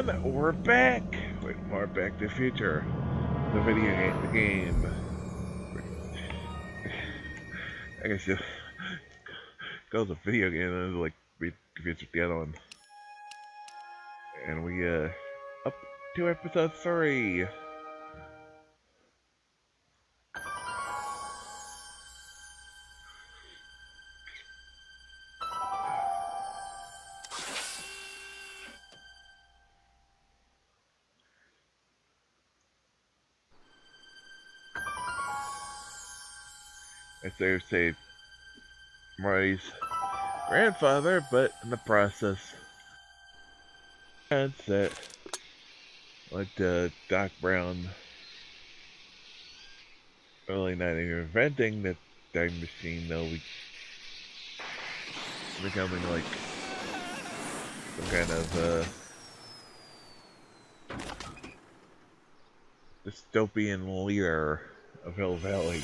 everyone, we're back with more Back to the Future, the video game. I guess you calls a video game and like be confused with the other one. And we up to episode 3. As they say, Marty's grandfather, but in the process, that's that. Like Doc Brown really not even inventing the time machine, though, we becoming like some kind of dystopian leader of Hill Valley.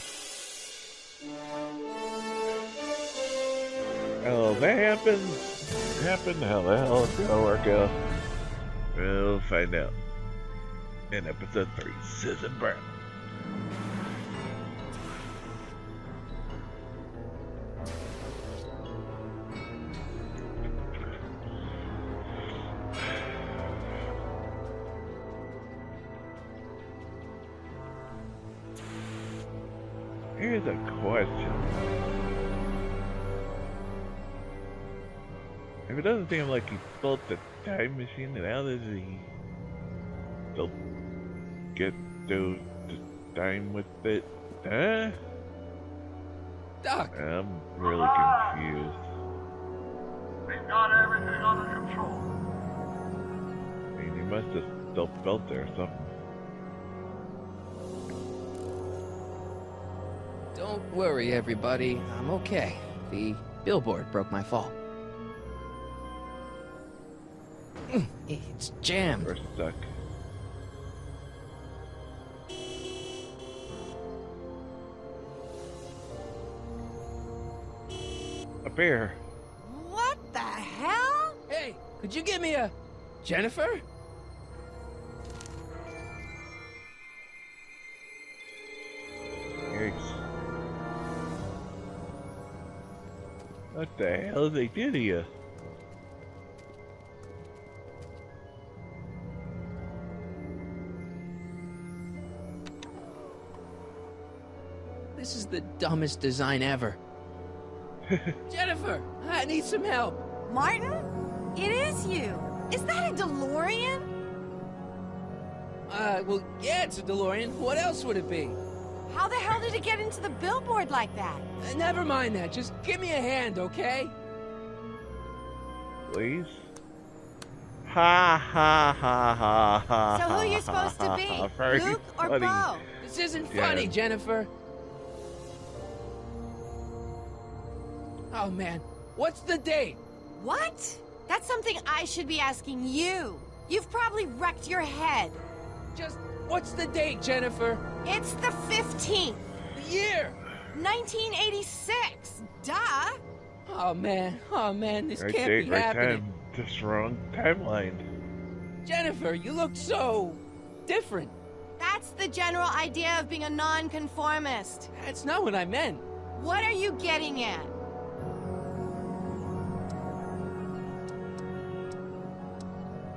Oh, that happened, how the hell it's gonna work out? We'll find out in episode 3, Susan Brown. Here's a question. If it doesn't seem like he built the time machine, then how does he still get to time with it? Huh? Doc! I'm really confused. We've got everything under control. I mean, he must have still built there or something. Don't worry, everybody. I'm okay. The billboard broke my fall. It's jammed. We're stuck. Up here. What the hell? Hey, could you give me a... Jennifer? Yikes. What the hell did they do to you? This is the dumbest design ever. Jennifer, I need some help. Martin? It is you. Is that a DeLorean? Well, yeah, it's a DeLorean. What else would it be? How the hell did it get into the billboard like that? Never mind that. Just give me a hand, okay? Please? Ha ha ha ha ha. So who are you supposed to be? Very Luke or funny. Bo? This isn't Yeah. funny, Jennifer. Oh, man. What's the date? What? That's something I should be asking you. You've probably wrecked your head. Just, what's the date, Jennifer? It's the 15th, The year! 1986. Duh. Oh, man, this Right can't date, be right happening. time, just wrong timeline. Jennifer, you look so... different. That's the general idea of being a nonconformist. That's not what I meant. What are you getting at?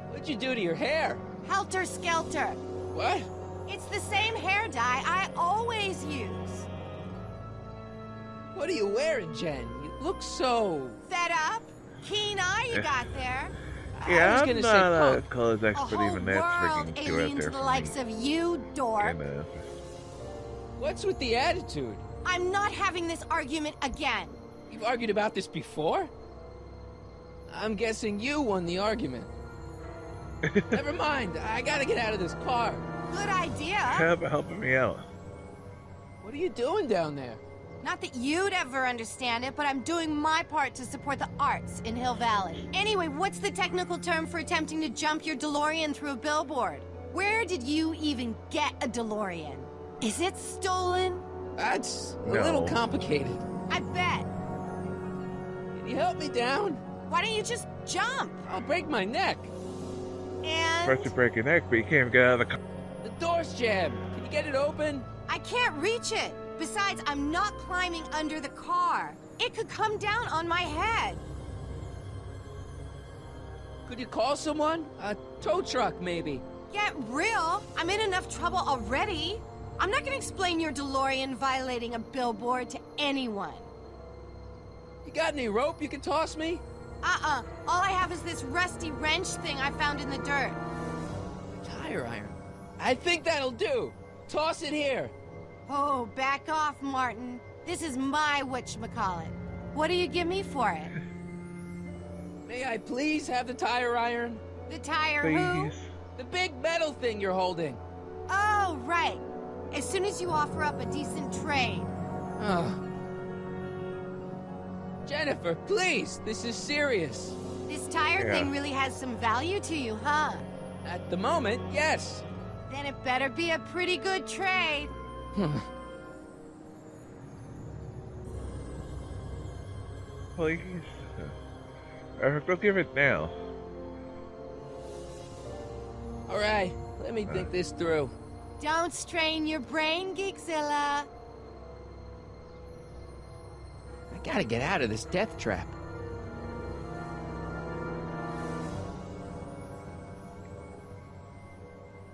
What'd you do to your hair? Helter Skelter. What? It's the same hair dye I always use. What are you wearing, Jen? You look so... Fed up? Keen eye you got there. I Yeah, was I'm gonna not say a punk. clothes A expert, whole even that's world freaking too out alien there to the for likes me. of you, dork. Kinda. What's with the attitude? I'm not having this argument again. You've argued about this before? I'm guessing you won the argument. Never mind, I gotta get out of this car. Good idea. How about helping me out? What are you doing down there? Not that you'd ever understand it, but I'm doing my part to support the arts in Hill Valley. Anyway, what's the technical term for attempting to jump your DeLorean through a billboard? Where did you even get a DeLorean? Is it stolen? That's a No. little complicated. I bet. Can you help me down? Why don't you just jump? I'll break my neck. And Supposed to break your neck, but you can't even get out of the car. The door's jammed. Can you get it open? I can't reach it. Besides, I'm not climbing under the car. It could come down on my head. Could you call someone? A tow truck, maybe. Get real. I'm in enough trouble already. I'm not gonna explain your DeLorean violating a billboard to anyone. You got any rope you can toss me? All I have is this rusty wrench thing I found in the dirt. Tire iron. I think that'll do. Toss it here. Oh, back off, Martin. This is my whatchamacallit. What do you give me for it? May I please have the tire iron? The tire who? Please. The big metal thing you're holding. Oh, right. As soon as you offer up a decent trade. Oh. Jennifer, please, this is serious. This tire Yeah. thing really has some value to you, huh? At the moment, yes. Then it better be a pretty good trade. Please. Go give it now. All right, let me think this through. Don't strain your brain, Geekzilla. I gotta get out of this death trap.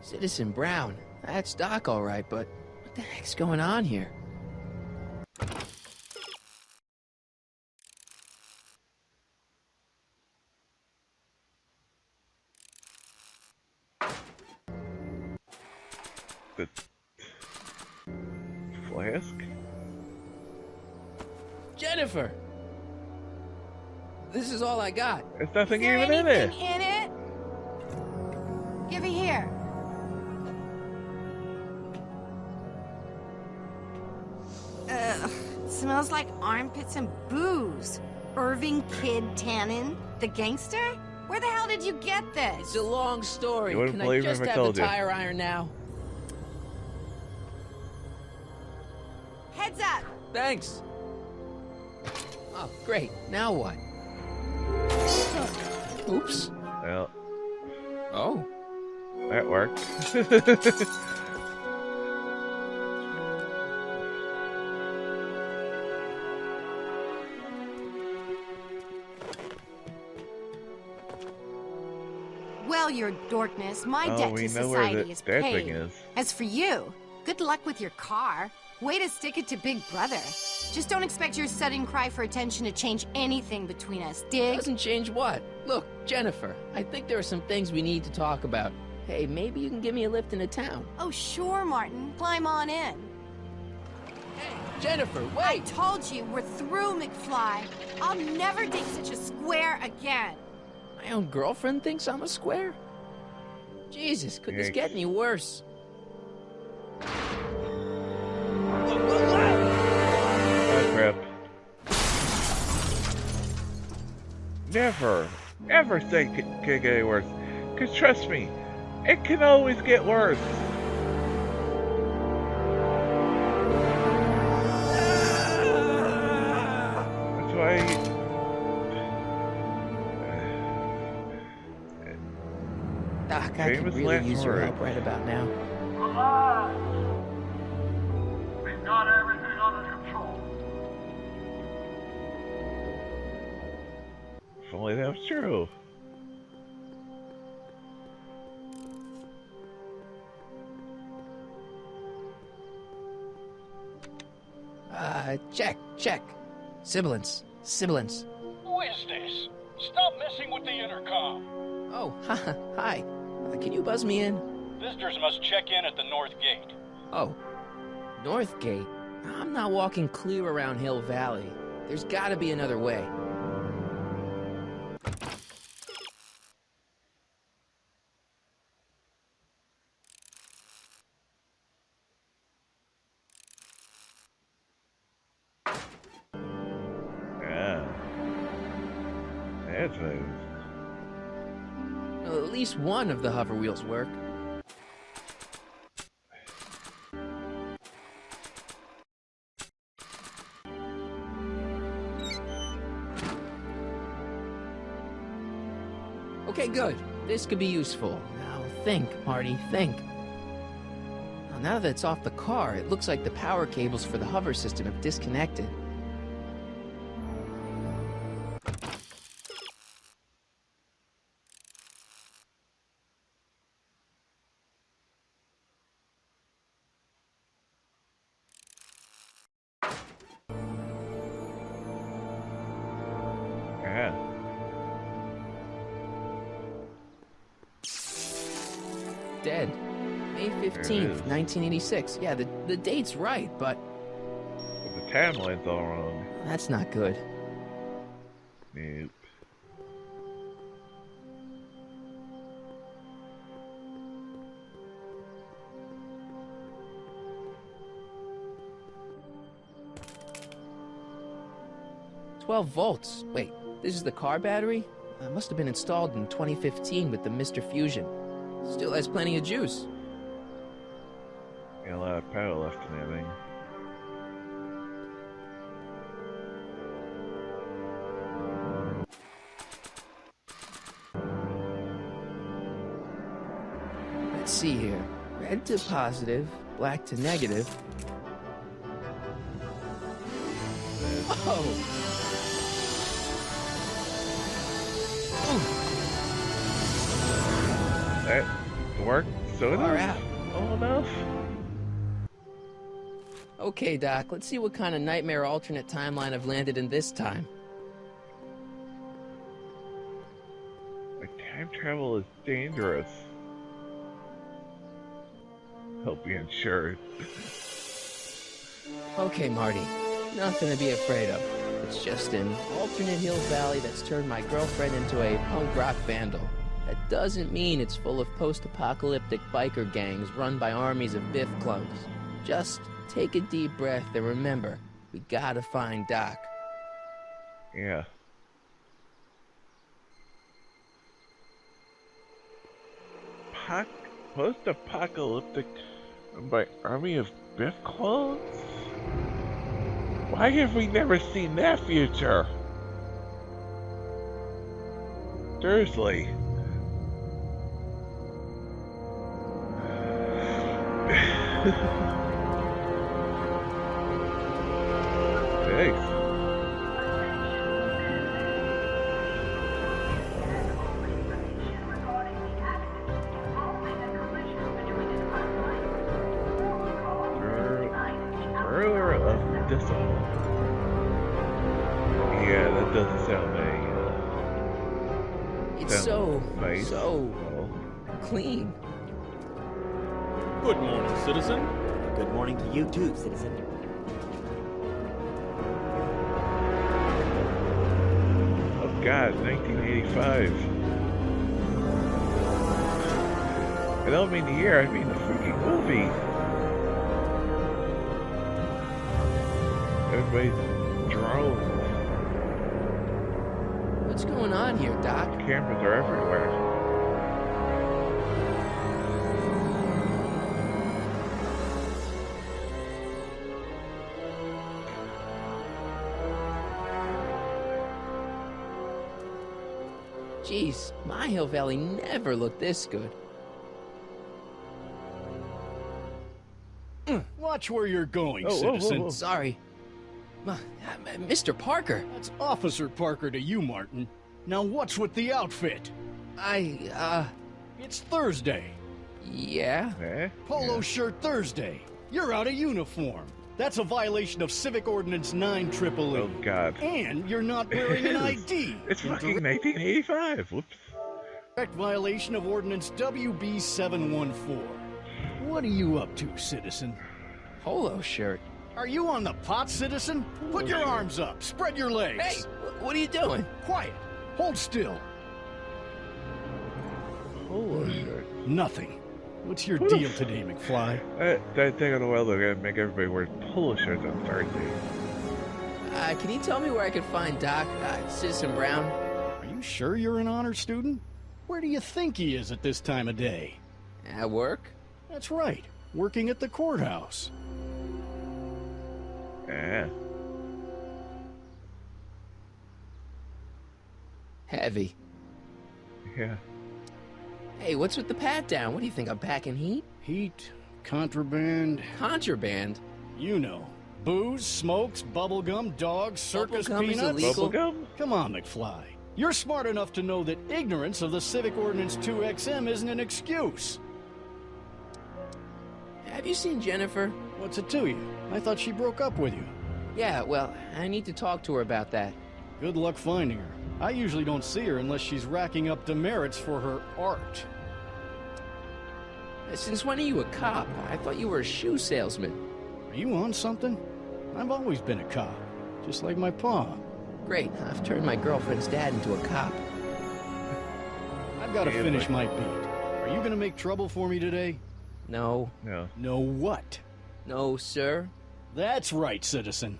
Citizen Brown. That's Doc, all right, but what the heck's going on here? The flask? Jennifer! This is all I got. There's nothing Is there even in anything it. in it? Give it here. Ugh, smells like armpits and booze. Irving Kid Tannen, the gangster? Where the hell did you get this? It's a long story. You wouldn't Can I believe just if I have told the you. tire iron now? Heads up! Thanks. Oh, great. Now what? Oops. Well, Oh. that worked. Well, your dorkness, my Oh, debt we to know where society that is thing paid. is. As for you, good luck with your car. Way to stick it to Big Brother. Just don't expect your sudden cry for attention to change anything between us, dig? Doesn't change what? Look, Jennifer, I think there are some things we need to talk about. Hey, maybe you can give me a lift into town. Oh, sure, Martin. Climb on in. Hey, Jennifer, I wait! told you, we're through, McFly. I'll never date such a square again. My own girlfriend thinks I'm a square? Jesus, could this Yikes. get any worse? Oh, crap. Never, ever say it can get any worse. Because trust me, it can always get worse. That's why... Doc, I could Famous really last use your words. help right about now. Relax. We've got everything under control. If only that was true. Check. Sibilance. Who is this? Stop messing with the intercom. Oh, hi. Can you buzz me in? Visitors must check in at the north gate. Oh, North Gate? I'm not walking clear around Hill Valley. There's gotta be another way. Yeah. That's moves. Well, at least one of the hover wheels work. Okay, good. This could be useful. Now think, Marty, think. Now that it's off the car, it looks like the power cables for the hover system have disconnected. Yeah. Dead. May 15th, 1986. Yeah, the date's right, but But the timeline's all wrong. that's not good. Nope. "12 volts. Wait, this is the car battery? Must have been installed in 2015 with the Mr. Fusion. Still has plenty of juice." Got a lot of power left in that thing. Let's see here. Red to positive, black to negative. Oh! That worked so Far enough? out. Oh, enough? Okay, Doc, let's see what kind of nightmare alternate timeline I've landed in this time. Like, time travel is dangerous. Hope you insured. Okay, Marty. Nothing to be afraid of. It's just an alternate Hill Valley that's turned my girlfriend into a punk rock vandal. That doesn't mean it's full of post-apocalyptic biker gangs run by armies of Biff clones. Just take a deep breath and remember, we gotta find Doc. Yeah. Post-apocalyptic by army of Biff clones? Why have we never seen that future? Seriously. Thanks. Ruler of Discipline. Yeah, that doesn't sound very, It's so, nice. so Well, clean. Good morning, citizen. Good morning to you too, citizen. oh God, 1985. I don't mean the year, I mean the freaking movie. Everybody's drones. What's going on here, Doc? Cameras are everywhere. Jeez, my Hill Valley never looked this good. Watch where you're going, Oh, whoa, whoa, citizen. whoa. Sorry. Mr. Parker, That's Officer Parker to you, Martin. Now what's with the outfit? It's Thursday. yeah? Eh? Polo Yeah. shirt Thursday. You're out of uniform. That's a violation of Civic Ordinance 9 Oh God. And you're not wearing an It is. ID. It's In fucking 1985. Whoops. direct violation of Ordinance WB 714. What are you up to, citizen? Polo shirt. Are you on the pot, citizen? Put your arms up. Spread your legs. Hey, what are you doing? Quiet. Hold still. Polo shirt. Nothing. What's your deal today, McFly? That thing on the world, they're gonna make everybody wear polo shirts on Thursday. Can you tell me where I can find Doc, Citizen Brown? Are you sure you're an honor student? Where do you think he is at this time of day? At work? That's right. Working at the courthouse. Yeah. Heavy. Yeah. Hey, what's with the pat down? What do you think, I'm packing heat? Heat, contraband, Contraband? you know. Booze, smokes, bubblegum, dogs, circus Bubblegum is peanuts. illegal. Bubblegum? Come on, McFly. You're smart enough to know that ignorance of the Civic Ordinance 2XM isn't an excuse. Have you seen Jennifer? What's it to you? I thought she broke up with you. Yeah, well, I need to talk to her about that. Good luck finding her. I usually don't see her unless she's racking up demerits for her art. Since when are you a cop? I thought you were a shoe salesman. Are you on something? I've always been a cop, just like my pa. Great, I've turned my girlfriend's dad into a cop. I've got to Yeah, finish but- my beat. Are you gonna make trouble for me today? No. No. No what? No, sir. That's right, citizen.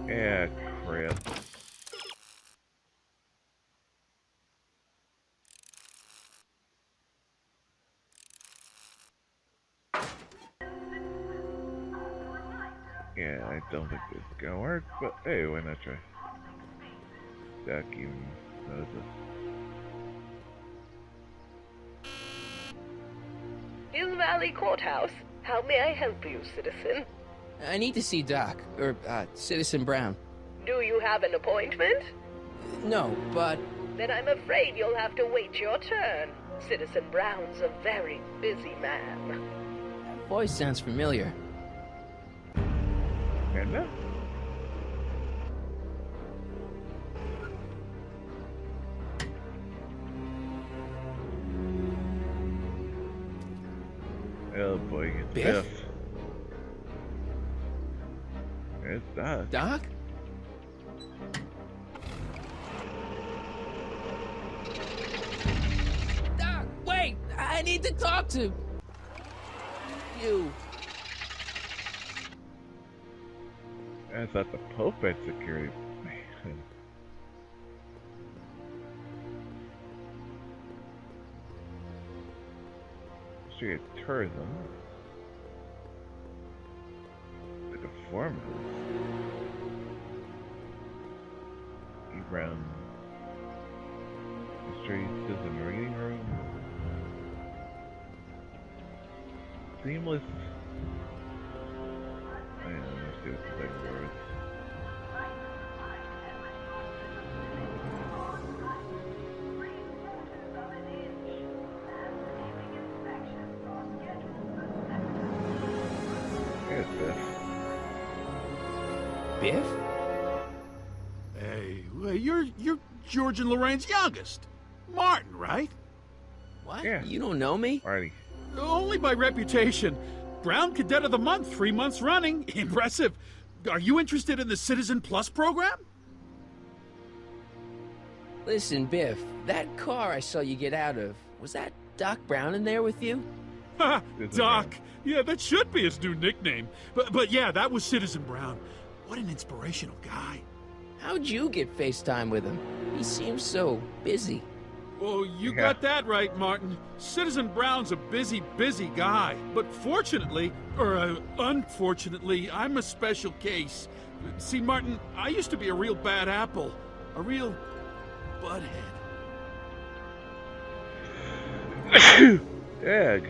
Yeah, crap. Yeah, I don't think this is gonna work, but hey, why not try? Duck even knows this. Hill Valley Courthouse. How may I help you, citizen? I need to see Doc, or, Citizen Brown. Do you have an appointment? No, but... Then I'm afraid you'll have to wait your turn. Citizen Brown's a very busy man. That voice sounds familiar. Panda? Oh boy, it's Biff? Biff. It's Doc. Doc? Doc, wait! I need to talk to... you. I thought the Pope had security. Man. Street of Tourism. Like a farmhouse. E. Brown. History Citizen Reading Room. Seamless. I don't know, let's see what the second door is. Here's Biff. Biff? Hey, well, you're George and Lorraine's youngest. Martin, right? What? Yeah. You don't know me? Marty. Only by reputation. Brown Cadet of the Month, 3 months running. Impressive. Are you interested in the Citizen Plus program? Listen, Biff, that car I saw you get out of, was that Doc Brown in there with you? Ha! Citizen Doc. Brown. Yeah, that should be his new nickname. But yeah, that was Citizen Brown. What an inspirational guy. How'd you get FaceTime with him? He seems so busy. Oh, you Yeah. got that right, Martin. Citizen Brown's a busy, busy guy. But fortunately, or unfortunately, I'm a special case. See, Martin, I used to be a real bad apple. A real butthead. Egg.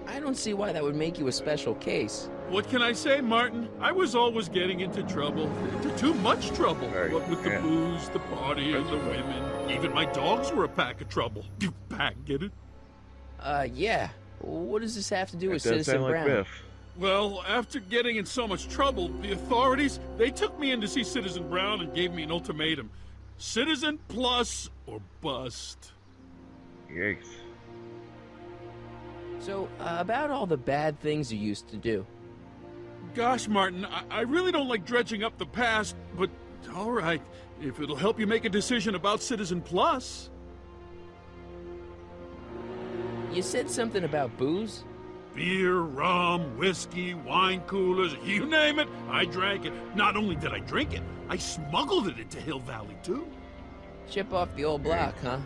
I don't see why that would make you a special case. What can I say, Martin? I was always getting into trouble. Into too much trouble. Right, What with the yeah. booze, the party, and the women. Even my dogs were a pack of trouble. You pack, get it? Yeah. What does this have to do It with does Citizen sound like Brown? Biff. Well, after getting in so much trouble, the authorities, they took me in to see Citizen Brown and gave me an ultimatum. Citizen Plus or bust. Yikes. So, about all the bad things you used to do. Gosh, Martin, I really don't like dredging up the past, but all right, if it'll help you make a decision about Citizen Plus. You said something about booze? Beer, rum, whiskey, wine coolers, you name it, I drank it. Not only did I drink it, I smuggled it into Hill Valley, too. Chip off the old block, huh?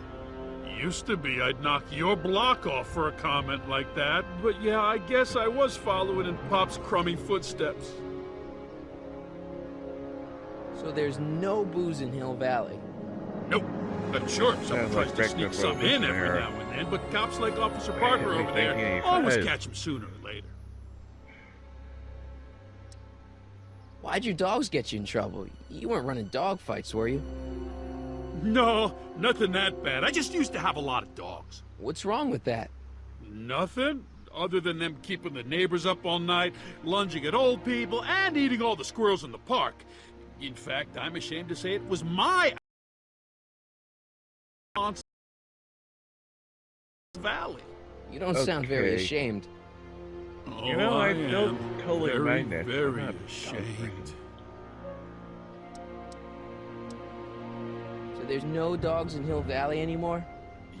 Used to be I'd knock your block off for a comment like that, but yeah, I guess I was following in Pop's crummy footsteps. So there's no booze in Hill Valley. Nope. Sure, someone Sounds tries like to sneak breakfast some with in Mr. every Harrow. now and then, but cops like Officer Parker over there 1985. always catch him sooner or later. Why'd your dogs get you in trouble? You weren't running dog fights, were you? No, nothing that bad. I just used to have a lot of dogs. What's wrong with that? Nothing, other than them keeping the neighbors up all night, lunging at old people, and eating all the squirrels in the park. In fact, I'm ashamed to say it was my Valley. You don't sound very Okay. ashamed. Oh, You know, I am don't totally very, mind that. I'm very not ashamed. So there's no dogs in Hill Valley anymore?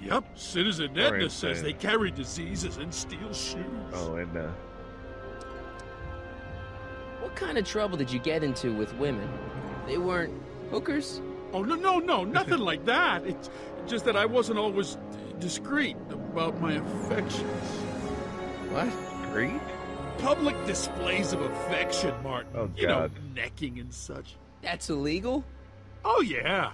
Yep, Citizen Or Edna insane. says they carry diseases and steal shoes. Oh, and What kind of trouble did you get into with women? They weren't hookers? Oh, no, nothing like that. It's just that I wasn't always discreet about my affections. What? great. Public displays of affection, Martin. Oh, You know, God. necking and such. That's illegal? Oh, yeah.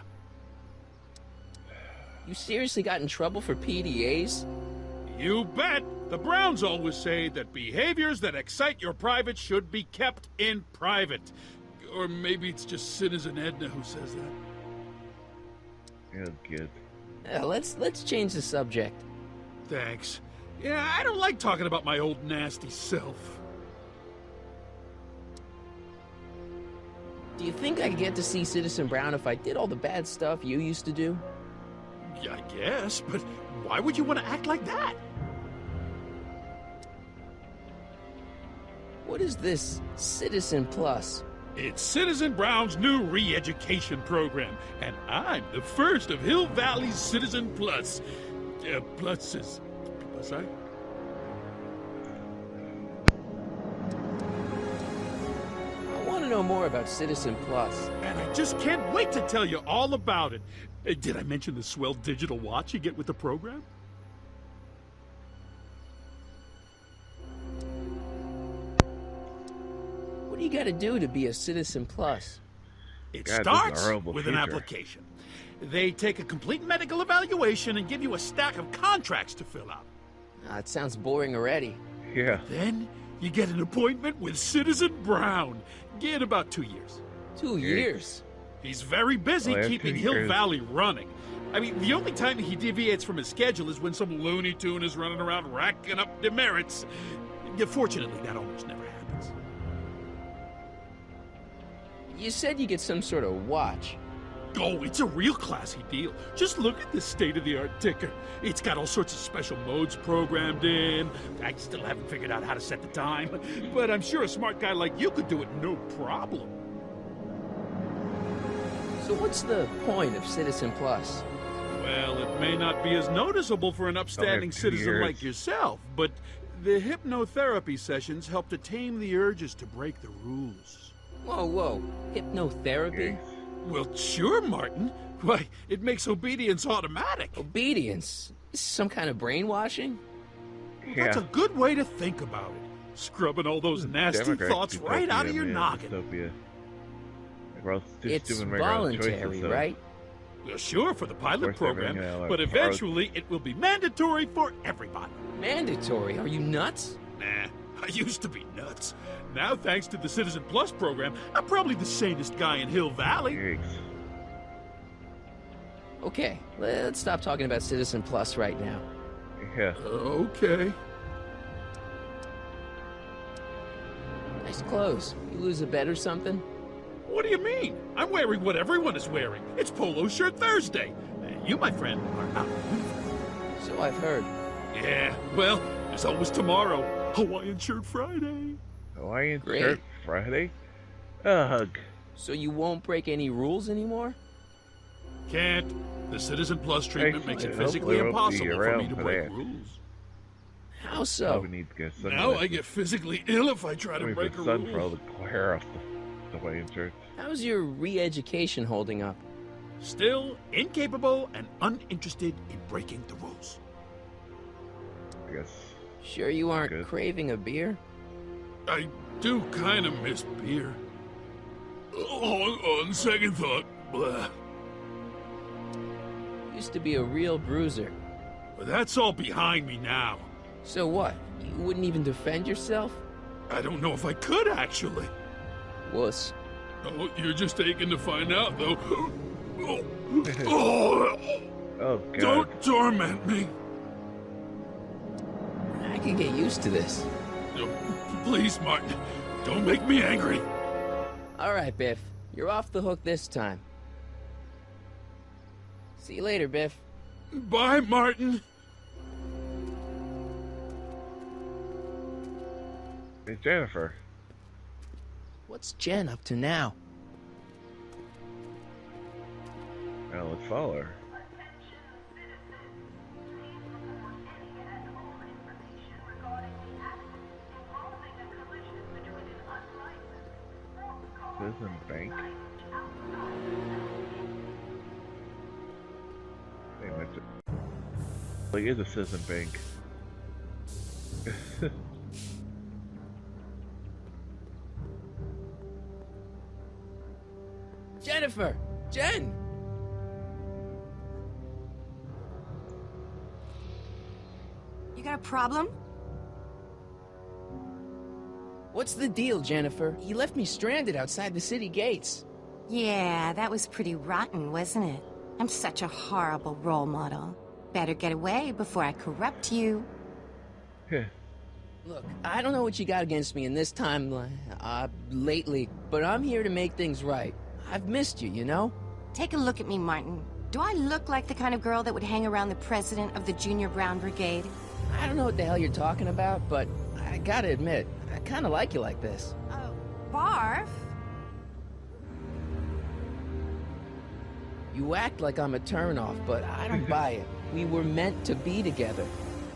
You seriously got in trouble for PDAs? You bet. The Browns always say that behaviors that excite your private should be kept in private. Or maybe it's just Citizen Edna who says that. Oh, good. Let's change the subject. Thanks. Yeah, I don't like talking about my old nasty self. Do you think I could get to see Citizen Brown if I did all the bad stuff you used to do? Yeah, I guess, but why would you want to act like that? What is this Citizen Plus? It's Citizen Brown's new re-education program, and I'm the first of Hill Valley's Citizen Plus. Pluses. Plus, I... I want to know more about Citizen Plus. And I just can't wait to tell you all about it. Did I mention the swell digital watch you get with the program? What do you got to do to be a Citizen Plus? It God, this is a starts horrible with an future. application. They take a complete medical evaluation and give you a stack of contracts to fill out. It sounds boring already. Yeah. Then you get an appointment with Citizen Brown. Get about 2 years. 2 years. He's very busy Oh, yeah, keeping 2 Hill years. Valley running. I mean, the only time he deviates from his schedule is when some Looney Tune is running around racking up demerits. Yeah, fortunately, that almost never happens. You said you get some sort of watch. Oh, it's a real classy deal. Just look at this state-of-the-art ticker. It's got all sorts of special modes programmed in. I still haven't figured out how to set the time, but I'm sure a smart guy like you could do it no problem. So what's the point of Citizen Plus? Well, it may not be as noticeable for an upstanding 2 citizen years. like yourself, but the hypnotherapy sessions help to tame the urges to break the rules. Whoa. Hypnotherapy? Yes. Well, sure, Martin. Why, it makes obedience automatic. Obedience? Some kind of brainwashing? That's a Yeah. good way to think about it. Scrubbing all those nasty Democrat thoughts right out of dystopia, your man, noggin. dystopia. We're all just It's doing our own choices, voluntary, so- right? Well, sure, for the pilot Of course, program, everything, you know, but like eventually it will be mandatory for everybody. Mandatory? Are you nuts? Nah, I used to be nuts. Now, thanks to the Citizen Plus program, I'm probably the sanest guy in Hill Valley. Yikes. Okay, let's stop talking about Citizen Plus right now. Yeah. Okay. Nice clothes. You lose a bet or something? What do you mean? I'm wearing what everyone is wearing. It's Polo Shirt Thursday. And you, my friend, are out of uniform. So I've heard. Yeah, well, there's always tomorrow. Hawaiian Shirt Friday. Hawaiian Great. Shirt Friday? Ugh. So you won't break any rules anymore? Can't. The Citizen Plus treatment makes it Hopefully physically won't be impossible for me around to for break that. rules. How so? Probably need to get sun. Now I get physically ill if I try to Wait break for a sun for all rule. the hair off the Hawaiian shirt. How's your re-education holding up? Still incapable and uninterested in breaking the rules. I guess. Sure you aren't Good. craving a beer? I do kind of miss beer. On second thought, blah. You Used to be a real bruiser. But that's all behind me now. So what? You wouldn't even defend yourself? I don't know if I could, actually. Wuss. Oh, you're just aching to find out, though. Oh, God. Don't torment me. I can get used to this. No, please, Martin. Don't make me angry. All right, Biff. You're off the hook this time. See you later, Biff. Bye, Martin. Hey, Jennifer. What's Jen up to now? Now let's follow her. Citizen Bank. They went to. Like, it's a Citizen Bank. Jennifer! Jen! You got a problem? What's the deal, Jennifer? He left me stranded outside the city gates. Yeah, that was pretty rotten, wasn't it? I'm such a horrible role model. Better get away before I corrupt you. Look, I don't know what you got against me in this timeline, lately, but I'm here to make things right. I've missed you, you know? Take a look at me, Martin. Do I look like the kind of girl that would hang around the president of the Junior Brown Brigade? I don't know what the hell you're talking about, but I gotta admit, I kinda like you like this. Oh, barf? You act like I'm a turnoff, but I don't buy it. We were meant to be together.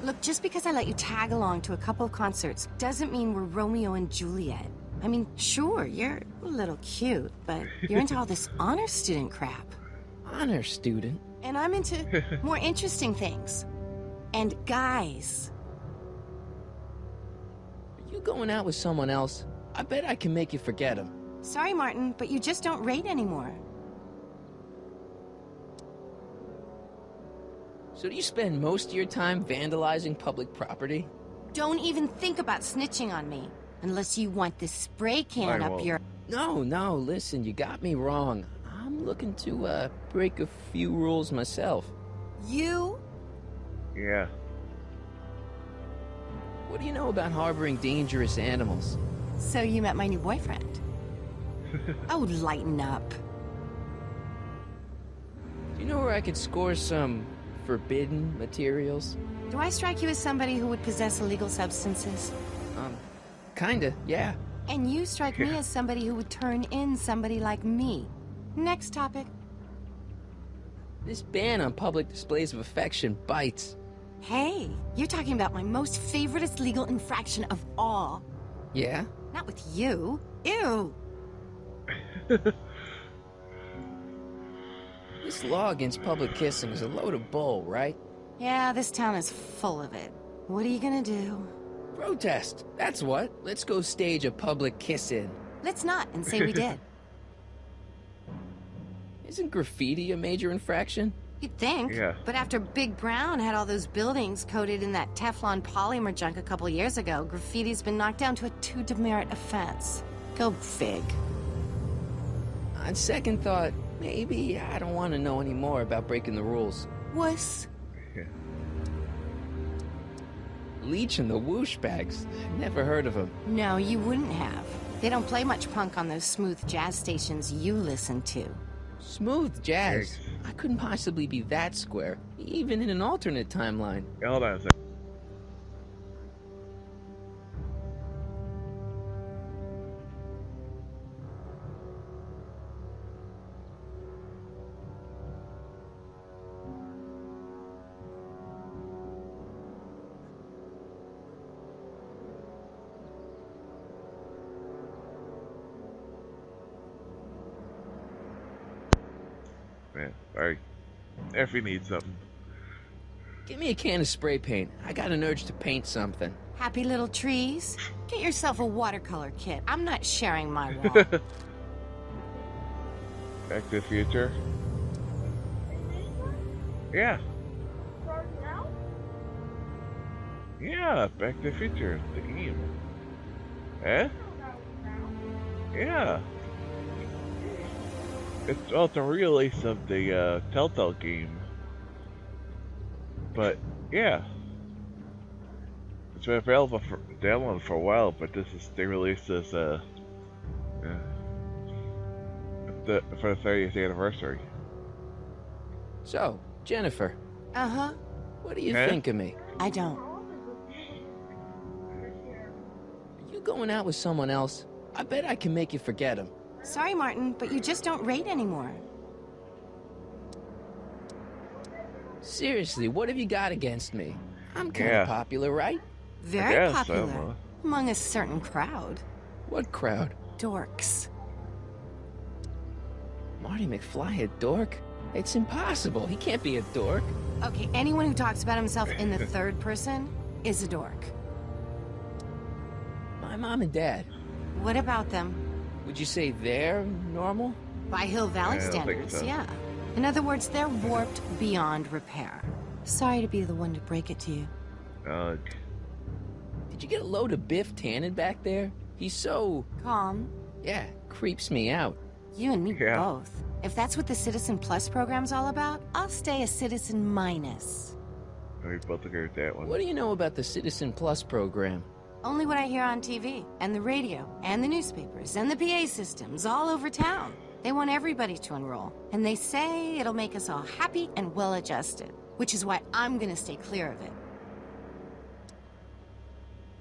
Look, just because I let you tag along to a couple of concerts doesn't mean we're Romeo and Juliet. I mean, sure, you're a little cute, but you're into all this honor student crap. Honor student? And I'm into more interesting things. And guys. Are you going out with someone else? I bet I can make you forget him. Sorry, Martin, but you just don't rate anymore. So do you spend most of your time vandalizing public property? Don't even think about snitching on me. Unless you want this spray can I up won't. your... No, listen, you got me wrong. I'm looking to, break a few rules myself. You? Yeah. What do you know about harboring dangerous animals? So you met my new boyfriend. Oh, lighten up. Do you know where I could score some forbidden materials? Do I strike you as somebody who would possess illegal substances? Kinda, yeah. And you strike me as somebody who would turn in somebody like me. Next topic. This ban on public displays of affection bites. Hey, you're talking about my most favoriteest legal infraction of all. Yeah? Not with you. Ew. This law against public kissing is a load of bull, right? Yeah, this town is full of it. What are you gonna do? Protest, that's what. Let's go stage a public kiss-in. Let's not and say we did. Isn't graffiti a major infraction? You'd think. Yeah. But after Big Brown had all those buildings coated in that Teflon polymer junk a couple years ago, graffiti's been knocked down to a 2 demerit offense. Go fig. On second thought, maybe I don't want to know any more about breaking the rules. Wuss. Leech and the Whoosh Bags. Never heard of them. No, you wouldn't have. They don't play much punk on those smooth jazz stations you listen to. Smooth jazz. Yikes. I couldn't possibly be that square, even in an alternate timeline. Hold on a second. Man, sorry. If you need something. Give me a can of spray paint. I got an urge to paint something. Happy little trees? Get yourself a watercolor kit. I'm not sharing my wall. Back to the Future. Yeah. Yeah, Back to the Future, the game. Eh? Yeah. It's a re-release of the Telltale game. But yeah, it's been available for download for a while. But they released this for the 30th anniversary. So, Jennifer, Uh-huh. what do you Huh? think of me? I don't. Are you going out with someone else? I bet I can make you forget him. Sorry, Martin, but you just don't rate anymore. Seriously, what have you got against me? I'm kind of Yeah. popular, right? Very guess, popular. Among a certain crowd. What crowd? Dorks. Marty McFly a dork? It's impossible. He can't be a dork. Okay, anyone who talks about himself in the third person is a dork. My mom and dad, What about them? would you say they're normal? By Hill Valley I don't think standards, so. yeah. In other words, they're warped beyond repair. Sorry to be the one to break it to you. Ugh. Did you get a load of Biff Tannen back there? He's so... Calm. yeah, creeps me out. You and me Yeah. both. If that's what the Citizen Plus program's all about, I'll stay a Citizen Minus. We both agree with that one. What do you know about the Citizen Plus program? Only what I hear on TV, and the radio, and the newspapers, and the PA systems all over town. They want everybody to enroll, and they say it'll make us all happy and well-adjusted, which is why I'm gonna stay clear of it.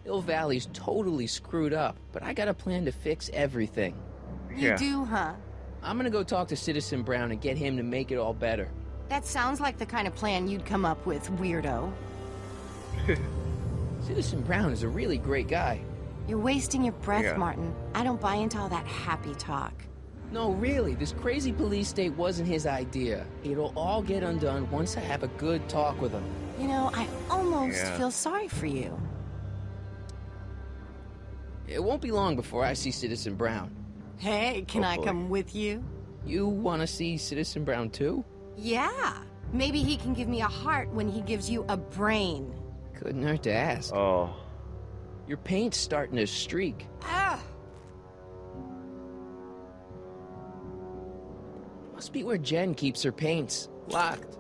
Hill Valley's totally screwed up, but I got a plan to fix everything. You Yeah. do, huh? I'm gonna go talk to Citizen Brown and get him to make it all better. That sounds like the kind of plan you'd come up with, weirdo. Citizen Brown is a really great guy. You're wasting your breath, Yeah. Martin. I don't buy into all that happy talk. No, really, this crazy police state wasn't his idea. It'll all get undone once I have a good talk with him. You know, I almost Yeah. feel sorry for you. It won't be long before I see Citizen Brown. Hey, can I Hopefully. come with you? You want to see Citizen Brown too? Yeah. Maybe he can give me a heart when he gives you a brain. Couldn't hurt to ask. Oh, Your paint's starting to streak. Ah! Must be where Jen keeps her paints. Locked.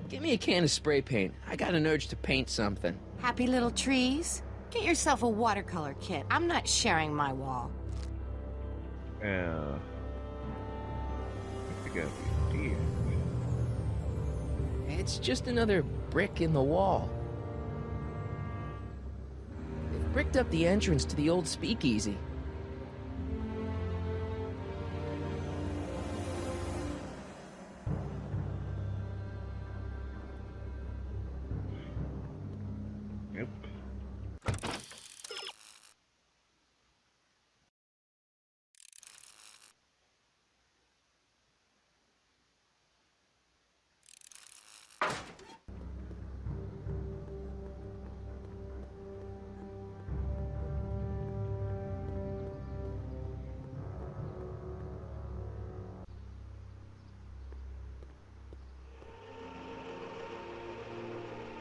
Give me a can of spray paint. I got an urge to paint something. Happy little trees? Get yourself a watercolor kit. I'm not sharing my wall. yeah. I think I'd be dead. It's just another brick in the wall. They've bricked up the entrance to the old speakeasy. Yep.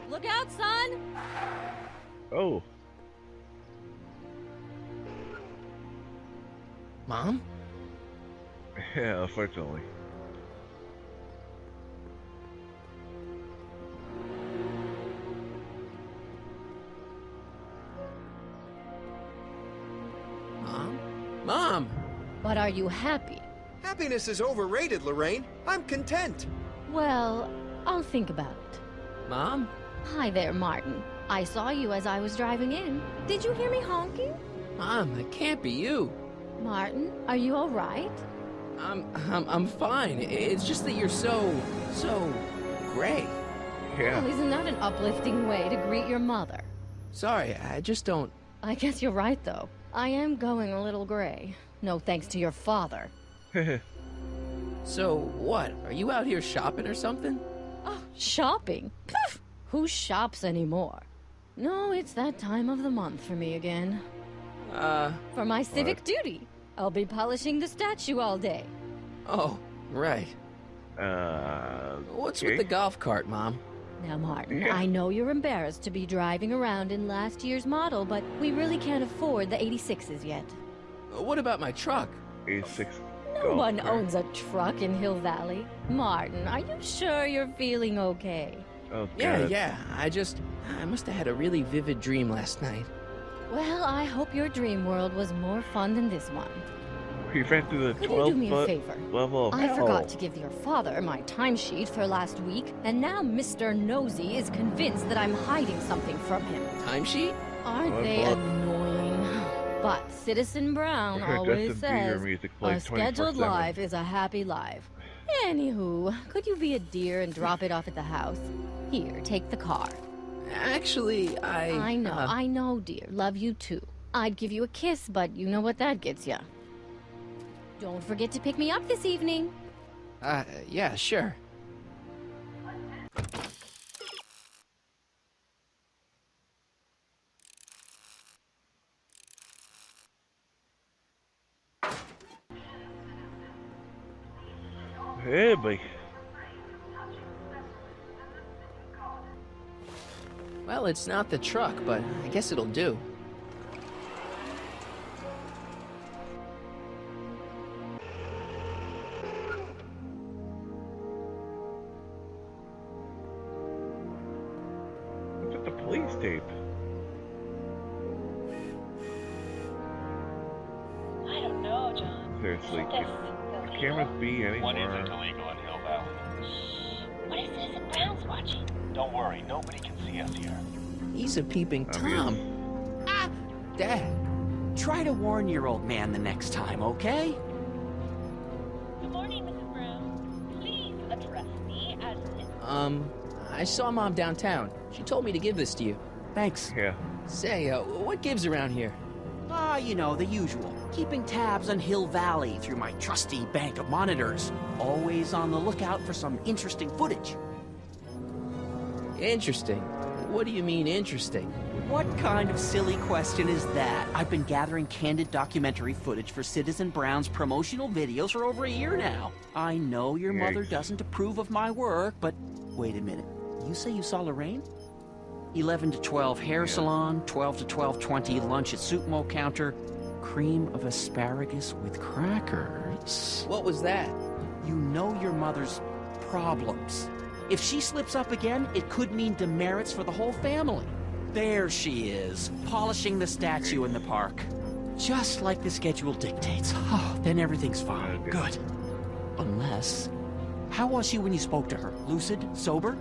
Look out, son! Oh, Mom? yeah, unfortunately. Mom? Mom! But are you happy? Happiness is overrated, Lorraine. I'm content. Well, I'll think about it. Mom? Hi there, Martin. I saw you as I was driving in. Did you hear me honking? Mom, that can't be you. Martin, are you all right? I'm fine. It's just that you're so gray. Yeah. Well, isn't that an uplifting way to greet your mother? Sorry, I just don't... I guess you're right, though. I am going a little gray. No thanks to your father. So, what? Are you out here shopping or something? Oh, shopping? Poof! Who shops anymore? No, it's that time of the month for me again. For my civic duty. I'll be polishing the statue all day. Oh, right. What's with the golf cart, Mom? Now, Martin, I know you're embarrassed to be driving around in last year's model, but we really can't afford the 86s yet. What about my truck? 86. No one owns a truck in Hill Valley. Martin, are you sure you're feeling okay? Oh, Yeah. I must have had a really vivid dream last night. Well, I hope your dream world was more fun than this one. We went to the Could you do me a 12th favor? level of I hell. forgot to give your father my timesheet for last week, and now Mr. Nosy is convinced that I'm hiding something from him. Timesheet? Aren't they annoying? But Citizen Brown always Justin Bieber says, music a played scheduled 24/7. life is a happy life. Anywho, could you be a dear and drop it off at the house? Here, take the car. Actually, I know, dear. Love you too. I'd give you a kiss, but you know what that gets ya. Don't forget to pick me up this evening. Yeah, sure. Hey, boy. Well, it's not the truck, but I guess it'll do. Look at the police tape. I don't know, John. Seriously, can the cameras be any What more? isn't illegal in Hill Valley? What if Citizen Brown's watching? Don't worry, nobody can see us here. He's a peeping Tom. Dad. Try to warn your old man the next time, okay? Good morning, Mrs. Brown. Please address me as Miss. I saw Mom downtown. She told me to give this to you. Thanks. Yeah. Say, what gives around here? You know, the usual. Keeping tabs on Hill Valley through my trusty bank of monitors. Always on the lookout for some interesting footage. Interesting. What do you mean, interesting? What kind of silly question is that? I've been gathering candid documentary footage for Citizen Brown's promotional videos for over a year now. I know your mother doesn't approve of my work, but wait a minute. You say you saw Lorraine? 11 to 12 hair salon, 12 to 12:20 lunch at Soup Mo counter, cream of asparagus with crackers. What was that? You know your mother's problems. If she slips up again, it could mean demerits for the whole family. There she is, polishing the statue in the park. Just like the schedule dictates. Oh, then everything's fine. Good. Unless... How was she when you spoke to her? Lucid? Sober?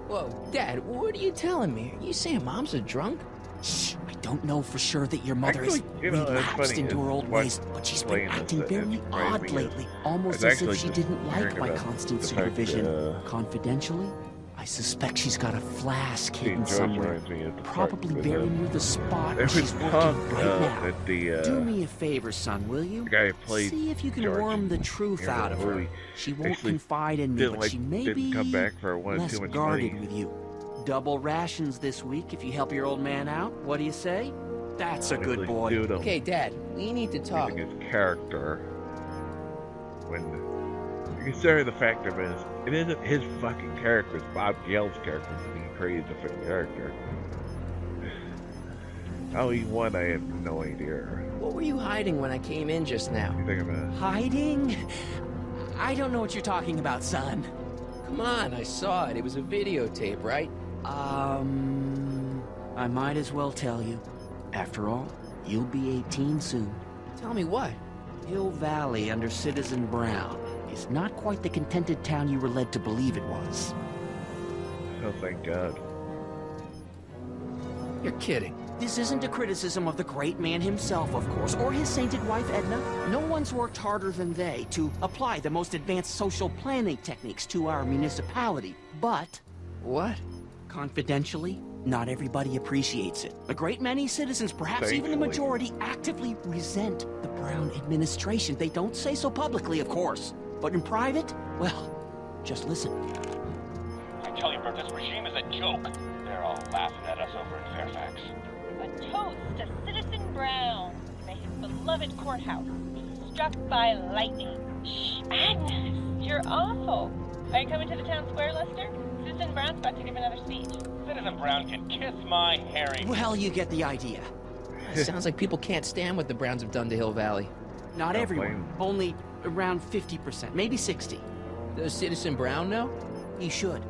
Whoa, Dad, what are you telling me? Are you saying Mom's a drunk? Shh, I don't know for sure that your mother has you know, it's relapsed funny, into her old what's ways, but she's been playing acting this, very it's odd surprising lately, is almost I was as if actually she just didn't like hearing my about constant the fact, supervision. Confidentially, I suspect she's got a flask hidden George somewhere, reminds me of the probably part very with, near the spot there where was she's working talk right now. that the Do me a favor, son, will you? the guy who played See if you can George worm the truth in the out of her. movie She won't actually confide in me, didn't but she may didn't be come back for one less too much guarded money. with you. Double rations this week if you help your old man out. What do you say? That's a good boy. Dude, Okay, Dad, we need to talk. using his character when you consider the fact of it isn't his fucking character, it's Bob Gale's character being created a fucking character. How he won, I have no idea. What were you hiding when I came in just now? You think about it? Hiding? I don't know what you're talking about, son. Come on, I saw it. It was a videotape, right? I might as well tell you. After all, you'll be 18 soon. Tell me what? Hill Valley under Citizen Brown is not quite the contented town you were led to believe it was. Oh, thank God. You're kidding. This isn't a criticism of the great man himself, of course, or his sainted wife, Edna. No one's worked harder than they to apply the most advanced social planning techniques to our municipality. But... What? Confidentially, not everybody appreciates it. A great many citizens, perhaps even the majority, actively resent the Brown administration. They don't say so publicly, of course. But in private, well, just listen. I tell you, Bert, this regime is a joke. They're all laughing at us over in Fairfax. A toast to Citizen Brown. May his beloved courthouse be struck by lightning. Shh, Agnes, you're awful. Are you coming to the town square, Lester? Citizen Brown's about to give another speech. Citizen Brown can kiss my Harry. Well, you get the idea. Sounds like people can't stand what the Browns have done to Hill Valley. Not Don't everyone. blame 'em. Only around 50%, maybe 60. Does Citizen Brown know? He should.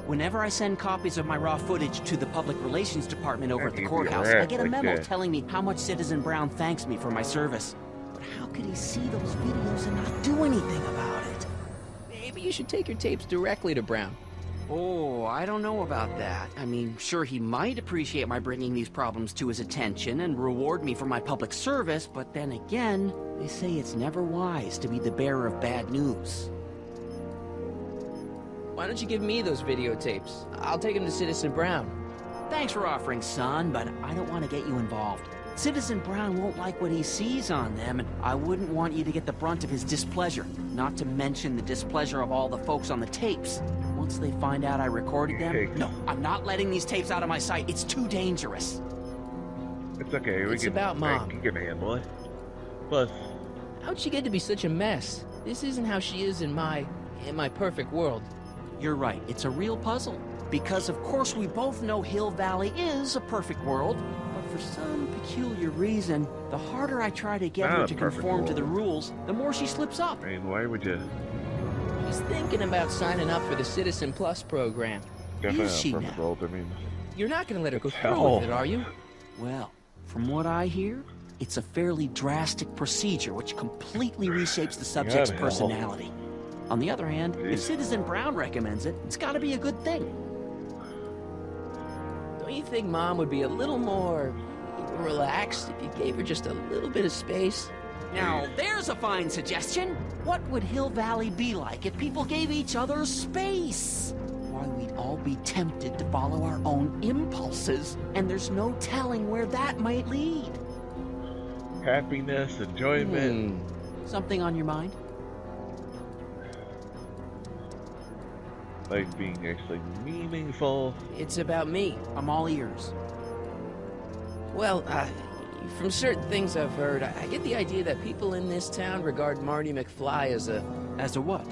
Whenever I send copies of my raw footage to the public relations department over at the he'd be courthouse, alright I get a like memo that. telling me how much Citizen Brown thanks me for my service. But how could he see those videos and not do anything about it? Maybe you should take your tapes directly to Brown. Oh, I don't know about that. I mean, sure, he might appreciate my bringing these problems to his attention and reward me for my public service, but then again, they say it's never wise to be the bearer of bad news. Why don't you give me those videotapes? I'll take them to Citizen Brown. Thanks for offering, son, but I don't want to get you involved. Citizen Brown won't like what he sees on them, and I wouldn't want you to get the brunt of his displeasure, not to mention the displeasure of all the folks on the tapes. Once they find out I recorded them, no, I'm not letting these tapes out of my sight. It's too dangerous. It's okay. It's about Mom. You can handle it. Plus, how'd she get to be such a mess? This isn't how she is in my perfect world. You're right. It's a real puzzle. Because, of course, we both know Hill Valley is a perfect world. But for some peculiar reason, the harder I try to get Not her a to perfect conform to world. the rules, the more she slips up. I mean, why would you? She's thinking about signing up for the Citizen Plus program. Definitely Is not she perfect now? world. I mean, You're not going to let her go It's through hell. with it, are you? Well, from what I hear, it's a fairly drastic procedure which completely reshapes the subject's Yeah, hell. personality. On the other hand, if Jeez. Citizen Brown recommends it, it's gotta be a good thing. Don't you think Mom would be a little more relaxed if you gave her just a little bit of space? Now, there's a fine suggestion. What would Hill Valley be like if people gave each other space? Why, we'd all be tempted to follow our own impulses, and there's no telling where that might lead. happiness, enjoyment. Something on your mind? Life being actually meaningful. It's about me. I'm all ears. Well, from certain things I've heard, I get the idea that people in this town regard Marty McFly as a what?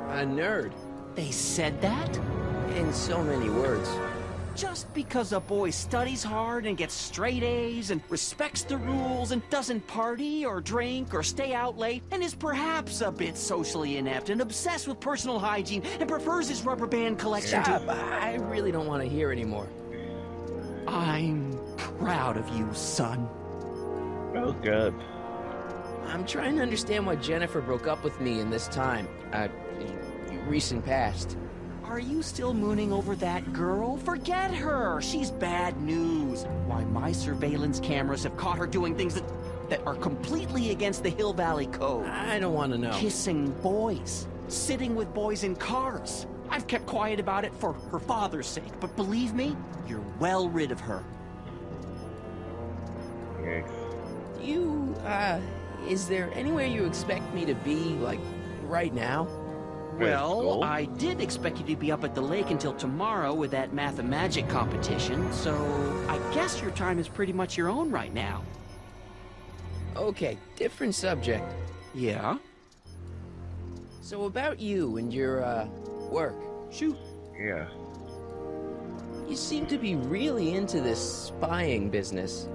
A nerd. They said that? In so many words. Just because a boy studies hard and gets straight A's and respects the rules and doesn't party or drink or stay out late and is perhaps a bit socially inept and obsessed with personal hygiene and prefers his rubber band collection Stop. to... I really don't want to hear anymore. I'm proud of you, son. Oh, God. I'm trying to understand why Jennifer broke up with me in this time. Recent past. Are you still mooning over that girl? Forget her! She's bad news. Why, my surveillance cameras have caught her doing things that are completely against the Hill Valley Code. I don't want to know. Kissing boys. Sitting with boys in cars. I've kept quiet about it for her father's sake, but believe me, you're well rid of her. Yikes. Is there anywhere you expect me to be, like, right now? Well, I did expect you to be up at the lake until tomorrow with that Mathemagic competition, so I guess your time is pretty much your own right now. Okay, different subject. Yeah? So about you and your, work. Shoot. Yeah. You seem to be really into this spying business.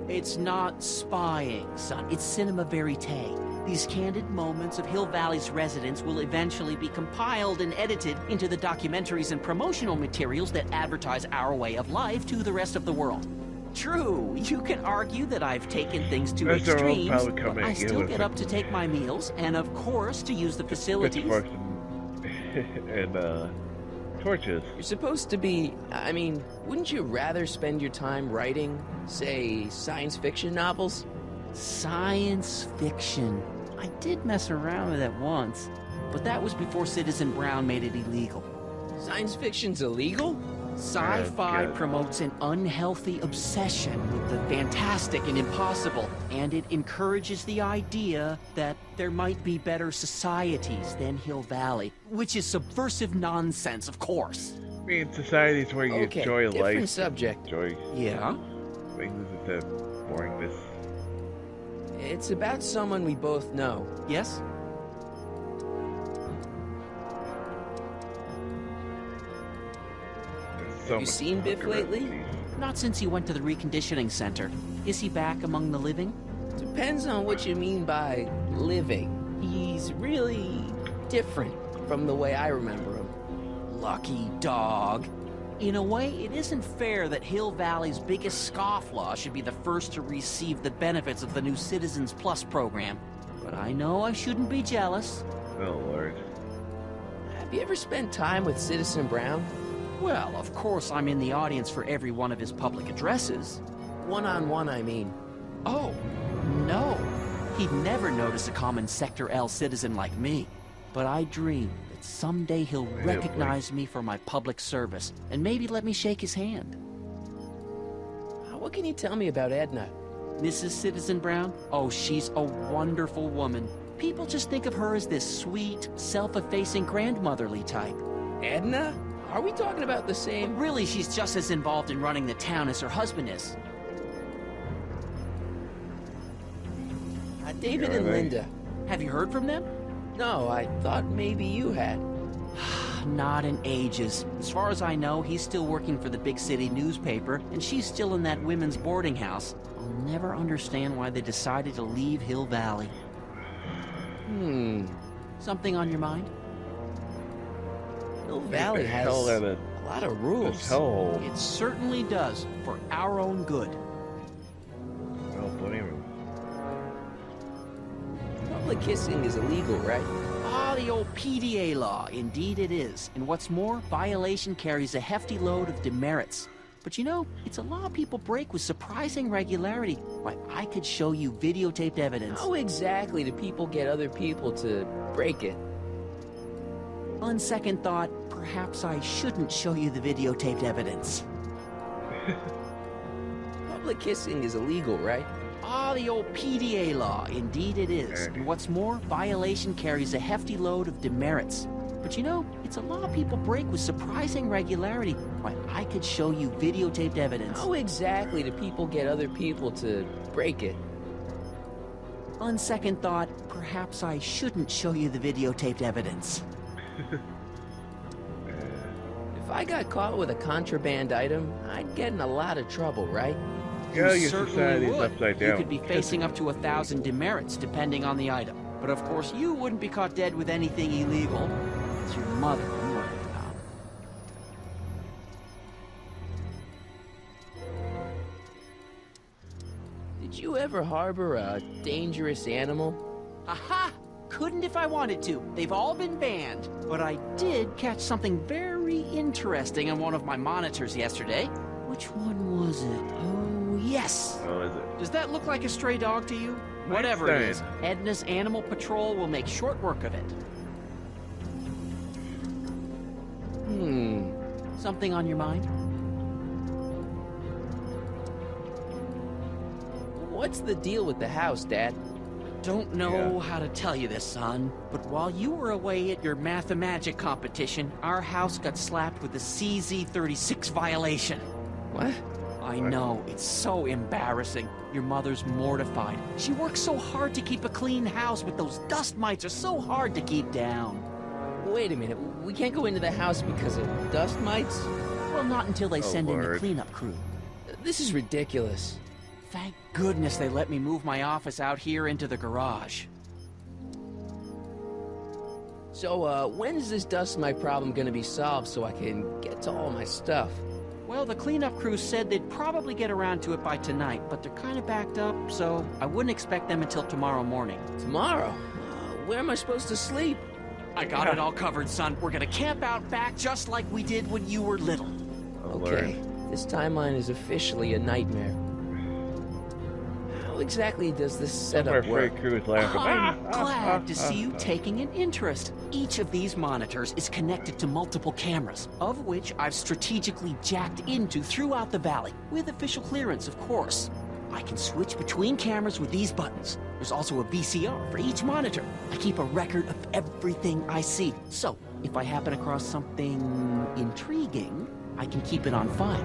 It's not spying, son. It's cinema verite. These candid moments of Hill Valley's residents will eventually be compiled and edited into the documentaries and promotional materials that advertise our way of life to the rest of the world. True, you can argue that I've taken things to Mr. extremes, Old Pal would come but I at you still with get a- up to take my meals, and of course to use the facilities. Pitchforks and torches. You're supposed to be... I mean, wouldn't you rather spend your time writing, say, science fiction novels? Science fiction. I did mess around with that once, but that was before Citizen Brown made it illegal. Science fiction's illegal? Sci-fi God. promotes an unhealthy obsession with the fantastic and impossible, and it encourages the idea that there might be better societies than Hill Valley, which is subversive nonsense, of course. I mean, societies where you Okay, enjoy different life. subject. Enjoy Yeah? things instead of boringness. It's about someone we both know. Yes? Have you seen Biff lately? Not since he went to the reconditioning center. Is he back among the living? Depends on what you mean by living. He's really different from the way I remember him. Lucky dog. In a way, it isn't fair that Hill Valley's biggest scofflaw should be the first to receive the benefits of the new Citizens Plus program. But I know I shouldn't be jealous. Oh, Lord. Have you ever spent time with Citizen Brown? Well, of course I'm in the audience for every one of his public addresses. One-on-one, I mean. Oh, no. He'd never notice a common Sector L citizen like me. But I dream that someday he'll recognize me for my public service and maybe let me shake his hand. What can you tell me about Edna? Mrs. Citizen Brown? Oh, she's a wonderful woman. People just think of her as this sweet, self-effacing grandmotherly type. Edna? Are we talking about the same? But really, she's just as involved in running the town as her husband is. David and Linda. Have you heard from them? No, I thought maybe you had. Not in ages. As far as I know, he's still working for the big city newspaper, and she's still in that women's boarding house. I'll never understand why they decided to leave Hill Valley. Something on your mind? Hill Valley has a lot of rules. It certainly does, for our own good. Oh, blame him. Public kissing is illegal, right? Ah, the old PDA law. Indeed it is. And what's more, violation carries a hefty load of demerits. But you know, it's a law people break with surprising regularity. Why, I could show you videotaped evidence. How exactly do people get other people to break it? On second thought, perhaps I shouldn't show you the videotaped evidence. Public kissing is illegal, right? Ah, the old PDA law. Indeed it is. And what's more, violation carries a hefty load of demerits. But you know, it's a law people break with surprising regularity. Why, I could show you videotaped evidence. How exactly do people get other people to break it? On second thought, perhaps I shouldn't show you the videotaped evidence. If I got caught with a contraband item, I'd get in a lot of trouble, right? Yeah, You your certainly society's would. upside down. You could be facing up to 1,000 demerits, depending on the item. But of course, you wouldn't be caught dead with anything illegal. It's your mother I'm worried about. Did you ever harbor a dangerous animal? Aha! Couldn't if I wanted to. They've all been banned. But I did catch something very interesting on one of my monitors yesterday. Which one was it? Oh, yes. Oh, is it? Does that look like a stray dog to you? Whatever it is, Edna's Animal Patrol will make short work of it. Something on your mind? What's the deal with the house, Dad? Don't know how to tell you this, son, but while you were away at your Mathemagic competition, our house got slapped with a CZ36 violation. What? I know, it's so embarrassing. Your mother's mortified. She works so hard to keep a clean house, but those dust mites are so hard to keep down. Wait a minute, we can't go into the house because of dust mites? Well, not until they send in the Lord. cleanup crew. This is ridiculous. Thank goodness they let me move my office out here into the garage. So, when's this dust mite problem gonna be solved so I can get to all my stuff? Well, the cleanup crew said they'd probably get around to it by tonight, but they're kind of backed up, so I wouldn't expect them until tomorrow morning. Tomorrow? Where am I supposed to sleep? I got it all covered, son. We're gonna camp out back just like we did when you were little. Oh, Okay, Lord. this timeline is officially a nightmare. How exactly does this setup Somewhere work? Fred Crew is laughing. I'm glad to see you taking an interest. Each of these monitors is connected to multiple cameras, of which I've strategically jacked into throughout the valley, with official clearance, of course. I can switch between cameras with these buttons. There's also a VCR for each monitor. I keep a record of everything I see, so if I happen across something intriguing, I can keep it on file.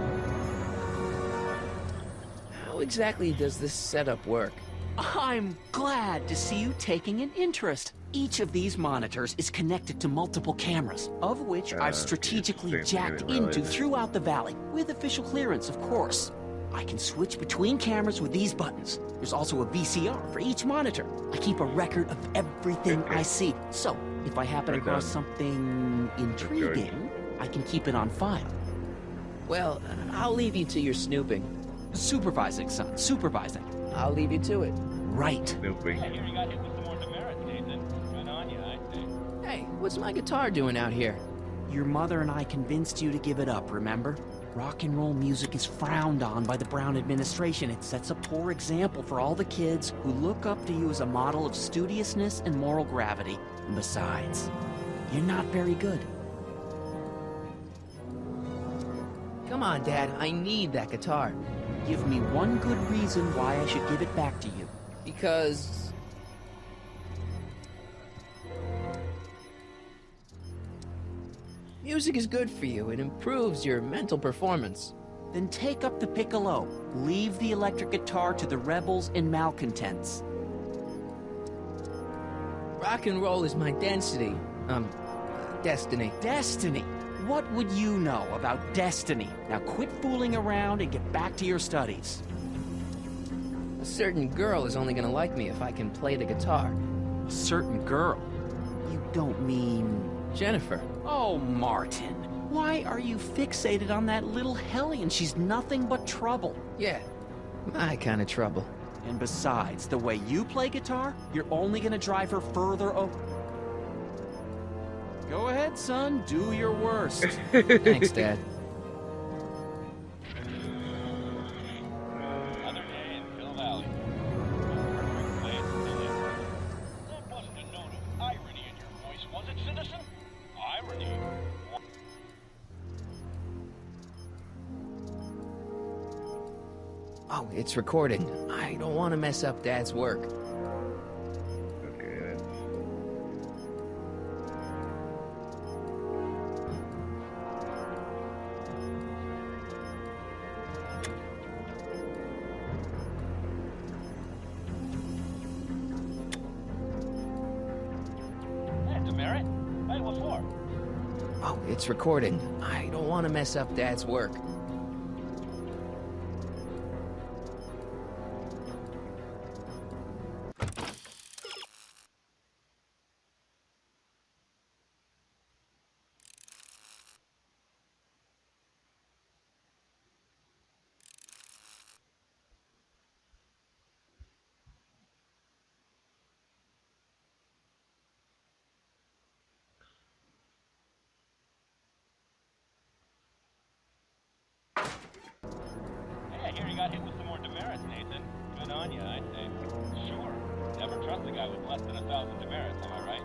How How exactly does this setup work? I'm glad to see you taking an interest. Each of these monitors is connected to multiple cameras, of which I've strategically jacked into throughout the valley, with official clearance, of course. I can switch between cameras with these buttons. There's also a VCR for each monitor. I keep a record of everything I see, so if I happen across something intriguing, I can keep it on file. Well, I'll leave you to your snooping. Supervising, son, supervising. I'll leave you to it. Right. Snooping. I hear you got hit with some more demerits, Nathan. Good on you, I think. Hey, what's my guitar doing out here? Your mother and I convinced you to give it up, remember? Rock and roll music is frowned on by the Brown administration. It sets a poor example for all the kids who look up to you as a model of studiousness and moral gravity. And besides, you're not very good. Come on, Dad, I need that guitar. Give me one good reason why I should give it back to you. Because... music is good for you. It improves your mental performance. Then take up the piccolo. Leave the electric guitar to the rebels and malcontents. Rock and roll is my density. Destiny. Destiny? What would you know about destiny? Now quit fooling around and get back to your studies. A certain girl is only gonna like me if I can play the guitar. A certain girl? You don't mean... Jennifer. Oh, Martin. Why are you fixated on that little hellion? She's nothing but trouble. Yeah, my kind of trouble. And besides, the way you play guitar, you're only gonna drive her further Go ahead, son. Do your worst. Thanks, Dad. Another day in Hill Valley. That wasn't a note of irony in your voice, was it, citizen? Irony? Oh, it's recording. I don't want to mess up Dad's work. Okay, Demerit? Hey, what for? Oh, it's recording. I don't want to mess up Dad's work. Hey, I hear you got hit with some more demerits, Nathan. Good on you, I think. Sure. Never trust a guy with less than 1,000 demerits, am I right?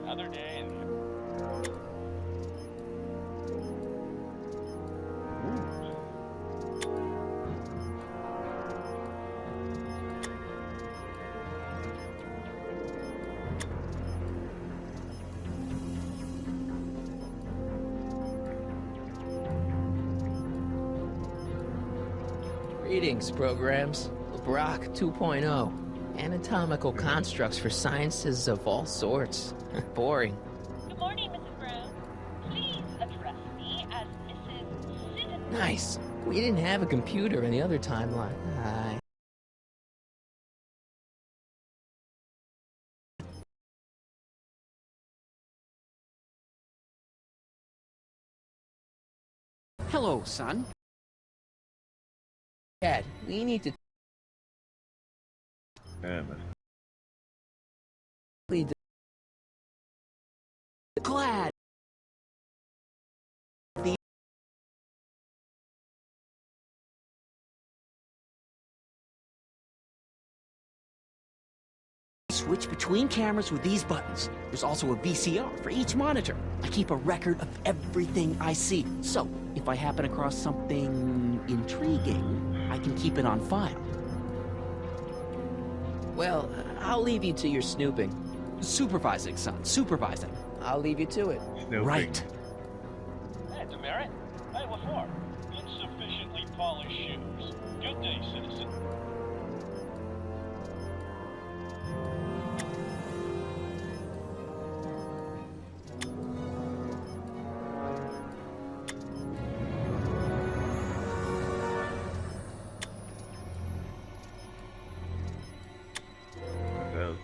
Another day in... Greetings, programs. Brock 2.0. Anatomical constructs for sciences of all sorts. Boring. Good morning, Mrs. Brown. Please address me as Mrs. Citizen. Nice. We didn't have a computer in the other timeline. Hello, son. Dad, we need to... Glad. switch between cameras with these buttons. There's also a VCR for each monitor. I keep a record of everything I see. So, if I happen across something intriguing, I can keep it on file. Well, I'll leave you to your snooping. Supervising, son. Supervising. I'll leave you to it. Snooping. Right. Hey, Demerit. Hey, what for? Insufficiently polished shoes. Good day, citizen. So,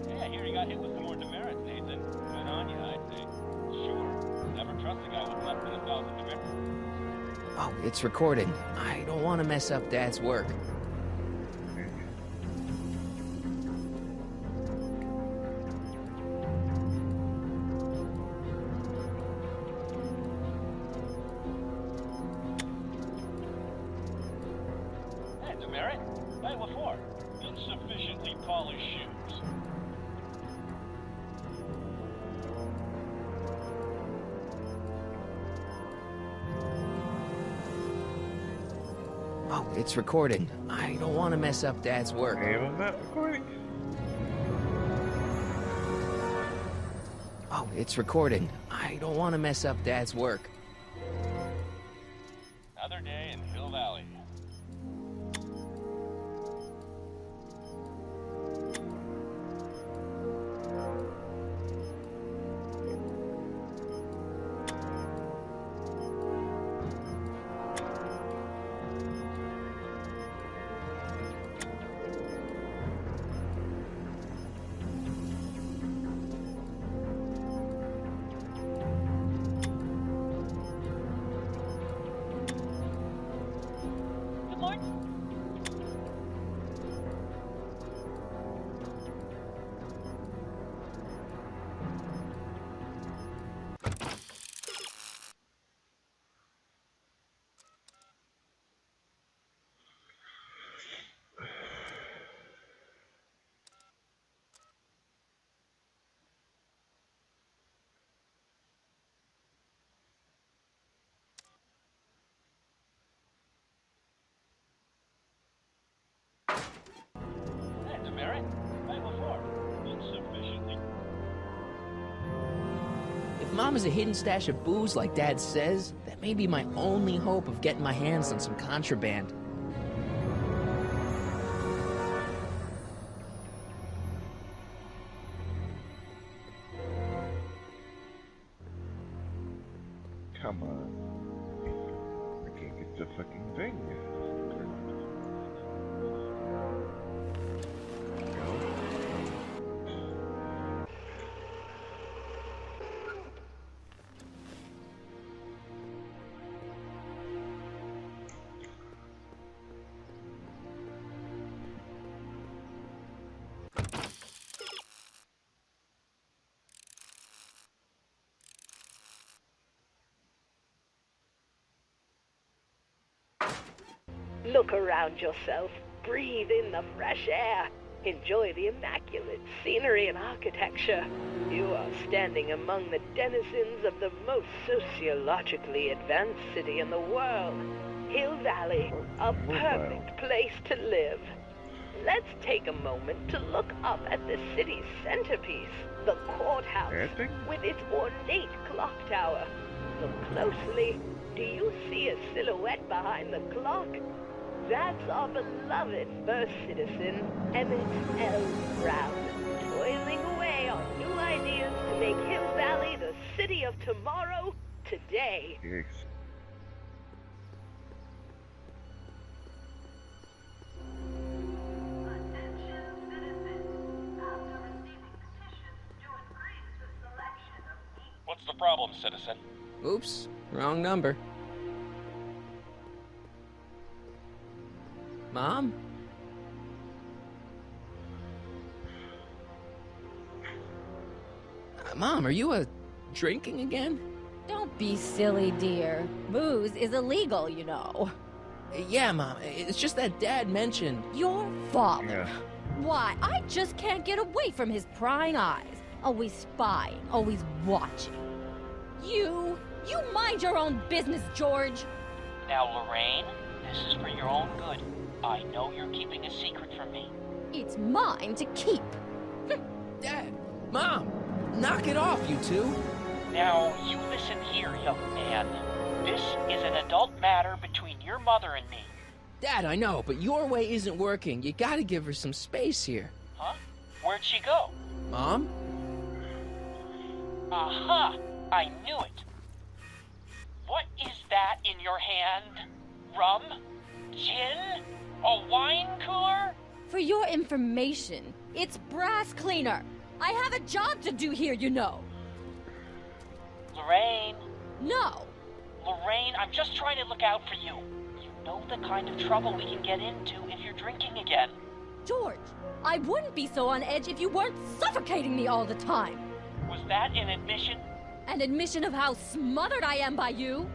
Yeah, I hear you got hit with some more demerits, Nathan. Good on you, I'd say. Sure. Never trust a guy with less than 1,000 demerits. Oh, it's recording. I don't want to mess up Dad's work. Hey, Demerit. Hey, what for? Insufficiently polished shoes. Oh, it's recording. I don't want to mess up Dad's work. hey, was that recording? Oh, it's recording. I don't want to mess up Dad's work. Another day in Hill Valley. Good morning. Hey, Demerit. Hey, what for? Insufficiently. If Mom is a hidden stash of booze like Dad says, that may be my only hope of getting my hands on some contraband. Come on. I can't get the fucking thing. Look around yourself. Breathe in the fresh air. Enjoy the immaculate scenery and architecture. You are standing among the denizens of the most sociologically advanced city in the world. Hill Valley, a perfect place to live. Let's take a moment to look up at the city's centerpiece, the courthouse, with its ornate clock tower. Look closely. Do you see a silhouette behind the clock? That's our beloved first citizen, Emmett L. Brown, toiling away on new ideas to make Hill Valley the city of tomorrow, today. Yes. What's the problem, citizen? Oops, wrong number. Mom? Mom, are you drinking again? Don't be silly, dear. Booze is illegal, you know. Yeah, Mom. It's just that Dad mentioned... Your father. Yeah. Why, I just can't get away from his prying eyes. Always spying, always watching. You mind your own business, George. Now, Lorraine, this is for your own good. I know you're keeping a secret from me. It's mine to keep. Dad! Mom! Knock it off, you two! Now, you listen here, young man. This is an adult matter between your mother and me. Dad, I know, but your way isn't working. You gotta give her some space here. Huh? Where'd she go? Mom? Aha! I knew it. What is that in your hand? Rum? Gin? A wine cooler? For your information, it's brass cleaner. I have a job to do here, you know. Lorraine. No. Lorraine, I'm just trying to look out for you. You know the kind of trouble we can get into if you're drinking again. George, I wouldn't be so on edge if you weren't suffocating me all the time. Was that an admission? An admission of how smothered I am by you?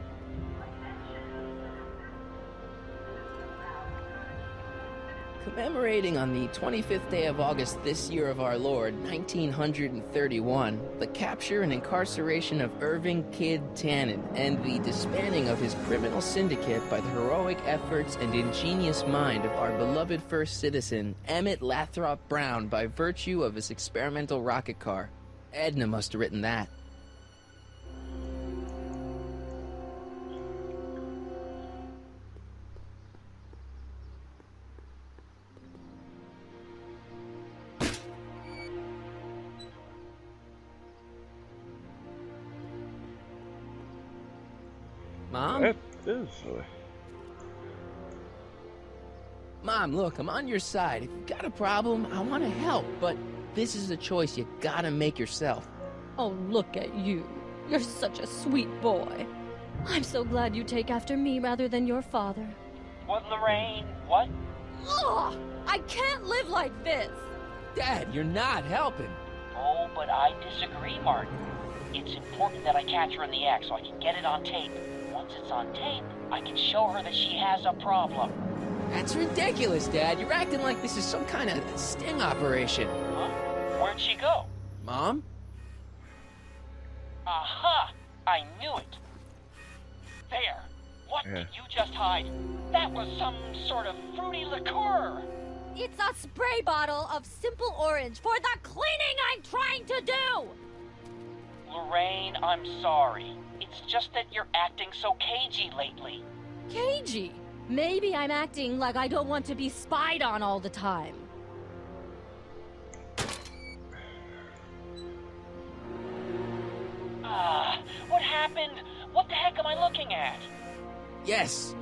Commemorating on the 25th day of August this year of our Lord, 1931, the capture and incarceration of Irving Kid Tannen and the disbanding of his criminal syndicate by the heroic efforts and ingenious mind of our beloved first citizen, Emmett Lathrop Brown, by virtue of his experimental rocket car. Edna must have written that. Mom? That is Mom, look, I'm on your side. If you've got a problem, I want to help, but this is a choice you gotta make yourself. Oh, look at you. You're such a sweet boy. I'm so glad you take after me rather than your father. What, Lorraine? What? Ugh! I can't live like this! Dad, you're not helping. Oh, but I disagree, Martin. It's important that I catch her in the act so I can get it on tape. Once it's on tape, I can show her that she has a problem. That's ridiculous, Dad. You're acting like this is some kind of sting operation. Huh? Where'd she go? Mom? Aha! I knew it. There. What did you just hide? That was some sort of fruity liqueur. It's a spray bottle of simple orange for the cleaning I'm trying to do! Lorraine, I'm sorry. It's just that you're acting so cagey lately. Cagey? Maybe I'm acting like I don't want to be spied on all the time. What happened? What the heck am I looking at? Yes.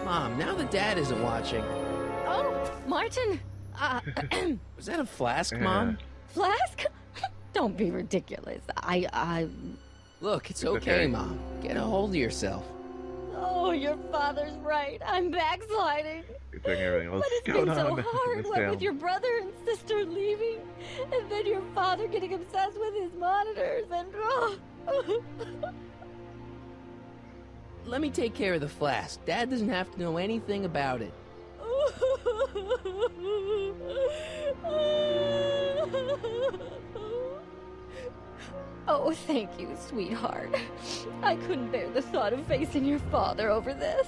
Mom, now that Dad isn't watching. Oh, Martin. Was that a flask, Mom? Flask? Don't be ridiculous. Look, it's okay, Mom. Get a hold of yourself. Oh, your father's right. I'm backsliding. You're doing everything else But it's going been so on in hard, this what town. with your brother and sister leaving, and then your father getting obsessed with his monitors, and Let me take care of the flask. Dad doesn't have to know anything about it. Oh, thank you, sweetheart. I couldn't bear the thought of facing your father over this.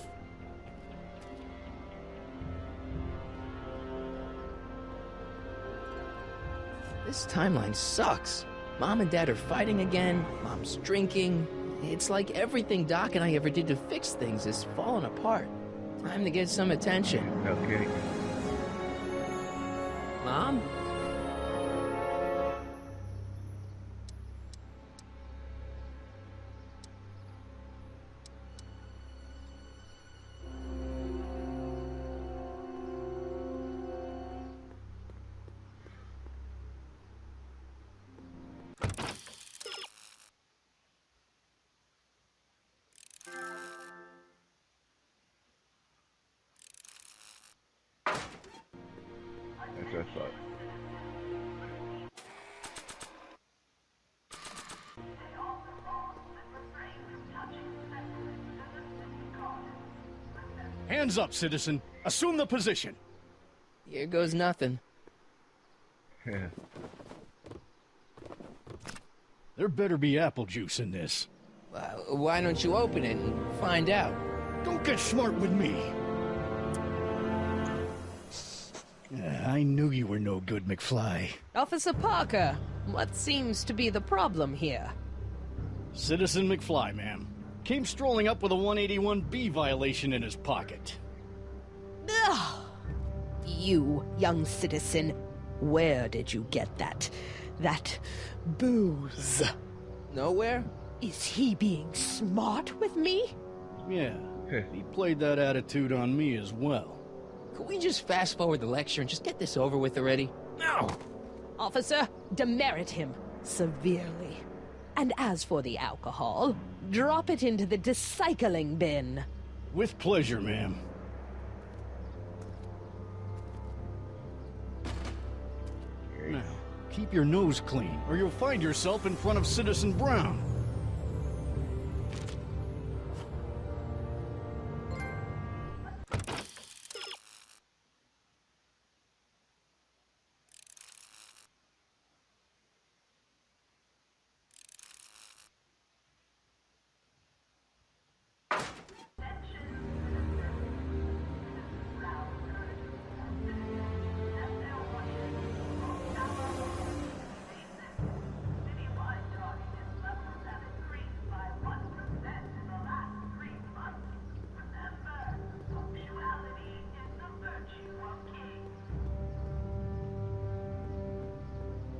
This timeline sucks. Mom and Dad are fighting again. Mom's drinking. It's like everything Doc and I ever did to fix things is falling apart. Time to get some attention. Okay. Mom? As I thought. Hands up, citizen. Assume the position. Here goes nothing. There better be apple juice in this. Why don't you open it and find out? Don't get smart with me. I knew you were no good, McFly. Officer Parker, what seems to be the problem here? Citizen McFly, ma'am. Came strolling up with a 181B violation in his pocket. Ugh. You, young citizen, where did you get that booze? Nowhere? Is he being smart with me? Yeah, he played that attitude on me as well. Could we just fast forward the lecture and just get this over with already? No! Officer, demerit him severely. And as for the alcohol, drop it into the recycling bin. With pleasure, ma'am. Now, keep your nose clean, or you'll find yourself in front of Citizen Brown.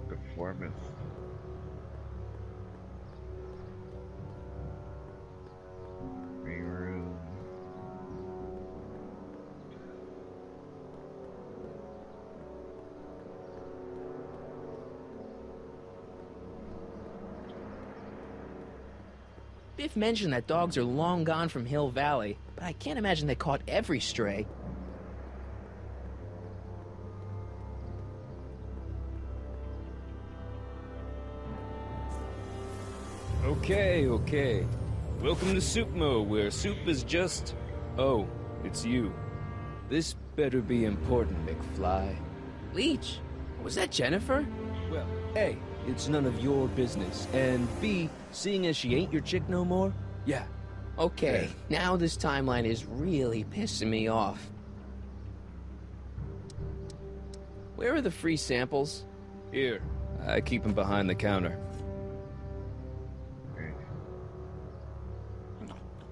Performance. Green room. Biff mentioned that dogs are long gone from Hill Valley, but I can't imagine they caught every stray. Okay. Welcome to Soupmo, where soup is just... Oh, it's you. This better be important, McFly. Leech, was that Jennifer? Well, A, it's none of your business, and B, seeing as she ain't your chick no more, yeah. Okay, now this timeline is really pissing me off. Where are the free samples? Here, I keep them behind the counter.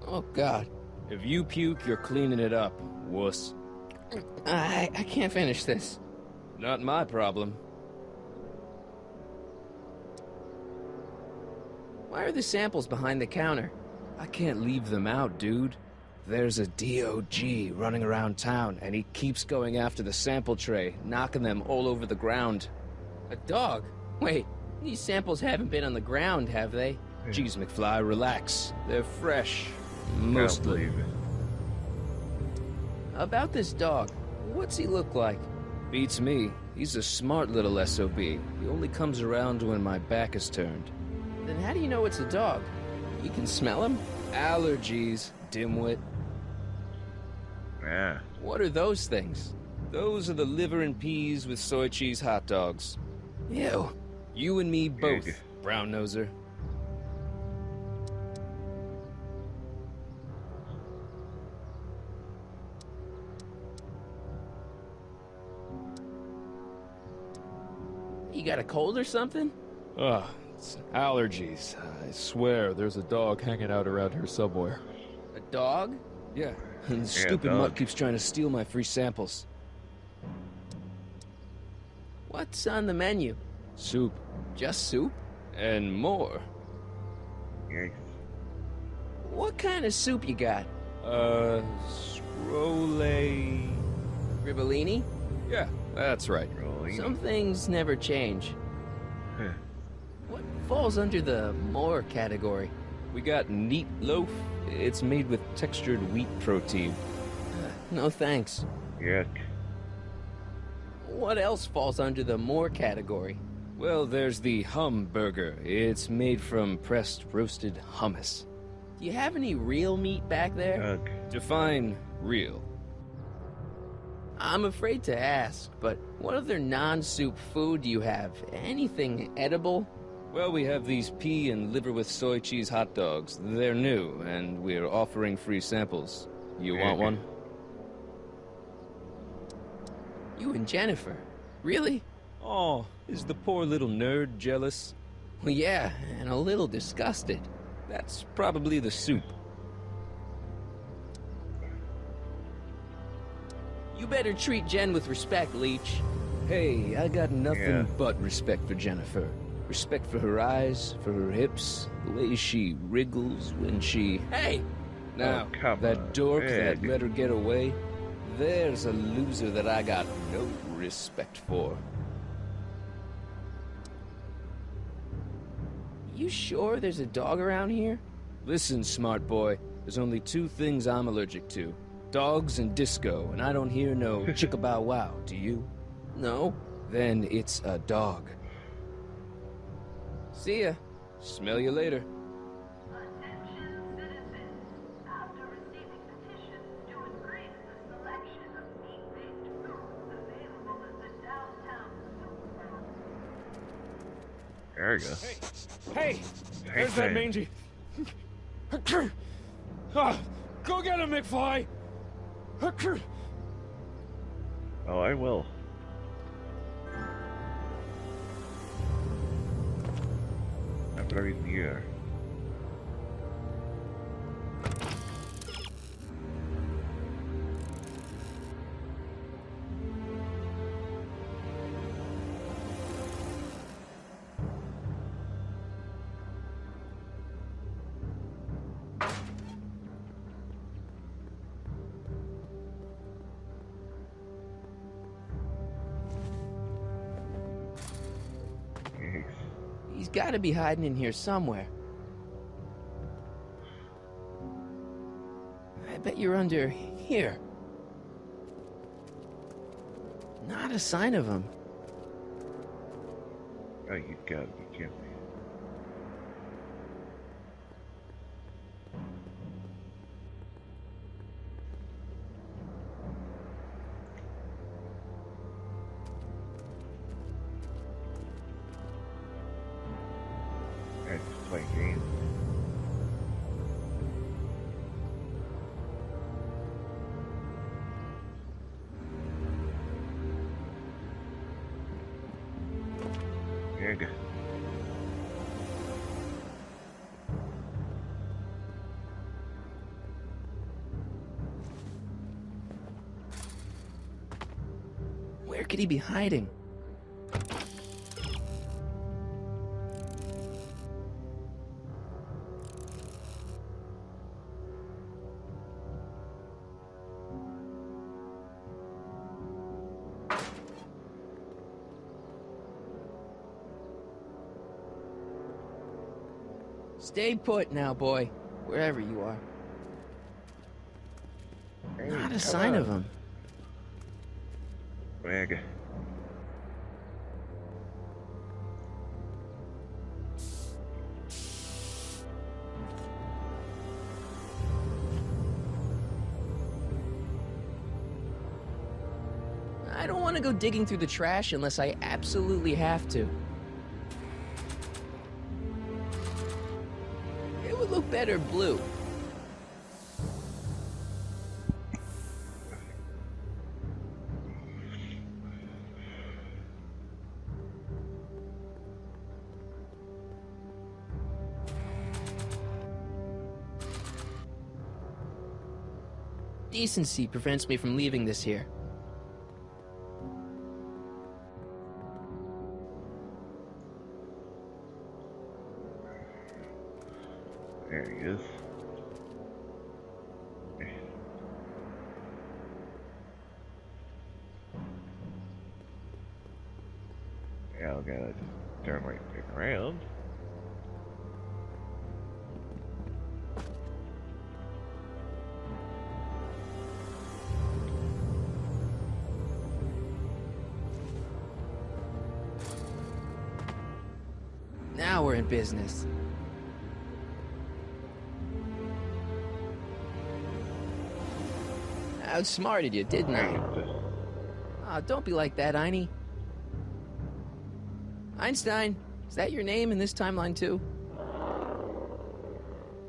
Oh, God. If you puke, you're cleaning it up, wuss. I can't finish this. Not my problem. Why are the samples behind the counter? I can't leave them out, dude. There's a DOG running around town, and he keeps going after the sample tray, knocking them all over the ground. A dog? Wait, these samples haven't been on the ground, have they? Jeez, McFly, relax. They're fresh. Mostly. About this dog, what's he look like? Beats me. He's a smart little SOB. He only comes around when my back is turned. Then how do you know it's a dog? You can smell him? Allergies, dimwit. Yeah. What are those things? Those are the liver and peas with soy cheese hot dogs. Ew. You and me both, brown noser. You got a cold or something? Ugh, it's allergies. I swear there's a dog hanging out around here somewhere. A dog? Yeah, and the stupid mutt keeps trying to steal my free samples. What's on the menu? Soup. Just soup? And more. Yikes. What kind of soup you got? Scrole... Ribellini? Yeah, that's right. Some things never change. What falls under the more category? We got neat loaf. It's made with textured wheat protein. No thanks. Yuck. What else falls under the more category? Well, there's the hum burger. It's made from pressed roasted hummus. Do you have any real meat back there? Define real. I'm afraid to ask, but what other non-soup food do you have? Anything edible? Well, we have these pea and liver with soy cheese hot dogs. They're new, and we're offering free samples. You want one? You and Jennifer? Really? Oh, is the poor little nerd jealous? Well, yeah, and a little disgusted. That's probably the soup. You better treat Jen with respect, Leech. Hey, I got nothing but respect for Jennifer. Respect for her eyes, for her hips, the way she wriggles when she... Hey! Now, that dork that let her get away, there's a loser that I got no respect for. You sure there's a dog around here? Listen, smart boy, there's only two things I'm allergic to. Dogs and disco, and I don't hear no chicka-bow-wow, do you? No. Then it's a dog. See ya. Smell you later. Attention citizens. After receiving petitions to increase the selection of meat-based foods available at the downtown supermarket. There we go. Hey! There's that mangy. Go get him, McFly! Oh, I will. I'm very near. He's gotta be hiding in here somewhere. I bet you're under here. Not a sign of him. Oh, you gotta be kidding me. I just play games. There you go. Where could he be hiding? Stay put now, boy. Wherever you are. Hey, Not a come sign on. of him. There you go. I don't want to go digging through the trash unless I absolutely have to. It would look better blue. Decency prevents me from leaving this here. There he is. Yeah, I'll gotta just turn right back around. Now we're in business. I outsmarted you, didn't I? Ah, don't be like that, Einie. Einstein, is that your name in this timeline too?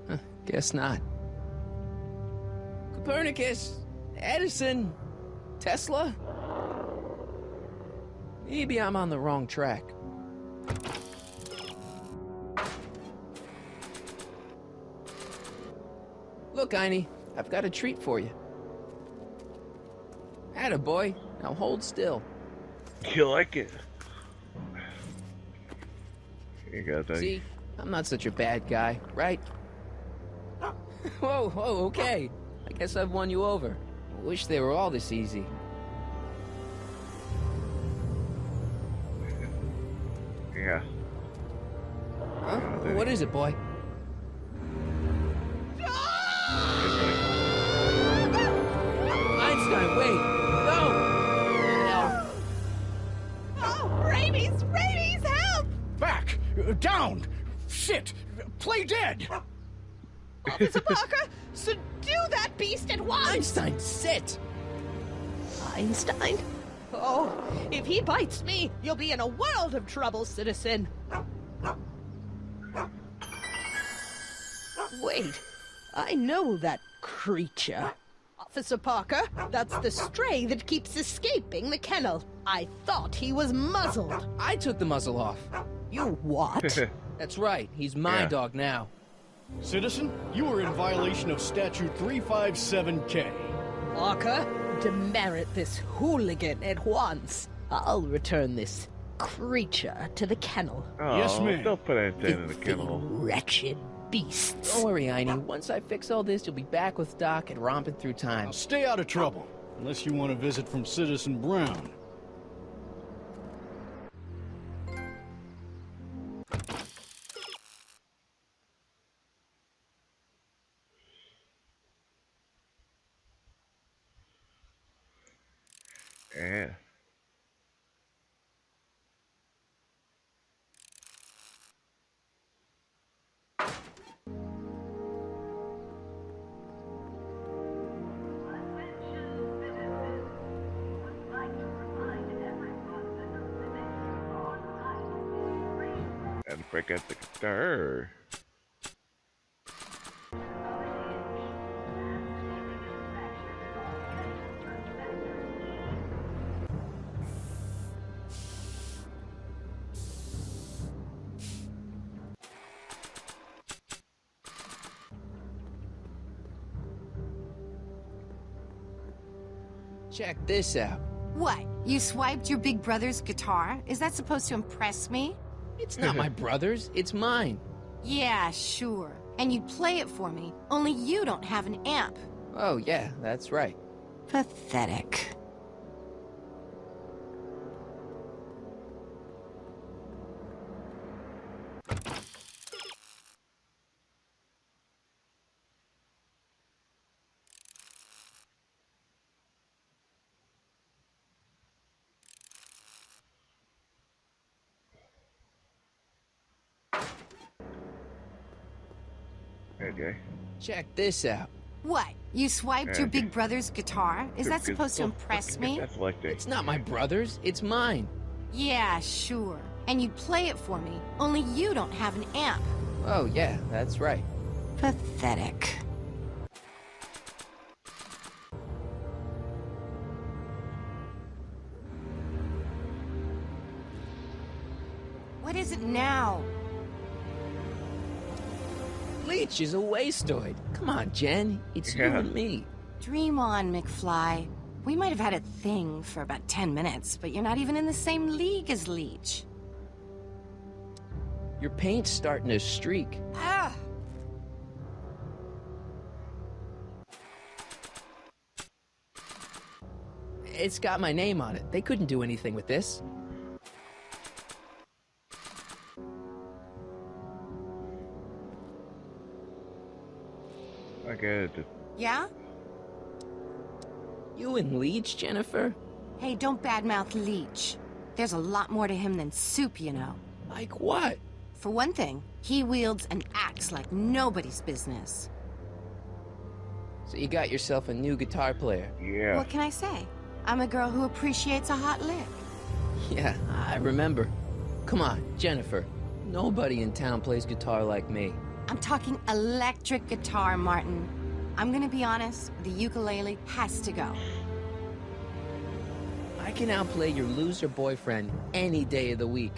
Huh, guess not. Copernicus, Edison, Tesla? Maybe I'm on the wrong track. Look, Einie, I've got a treat for you. Attaboy, now hold still. You like it? Here you go, Doug. See, I'm not such a bad guy, right? Whoa, okay. I guess I've won you over. I wish they were all this easy. Yeah. Huh? What is it, boy? Einstein, wait! No! Oh, rabies! Rabies, help! Back! Down! Shit! Play dead! Officer Parker, subdue that beast at once! Einstein, sit! Einstein? Oh, if he bites me, you'll be in a world of trouble, citizen. Wait, I know that creature. Officer Parker, that's the stray that keeps escaping the kennel. I thought he was muzzled. I took the muzzle off. You what? That's right, he's my dog now. Citizen, you are in violation of Statute 357K. Parker, demerit this hooligan at once. I'll return this creature to the kennel. Oh, Yes, ma'am. Don't put anything in the kennel. Wretched beasts. Don't worry, Einie. Once I fix all this, you'll be back with Doc and romping through time. Now stay out of trouble, unless you want a visit from Citizen Brown. Yeah. And forget the guitar. Check this out. What? You swiped your big brother's guitar? Is that supposed to impress me? It's not my brother's, it's mine. Yeah, sure. And you play it for me, only you don't have an amp. Oh, yeah, that's right. Pathetic. Okay. Check this out. What? You swiped your big brother's guitar? Is that supposed to impress me? It's not my brother's, it's mine. Yeah, sure. And you play it for me, only you don't have an amp. Oh, yeah, that's right. Pathetic. What is it now? Leech is a wastoid. Come on, Jen. It's you and me. Dream on, McFly. We might have had a thing for about 10 minutes, but you're not even in the same league as Leech. Your paint's starting to streak. Ah! It's got my name on it. They couldn't do anything with this. I get it. Yeah? You and Leech, Jennifer? Hey, don't badmouth Leech. There's a lot more to him than soup, you know. Like what? For one thing, he wields an axe like nobody's business. So you got yourself a new guitar player? Yeah. What can I say? I'm a girl who appreciates a hot lick. Yeah, I remember. Come on, Jennifer. Nobody in town plays guitar like me. I'm talking electric guitar, Martin. I'm gonna be honest, the ukulele has to go. I can outplay your loser boyfriend any day of the week.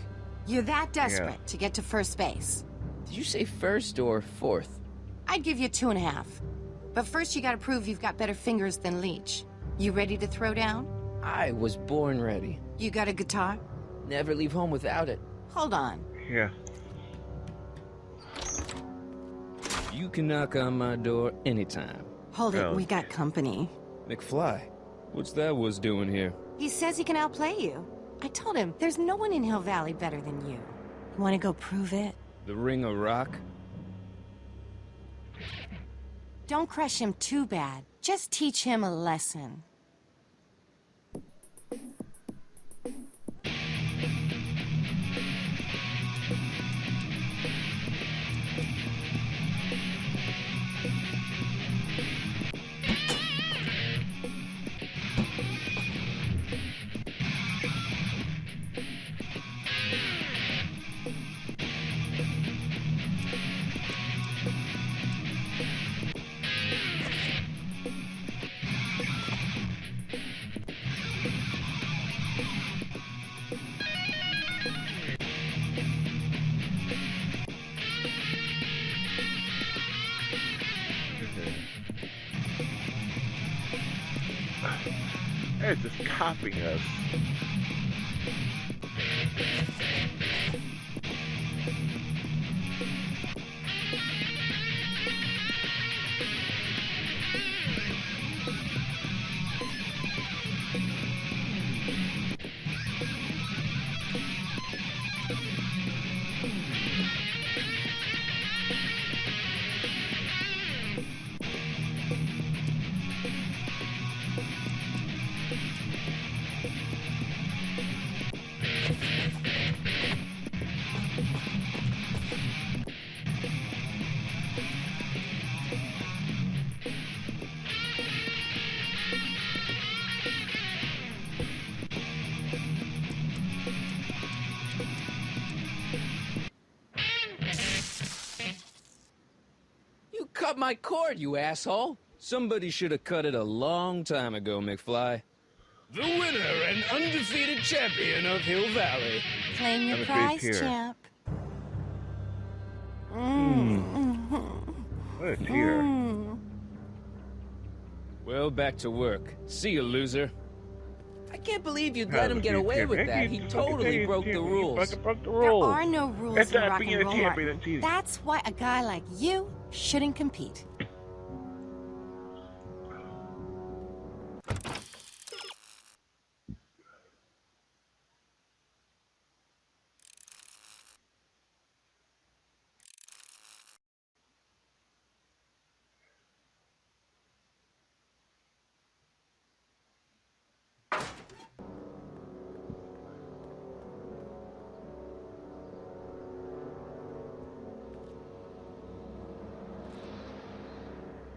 You're that desperate to get to first base. Did you say first or fourth? I'd give you 2.5. But first you gotta prove you've got better fingers than Leech. You ready to throw down? I was born ready. You got a guitar? Never leave home without it. Hold on. Yeah. You can knock on my door anytime. Hold it, we got company. McFly, what's that was doing here? He says he can outplay you. I told him, there's no one in Hill Valley better than you. You wanna go prove it? The Ring of Rock? Don't crush him too bad. Just teach him a lesson. They're just copying us. Cut my cord, you asshole! Somebody should have cut it a long time ago, McFly. The winner and undefeated champion of Hill Valley. Claim your Have a prize, big tear. champ. What a tear. Well, back to work. See you, loser. I can't believe you'd let him get away with that. He totally broke the rules. There are no rules That's in not rock being and a roll, champion, Martin. that's easy. That's why a guy like you shouldn't compete.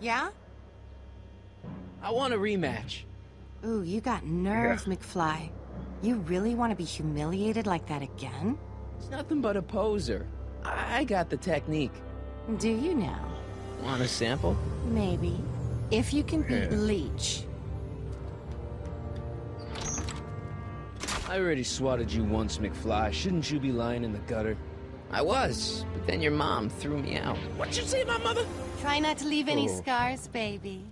Yeah? I want a rematch. Ooh, you got nerve, McFly. You really want to be humiliated like that again? It's nothing but a poser. I got the technique. Do you now? Want a sample? Maybe. If you can beat Yeah. Leech. I already swatted you once, McFly. Shouldn't you be lying in the gutter? I was, but then your mom threw me out. What'd you say, my mother? Try not to leave any Oh. scars, baby.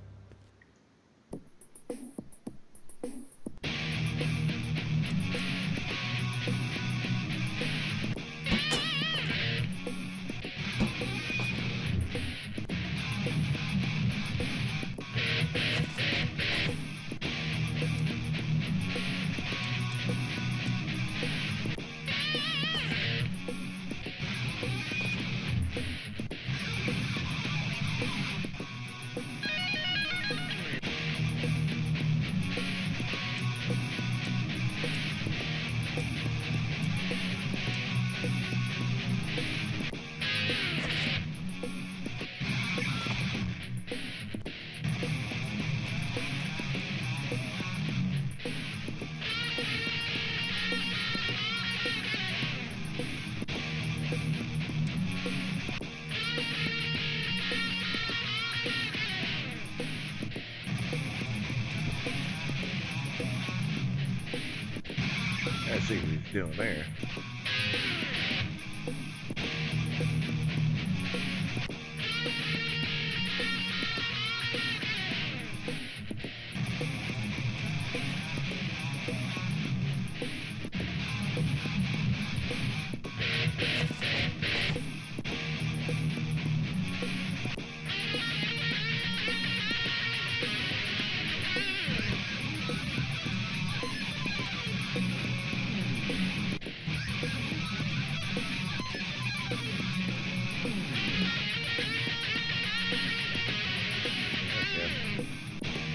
I see what he's doing there.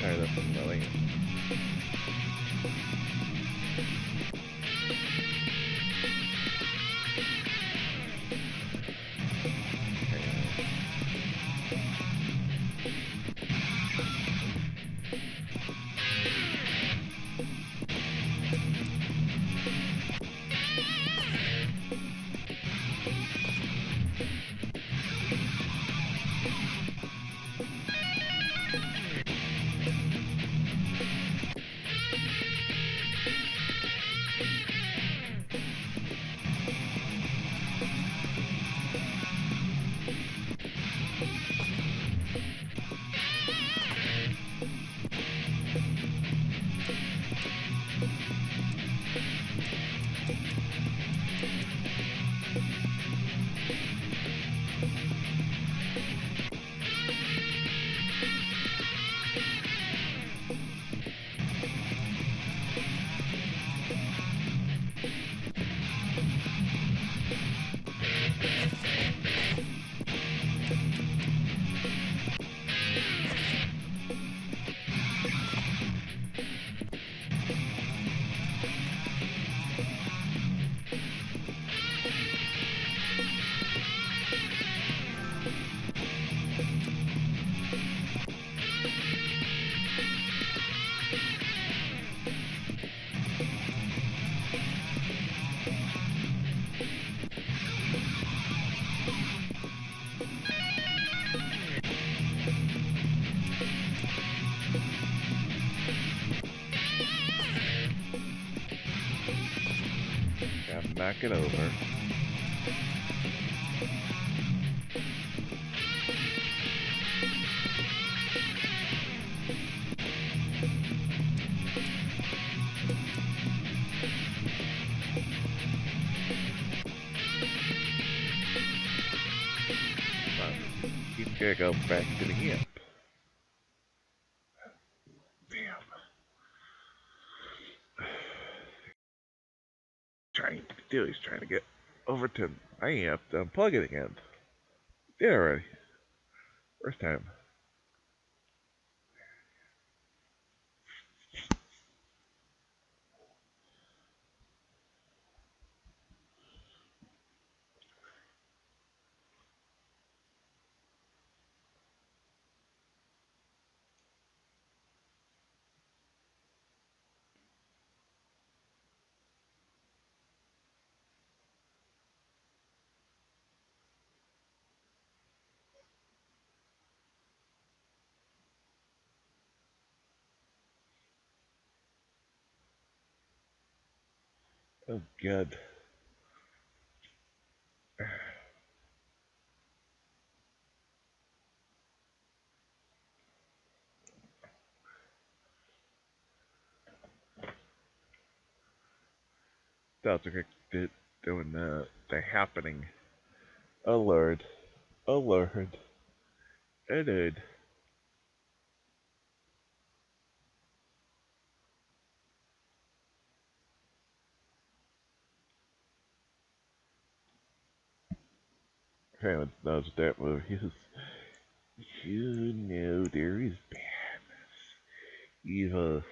Tired up in the lane. Knock it over. He's gonna go back to the imp. He's trying to get over to my amp to unplug it again. Did already. First time. Oh, good. Delta doing the happening. Oh Lord. Oh Lord. Oh Lord. If anyone knows what that movie is, you know there is badness, evil.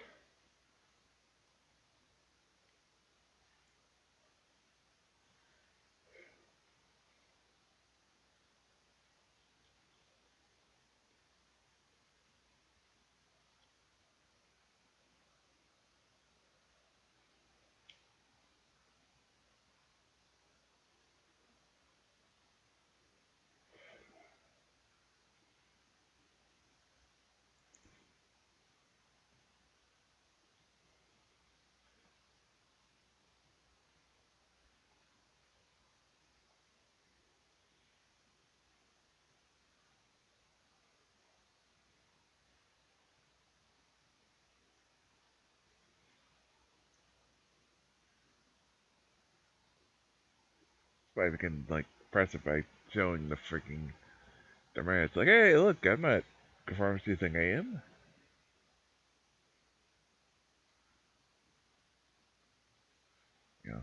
But I can, like, press it by showing the freaking demerits. Like, hey, look, I'm not conforming to you think I am. Yeah.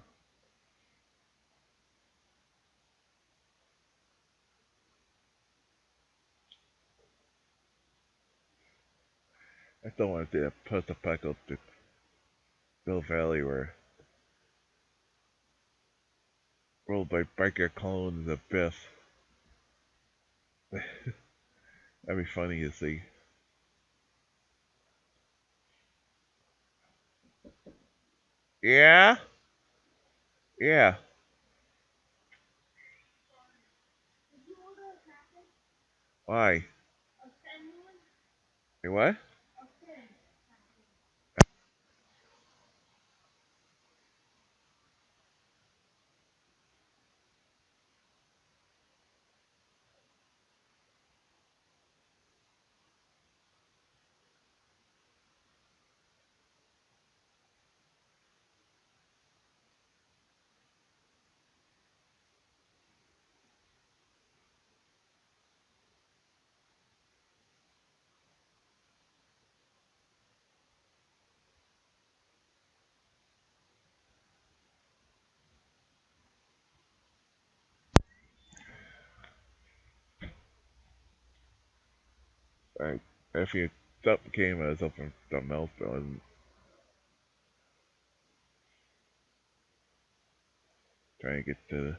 I still want to see a post-apocalyptic Hill Valley where ruled by biker clones of Biff. That'd be funny to see. Yeah? Yeah. Why? Hey, what? Alright, if you stop the game, I was up on something else, but I wasn't trying to get to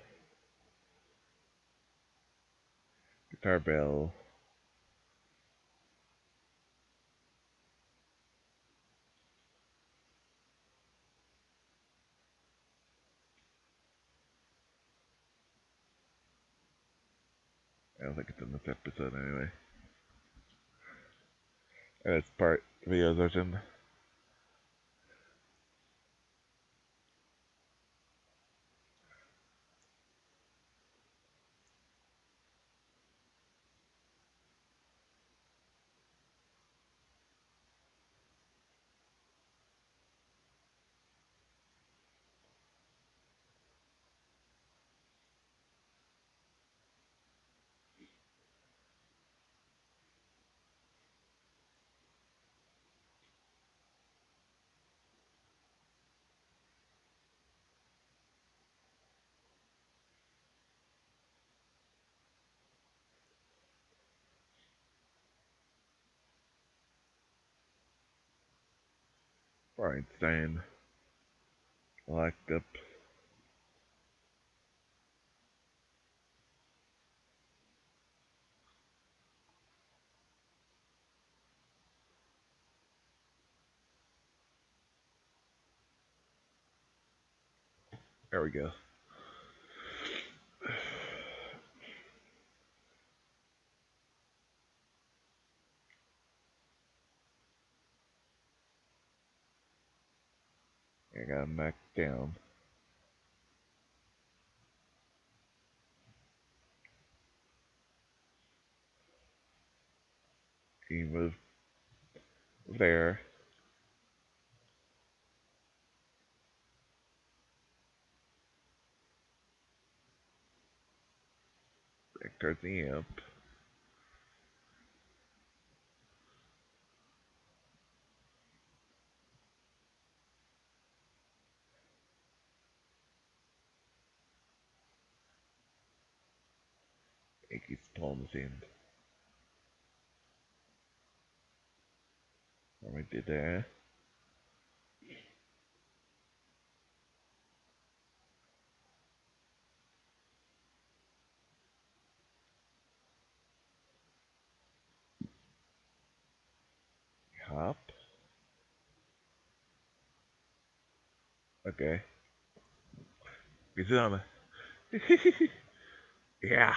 Guitar Bell. I don't think it's in this episode anyway. And it's part video version. Einstein locked up. There we go. I got him knocked down. He moved there. Back towards the amp. He keeps pulling his end. What we did there. Hop. Okay. Is it on the... Yeah.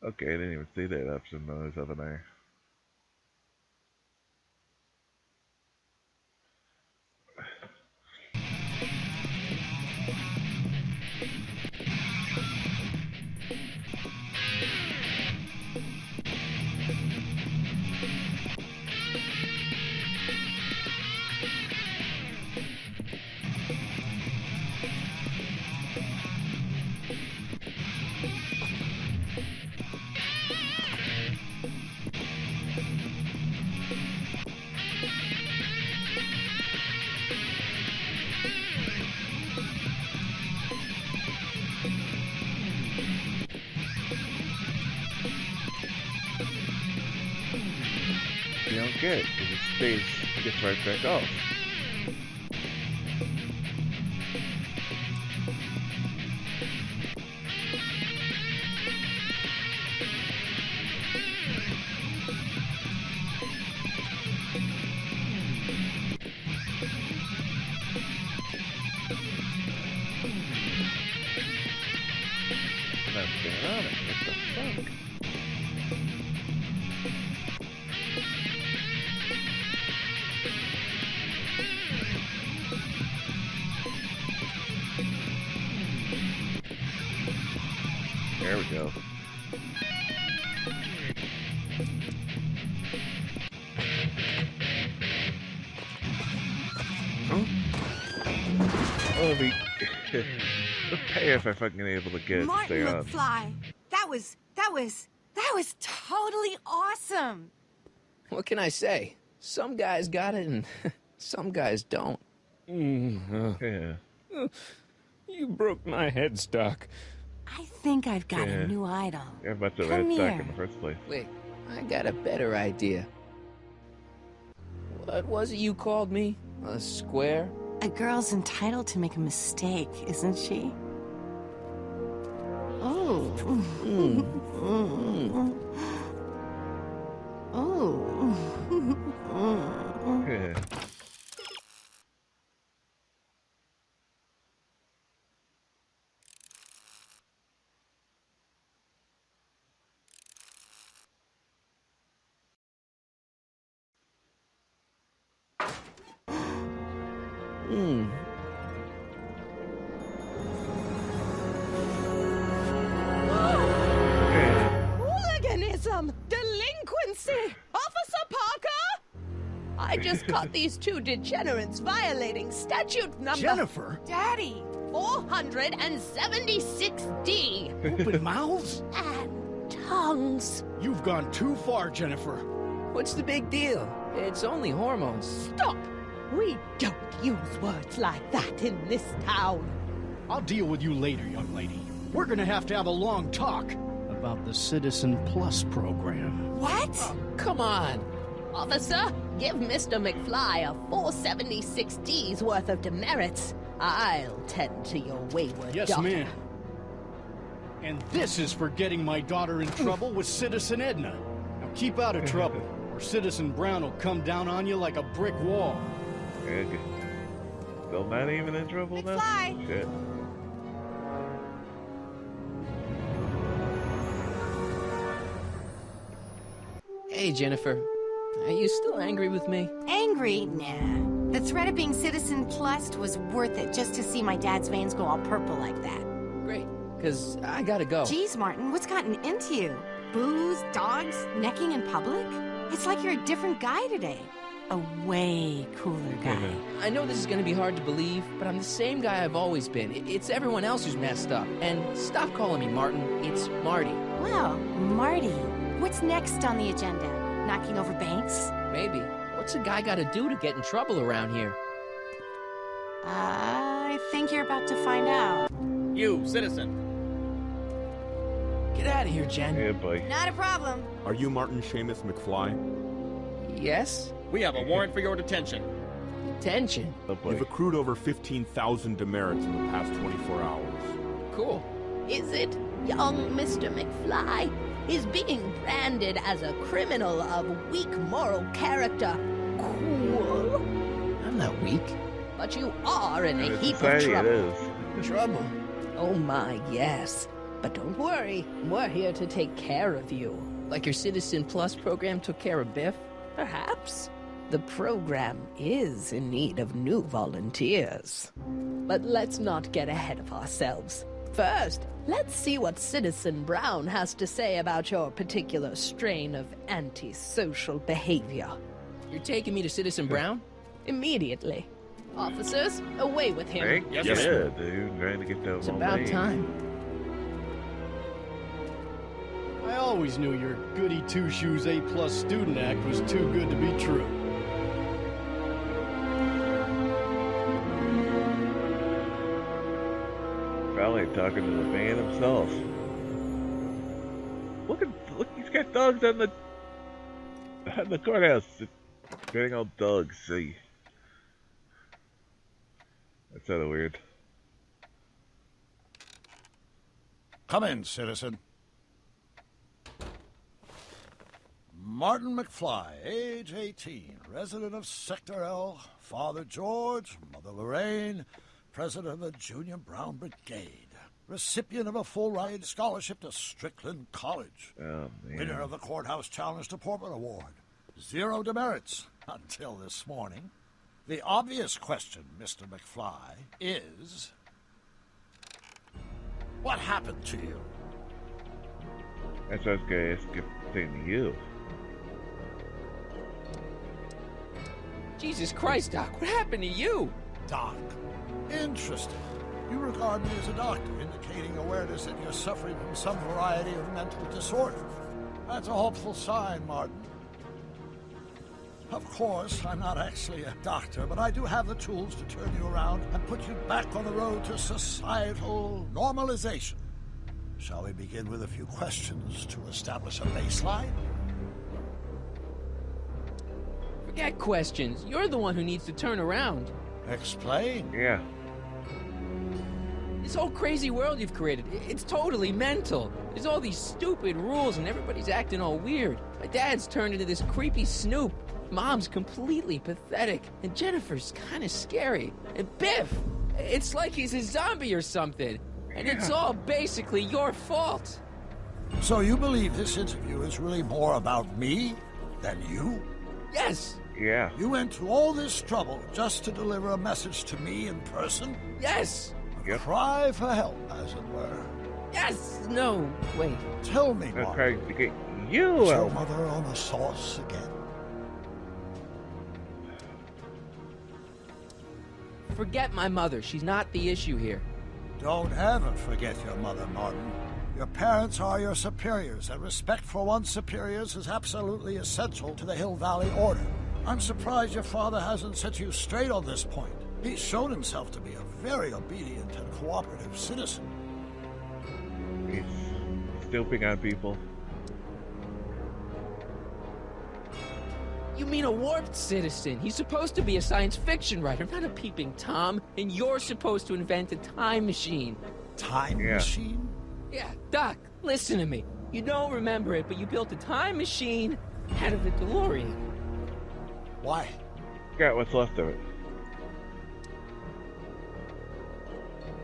Okay, I didn't even see that option when I was over there. get, because it gets right back off. What's going on? What the fuck? There we go. Huh? Oh, the payoff if I'm able to get it to stay Martin on. McFly, that was totally awesome. What can I say? Some guys got it and some guys don't. Yeah. You broke my headstock. I think I've got Yeah. a new idol. Yeah, about the Come red stock here. in the first place. Wait, I got a better idea. What was it you called me? A square? A girl's entitled to make a mistake, isn't she? Oh. Oh. Yeah. Hooliganism! Delinquency! Officer Parker! I just caught these two degenerates violating statute number... Jennifer? Daddy! 476D! Open mouths? And tongues. You've gone too far, Jennifer. What's the big deal? It's only hormones. Stop! We don't use words like that in this town. I'll deal with you later, young lady. We're gonna have to have a long talk about the Citizen Plus program. What? Come on. Officer, give Mr. McFly a 476D's worth of demerits. I'll tend to your wayward Yes, daughter. ma'am. And this is for getting my daughter in trouble with Citizen Edna. Now keep out of trouble, or Citizen Brown will come down on you like a brick wall. Yeah, still not even in trouble now? McFly. Shit. Hey, Jennifer. Are you still angry with me? Angry? Nah. The threat of being Citizen Plus was worth it just to see my dad's veins go all purple like that. Great, because I gotta go. Geez, Martin, what's gotten into you? Booze, dogs, necking in public? It's like you're a different guy today. A way cooler guy. I know this is gonna be hard to believe, but I'm the same guy I've always been. It's everyone else who's messed up. And stop calling me Martin. It's Marty. Well, Marty, what's next on the agenda? Knocking over banks? Maybe. What's a guy gotta do to get in trouble around here? I think you're about to find out. You, citizen. Get out of here, Jen. Yeah, boy. Not a problem. Are you Martin Seamus McFly? Yes? We have a warrant for your detention. Detention? Oh, boy. You've accrued over 15,000 demerits in the past 24 hours. Cool. Is it young Mr. McFly? Is being branded as a criminal of weak moral character cool? I'm not weak. But you are in a In heap of society, it trouble. is. Trouble? Oh my, yes. But don't worry, we're here to take care of you. Like your Citizen Plus program took care of Biff? Perhaps. The program is in need of new volunteers. But let's not get ahead of ourselves. First, let's see what Citizen Brown has to say about your particular strain of antisocial behavior. You're taking me to Citizen Brown? Immediately. Officers, away with him. Hey, Yes, yeah, sir. dude. Trying to get that It's one about lane. time. I always knew your goody two-shoes A-plus student act was too good to be true. Probably talking to the man himself. Look, he's got dogs on the courthouse. Getting all dogs, see. That's sort of weird. Come in, citizen. Martin McFly, age 18, resident of Sector L, Father George, Mother Lorraine, president of the Junior Brown Brigade, recipient of a full-ride scholarship to Strickland College, winner of the Courthouse Challenge to Portman Award, 0 demerits until this morning. The obvious question, Mr. McFly, is... what happened to you? That's what I was going to ask if to you. Jesus Christ, Doc, what happened to you? Doc. Interesting. You regard me as a doctor, indicating awareness that you're suffering from some variety of mental disorder. That's a hopeful sign, Martin. Of course, I'm not actually a doctor, but I do have the tools to turn you around and put you back on the road to societal normalization. Shall we begin with a few questions to establish a baseline? Forget questions. You're the one who needs to turn around. Explain. Yeah. This whole crazy world you've created, it's totally mental. There's all these stupid rules and everybody's acting all weird. My dad's turned into this creepy snoop. Mom's completely pathetic. And Jennifer's kind of scary. And Biff, it's like he's a zombie or something. And it's all basically your fault. So you believe this interview is really more about me than you? Yes. Yeah. You went to all this trouble just to deliver a message to me in person? Yes. A cry for help, as it were. Yes. No. Wait. Tell me, I'm Mark. trying to get you Is your out. mother on the sauce again? Forget my mother. She's not the issue here. Don't ever forget your mother, Martin. Your parents are your superiors, and respect for one's superiors is absolutely essential to the Hill Valley Order. I'm surprised your father hasn't set you straight on this point. He's shown himself to be a very obedient and cooperative citizen. He's stooping on people. You mean a warped citizen? He's supposed to be a science fiction writer, not a peeping Tom. And you're supposed to invent a time machine. Time machine? Yeah, Doc, listen to me. You don't remember it, but you built a time machine out of a DeLorean. Why? Got what's left of it.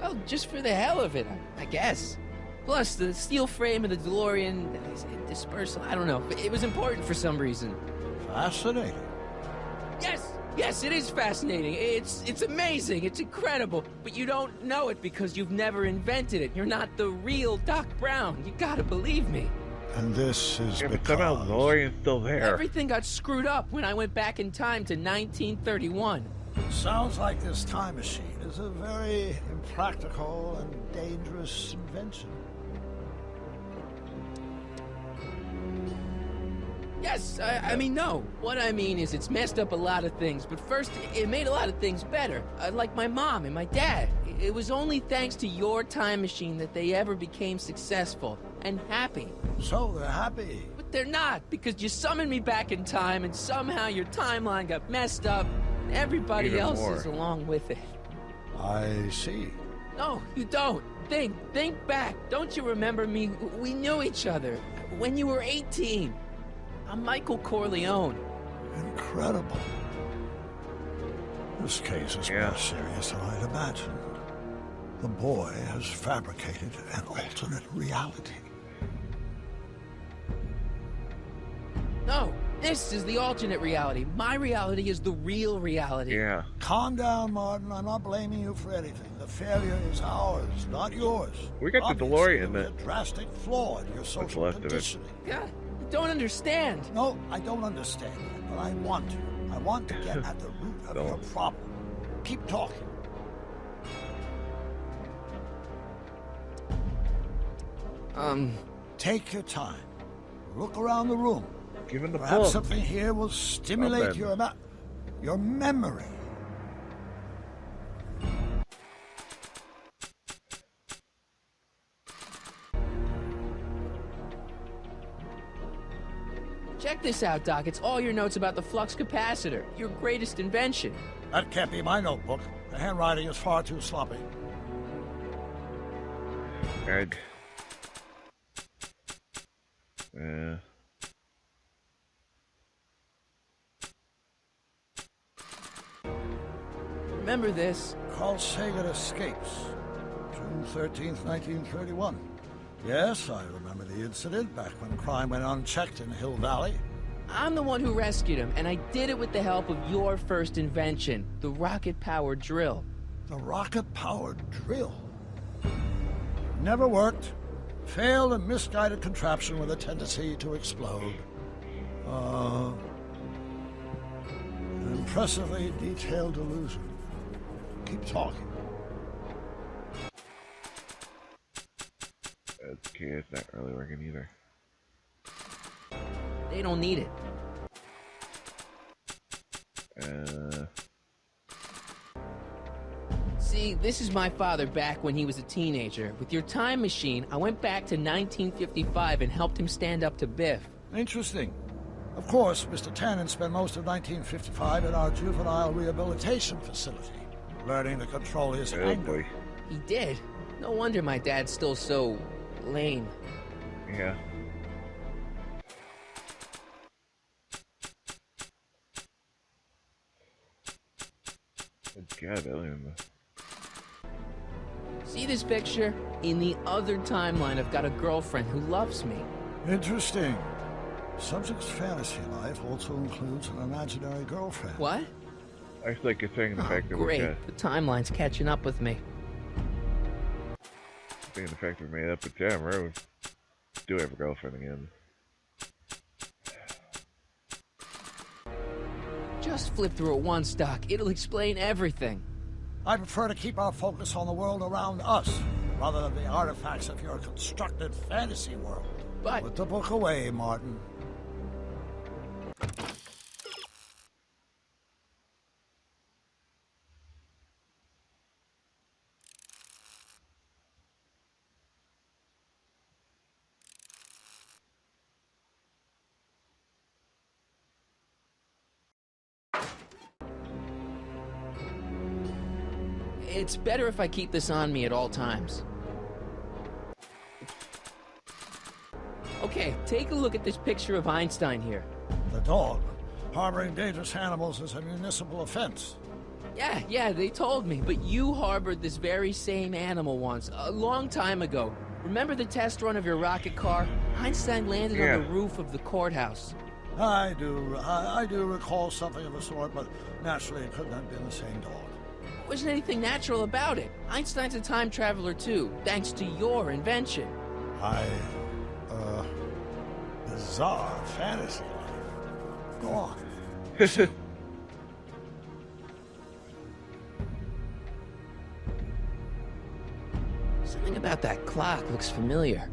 Well, just for the hell of it, I guess. Plus, the steel frame of the DeLorean, dispersal, I don't know. It was important for some reason. Fascinating. Yes, it is fascinating. It's amazing. It's incredible. But you don't know it because you've never invented it. You're not the real Doc Brown. You gotta believe me. And this is but somehow the DeLorean's still there. Everything got screwed up when I went back in time to 1931. Sounds like this time machine is a very impractical and dangerous invention. Yes, I mean, no. What I mean is it's messed up a lot of things, but first, it made a lot of things better. Like my mom and my dad. It was only thanks to your time machine that they ever became successful and happy. So they're happy. But they're not, because you summoned me back in time, and somehow your timeline got messed up, and everybody Even else more. is along with it. I see. No, you don't. Think back. Don't you remember me? We knew each other when you were 18. I'm Michael Corleone. Incredible. This case is more serious than I'd imagined. The boy has fabricated an alternate reality. No, this is the alternate reality. My reality is the real reality. Yeah. Calm down, Martin. I'm not blaming you for anything. The failure is ours, not yours. We got the Obviously, DeLorean there's that. a drastic flaw in your social left of it. conditioning. God, I don't understand. No, I don't understand that, but I want to. I want to get at the root of your problem. Keep talking. Take your time. Look around the room. Give him the Perhaps book. something here will stimulate Amen. your memory. Check this out, Doc. It's all your notes about the flux capacitor, your greatest invention. That can't be my notebook. The handwriting is far too sloppy. Ed. Remember this? Carl Sagan escapes. June 13th, 1931. Yes, I remember the incident back when crime went unchecked in Hill Valley. I'm the one who rescued him, and I did it with the help of your first invention, the rocket-powered drill. The rocket-powered drill? Never worked. Failed and misguided contraption with a tendency to explode. An impressively detailed delusion. Keep talking. Okay, it's not really working either. They don't need it. See, this is my father back when he was a teenager. With your time machine, I went back to 1955 and helped him stand up to Biff. Interesting. Of course, Mr. Tannen spent most of 1955 at our juvenile rehabilitation facility, learning to control his anger. Boy. He did. No wonder my dad's still so lame. Yeah. God, Alien. See this picture? In the other timeline, I've got a girlfriend who loves me. Interesting. Subject's fantasy life also includes an imaginary girlfriend. What? I feel like it's saying the fact that Great. we're The timeline's catching up with me. saying the fact we made up with Jam Road. Do have a girlfriend again. Just flip through it once, Doc. It'll explain everything. I prefer to keep our focus on the world around us, rather than the artifacts of your constructed fantasy world. But... Put the book away, Martin. It's better if I keep this on me at all times. Okay, take a look at this picture of Einstein here. The dog. Harboring dangerous animals is a municipal offense. Yeah, they told me, but you harbored this very same animal once, a long time ago. Remember the test run of your rocket car? Einstein landed on the roof of the courthouse. I do recall something of the sort, but naturally it couldn't have been the same dog. There wasn't anything natural about it. Einstein's a time traveler too, thanks to your invention. Bizarre fantasy life. Go on. Something about that clock looks familiar.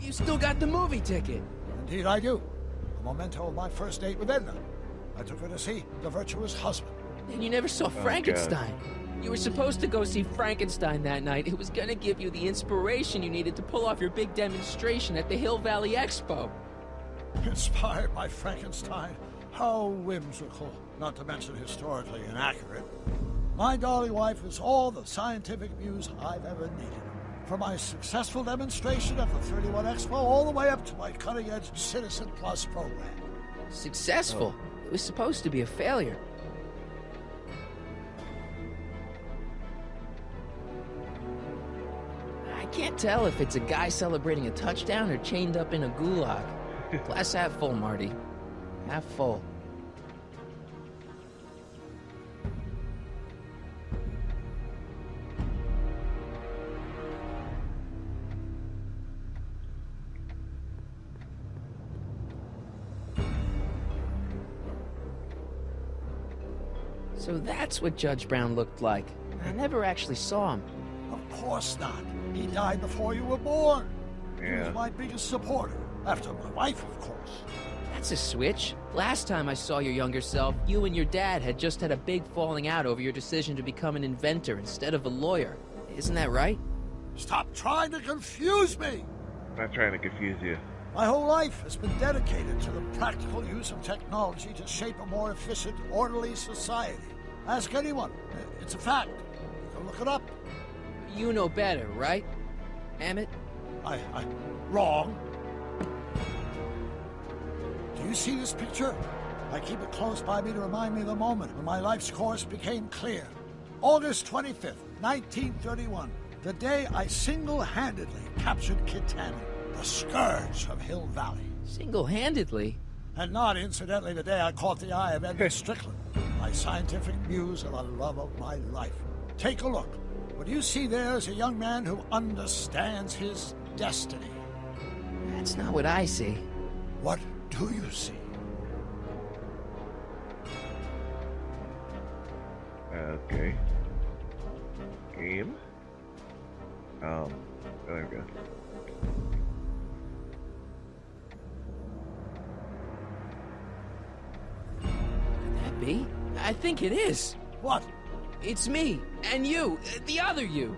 You still got the movie ticket. Indeed I do. A memento of my first date with Edna. I took her to see The Virtuous Husband. And you never saw Frankenstein. You were supposed to go see Frankenstein that night. It was gonna give you the inspiration you needed to pull off your big demonstration at the Hill Valley Expo. Inspired by Frankenstein? How whimsical, not to mention historically inaccurate. My darling wife is all the scientific muse I've ever needed. From my successful demonstration at the 31 Expo all the way up to my cutting-edge Citizen Plus program. Successful? It was supposed to be a failure. I can't tell if it's a guy celebrating a touchdown or chained up in a gulag. Glass half full, Marty. Half full. So that's what Judge Brown looked like. I never actually saw him. Of course not. He died before you were born. He was my biggest supporter. After my wife, of course. That's a switch. Last time I saw your younger self, you and your dad had just had a big falling out over your decision to become an inventor instead of a lawyer. Isn't that right? Stop trying to confuse me! I'm not trying to confuse you. My whole life has been dedicated to the practical use of technology to shape a more efficient, orderly society. Ask anyone. It's a fact. You can look it up. You know better, right, Emmett? Wrong. Do you see this picture? I keep it close by me to remind me of the moment when my life's course became clear. August 25th, 1931. The day I single-handedly captured Kit Tannen, the scourge of Hill Valley. Single-handedly? And not, incidentally, the day I caught the eye of Edward Strickland, my scientific muse and the love of my life. Take a look. What you see there is a young man who understands his destiny. That's not what I see. What do you see? Okay. Game. There we go. Could that be? I think it is. What? It's me, and you, the other you.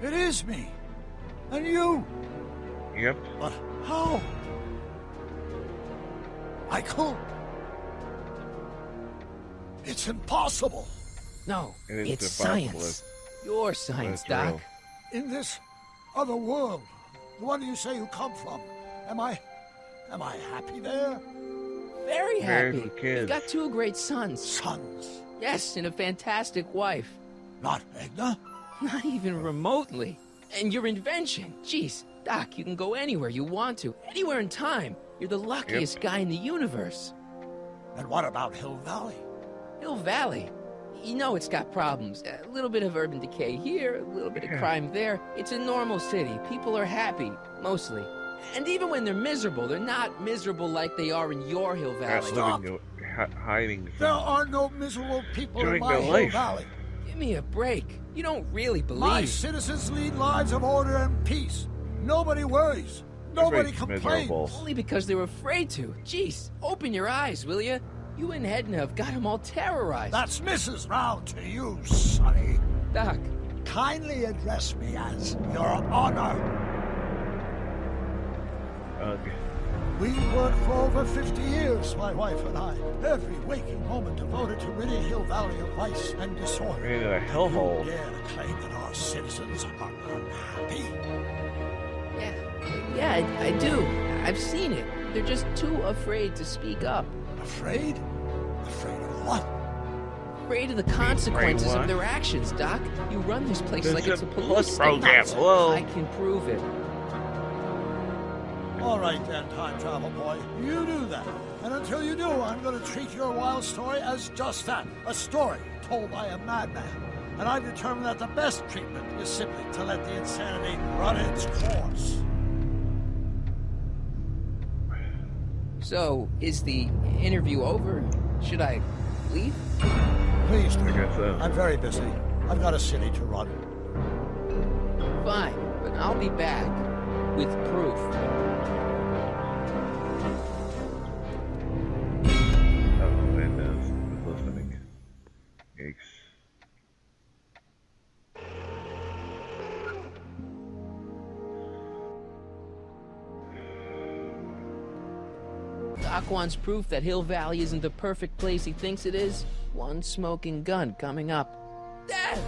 It is me. And you. Yep. But how? Michael? It's impossible. No, It is it's impossible. science. Your science, That's Doc. real. In this other world, the one you say you come from, am I happy there? Very Married happy. with kids. You've got 2 great sons. Sons? Yes, and a fantastic wife. Not Edna? Not even remotely. And your invention. Jeez, Doc, you can go anywhere you want to. Anywhere in time. You're the luckiest guy in the universe. And what about Hill Valley? Hill Valley? You know it's got problems. A little bit of urban decay here, a little bit of crime there. It's a normal city. People are happy, mostly. And even when they're miserable, they're not miserable like they are in your Hill Valley. Not living, hiding. There are no miserable people in Enjoying my their Hill life. Valley. Give me a break. You don't really believe. My citizens lead lives of order and peace. Nobody worries. Nobody Everybody's complains. miserable. Only because they were afraid to. Jeez, open your eyes, will you? You and Edna have got them all terrorized. That's Mrs. Brown to you, Sonny. Doc. Kindly address me as Your Honor. Okay. We worked for over 50 years, my wife and I. Every waking moment devoted to ridding Hill Valley of vice and disorder. Created a hellhole. You dare to claim that our citizens are unhappy? Yeah, I do. I've seen it. They're just too afraid to speak up. Afraid? Afraid of what? Afraid of the consequences what? of their actions, Doc. You run this place This like is it's a a police state. program. Whoa. I can prove it. All right then, time travel boy. You do that. And until you do, I'm going to treat your wild story as just that. A story told by a madman. And I've determined that the best treatment is simply to let the insanity run its course. So, is the interview over? Should I leave? Please do. I guess so. I'm very busy. I've got a city to run. Fine, but I'll be back with proof. Oh, and is listening. Yikes. Doc wants proof that Hill Valley isn't the perfect place he thinks it is. One smoking gun coming up. Dad!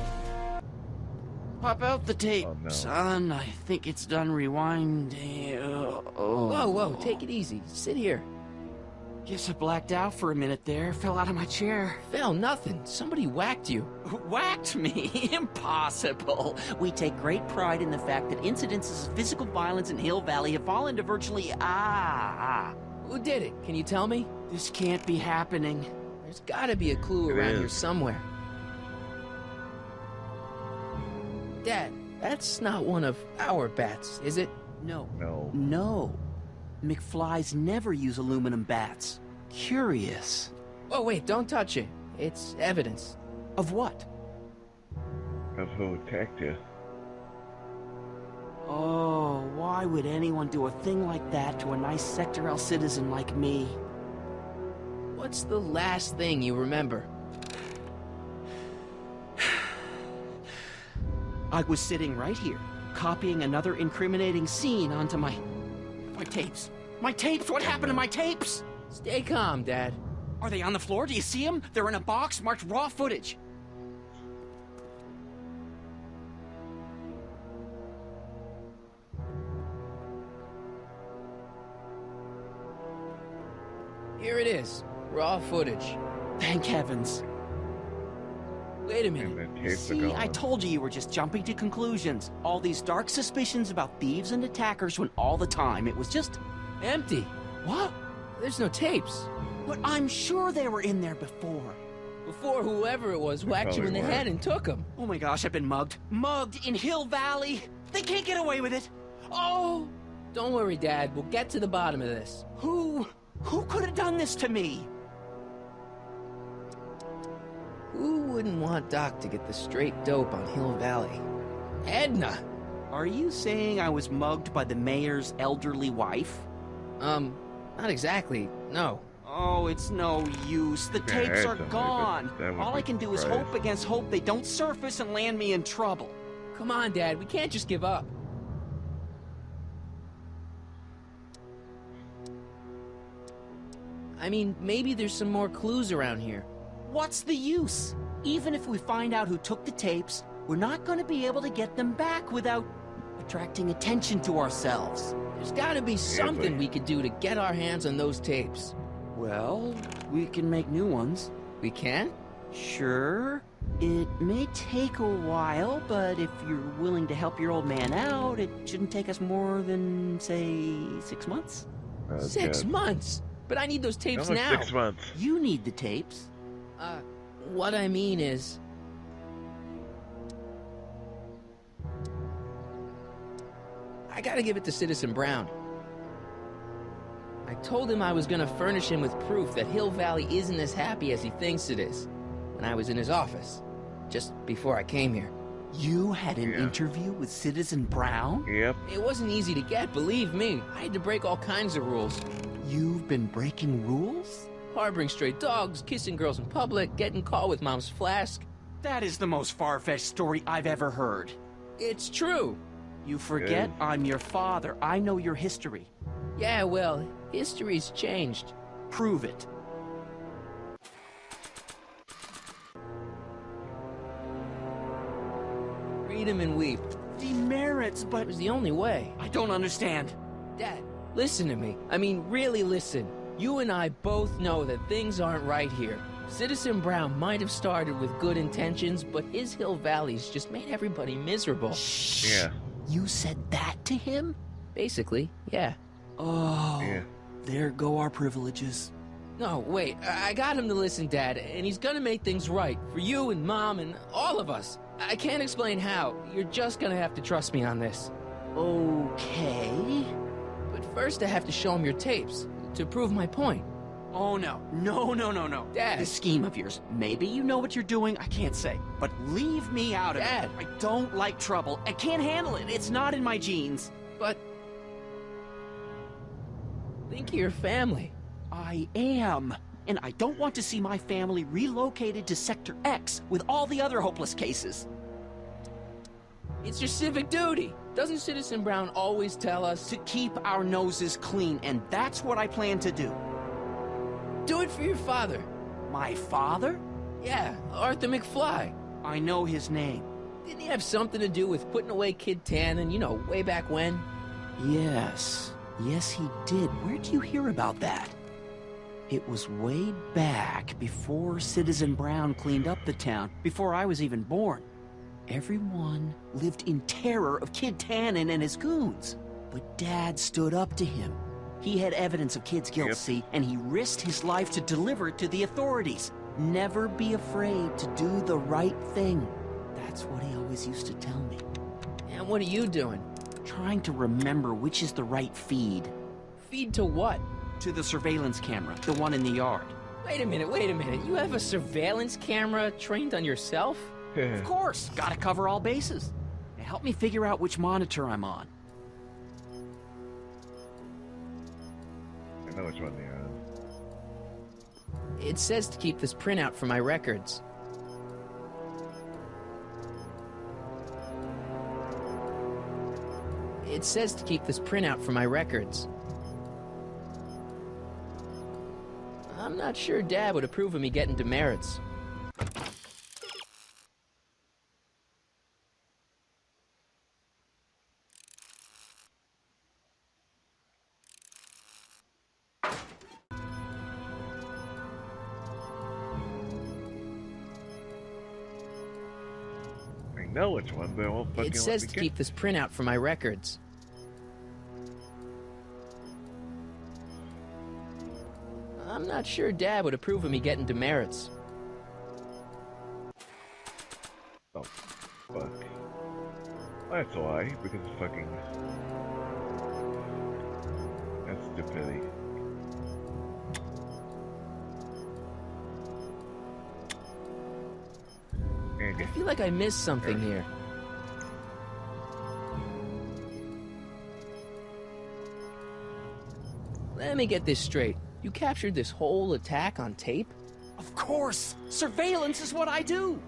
Pop out the tape, Oh, no. son. I think it's done rewinding. Whoa, take it easy. Sit here. Guess I blacked out for a minute there. Fell out of my chair. Fell nothing. Somebody whacked you. Whacked me? Impossible. We take great pride in the fact that incidences of physical violence in Hill Valley have fallen to virtually Who did it? Can you tell me? This can't be happening. There's gotta be a clue It around is. here somewhere. Dad, that's not one of our bats, is it? No. No. No. McFlys never use aluminum bats. Curious. Oh, wait, don't touch it. It's evidence. Of what? Of who attacked you. Oh, why would anyone do a thing like that to a nice Sector L citizen like me? What's the last thing you remember? I was sitting right here, copying another incriminating scene onto my tapes. My tapes! What happened to my tapes? Stay calm, Dad. Are they on the floor? Do you see them? They're in a box marked raw footage. Here it is. Raw footage. Thank heavens. Wait a minute. See, I told you were just jumping to conclusions. All these dark suspicions about thieves and attackers when all the time it was just... empty. What? There's no tapes. But I'm sure they were in there before. Before whoever it was whacked you in the head and took them. Oh my gosh, I've been mugged. Mugged in Hill Valley. They can't get away with it. Oh! Don't worry, Dad. We'll get to the bottom of this. Who could have done this to me? Who wouldn't want Doc to get the straight dope on Hill Valley? Edna! Are you saying I was mugged by the mayor's elderly wife? Not exactly, no. Oh, it's no use. The tapes are gone. All I can do is hope against hope they don't surface and land me in trouble. Come on, Dad. We can't just give up. I mean, maybe there's some more clues around here. What's the use? Even if we find out who took the tapes, we're not going to be able to get them back without attracting attention to ourselves. There's gotta be something we could do to get our hands on those tapes. Well, we can make new ones. We can? Sure. It may take a while, but if you're willing to help your old man out, it shouldn't take us more than, say, 6 months. 6 months? But I need those tapes now. 6 months. You need the tapes. What I mean is... I gotta give it to Citizen Brown. I told him I was gonna furnish him with proof that Hill Valley isn't as happy as he thinks it is when I was in his office, just before I came here. You had an interview with Citizen Brown? Yep. It wasn't easy to get, believe me. I had to break all kinds of rules. You've been breaking rules? Harboring stray dogs, kissing girls in public, getting caught with Mom's flask. That is the most far-fetched story I've ever heard. It's true. You forget I'm your father. I know your history. Yeah, well, history's changed. Prove it. Read him and weep. Demerits, but... It was the only way. I don't understand. Dad, listen to me. I mean, really listen. You and I both know that things aren't right here. Citizen Brown might have started with good intentions, but his Hill Valley's just made everybody miserable. Shh. Yeah. You said that to him? Basically, yeah. Oh, there go our privileges. No, wait, I got him to listen, Dad, and he's gonna make things right for you and Mom and all of us. I can't explain how. You're just gonna have to trust me on this. Okay. But first I have to show him your tapes to prove my point. Oh, no. No. Dad. This scheme of yours, maybe you know what you're doing, I can't say. But leave me out of Dad. it. I don't like trouble. I can't handle it. It's not in my genes. But... think of your family. I am. And I don't want to see my family relocated to Sector X with all the other hopeless cases. It's your civic duty. Doesn't Citizen Brown always tell us to keep our noses clean, and that's what I plan to do. Do it for your father. My father? Yeah, Arthur McFly. I know his name. Didn't he have something to do with putting away Kid Tannen, you know, way back when? Yes. Yes, he did. Where'd you hear about that? It was way back before Citizen Brown cleaned up the town, before I was even born. Everyone lived in terror of Kid Tannen and his goons. But Dad stood up to him. He had evidence of Kid's guilt, see, and he risked his life to deliver it to the authorities. Never be afraid to do the right thing. That's what he always used to tell me. And what are you doing? Trying to remember which is the right feed. Feed to what? To the surveillance camera, the one in the yard. Wait a minute. You have a surveillance camera trained on yourself? Of course, gotta cover all bases. Now help me figure out which monitor I'm on. I know which one they are. It says to keep this printout for my records. It says to keep this printout for my records. I'm not sure Dad would approve of me getting demerits. I know which one, but it won't fucking It says let to me keep this printout for my records. I'm not sure Dad would approve of me getting demerits. Oh, fuck. That's why, because of fucking... That's stupidity. I feel like I missed something here. Let me get this straight. You captured this whole attack on tape? Of course! Surveillance is what I do!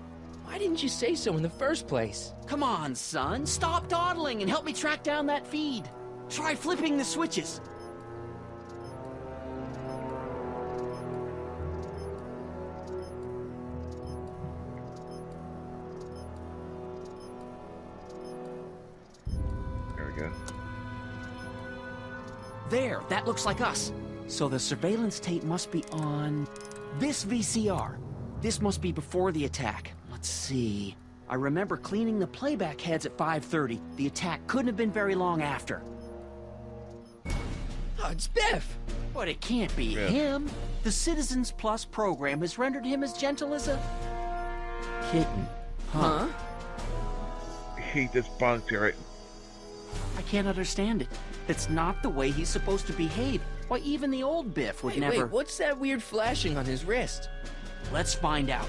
Why didn't you say so in the first place? Come on, son. Stop dawdling and help me track down that feed. Try flipping the switches. There we go. There, that looks like us. So the surveillance tape must be on this VCR. This must be before the attack. Let's see. I remember cleaning the playback heads at 5:30. The attack couldn't have been very long after. Oh, it's Biff! But it can't be him. The Citizens Plus program has rendered him as gentle as a kitten. Huh? He just bonked you right. I can't understand it. That's not the way he's supposed to behave. Why, even the old Biff would never... Wait, what's that weird flashing on his wrist? Let's find out.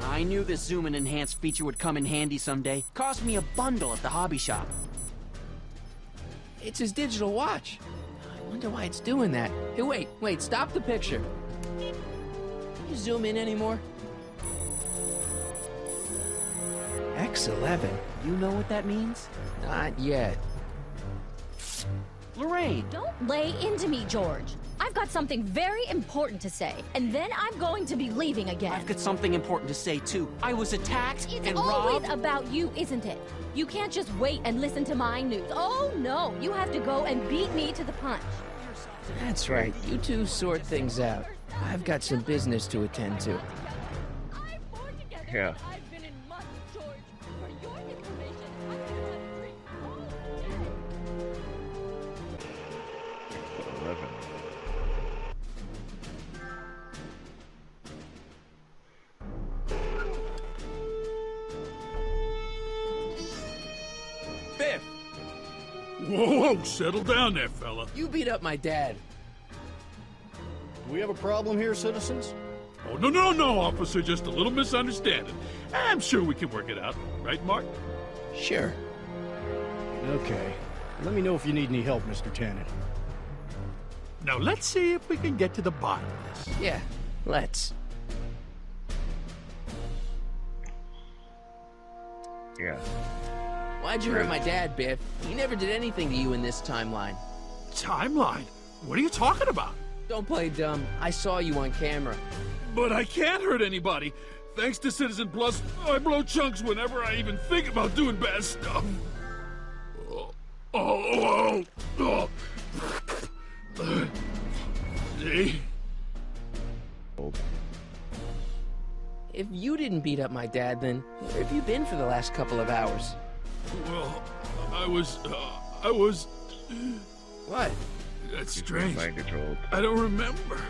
I knew this zoom and enhance feature would come in handy someday. Cost me a bundle at the hobby shop. It's his digital watch. I wonder why it's doing that. Hey, wait, stop the picture. Can you zoom in anymore? X11. You know what that means? Not yet. Lorraine! Don't lay into me, George. I've got something very important to say, and then I'm going to be leaving again. I've got something important to say, too. I was attacked It's and always robbed. about you, isn't it? You can't just wait and listen to my news. Oh, no. You have to go and beat me to the punch. That's right. You two sort things out. I've got some business to attend to. Yeah. I've been in much, George. For your information, I've been on a drink all day. 11. Biff! Whoa, settle down there, fella. You beat up my dad. Do we have a problem here, citizens? Oh, no, officer. Just a little misunderstanding. I'm sure we can work it out. Right, Mark? Sure. Okay. Let me know if you need any help, Mr. Tannen. Now, let's see if we can get to the bottom of this. Yeah, let's. Yeah. Why'd you hurt my dad, Biff? He never did anything to you in this timeline. Timeline? What are you talking about? Don't play dumb. I saw you on camera. But I can't hurt anybody. Thanks to Citizen Plus, I blow chunks whenever I even think about doing bad stuff. See? If you didn't beat up my dad, then where have you been for the last couple of hours? Well, I was... What? That's strange. Mind controlled. I don't remember.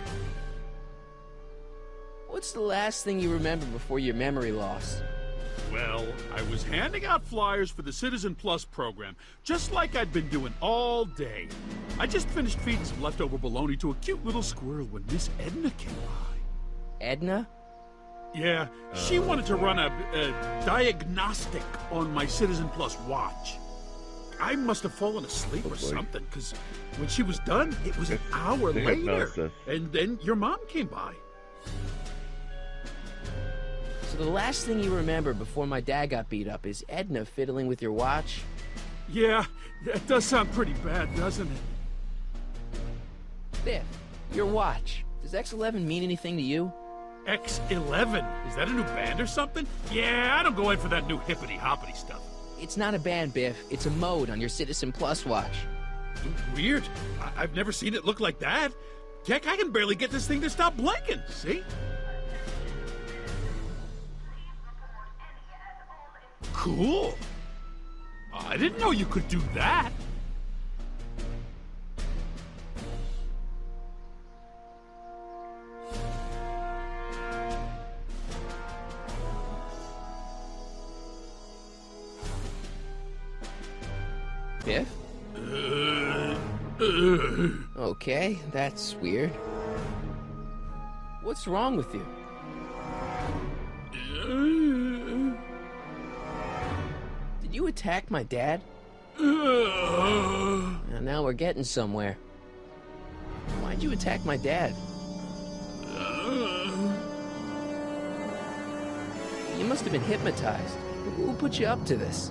What's the last thing you remember before your memory loss? Well, I was handing out flyers for the Citizen Plus program, just like I'd been doing all day. I just finished feeding some leftover bologna to a cute little squirrel when Miss Edna came by. Edna? Yeah, she wanted to run a diagnostic on my Citizen Plus watch. I must have fallen asleep or something, because when she was done, it was an hour the later. hypnosis. And then your mom came by. So the last thing you remember before my dad got beat up is Edna fiddling with your watch? Yeah, that does sound pretty bad, doesn't it? Biff, your watch. Does X11 mean anything to you? X11? Is that a new band or something? Yeah, I don't go in for that new hippity-hoppity stuff. It's not a band, Biff. It's a mode on your Citizen Plus watch. Weird. I've never seen it look like that. Heck, I can barely get this thing to stop blinking, see? Cool. I didn't know you could do that. Biff? Okay, that's weird. What's wrong with you? Did you attack my dad? Now we're getting somewhere. Why'd you attack my dad? You must have been hypnotized. Who put you up to this?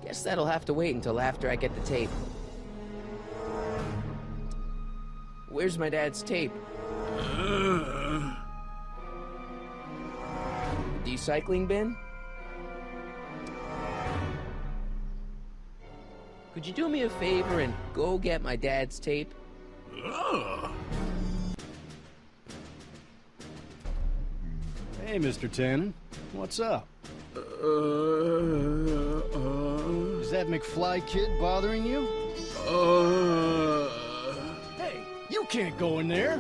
Guess that'll have to wait until after I get the tape. Where's my dad's tape? Recycling bin? Could you do me a favor and go get my dad's tape? Hey, Mr. Tannen. What's up? Is that McFly kid bothering you? Hey, you can't go in there.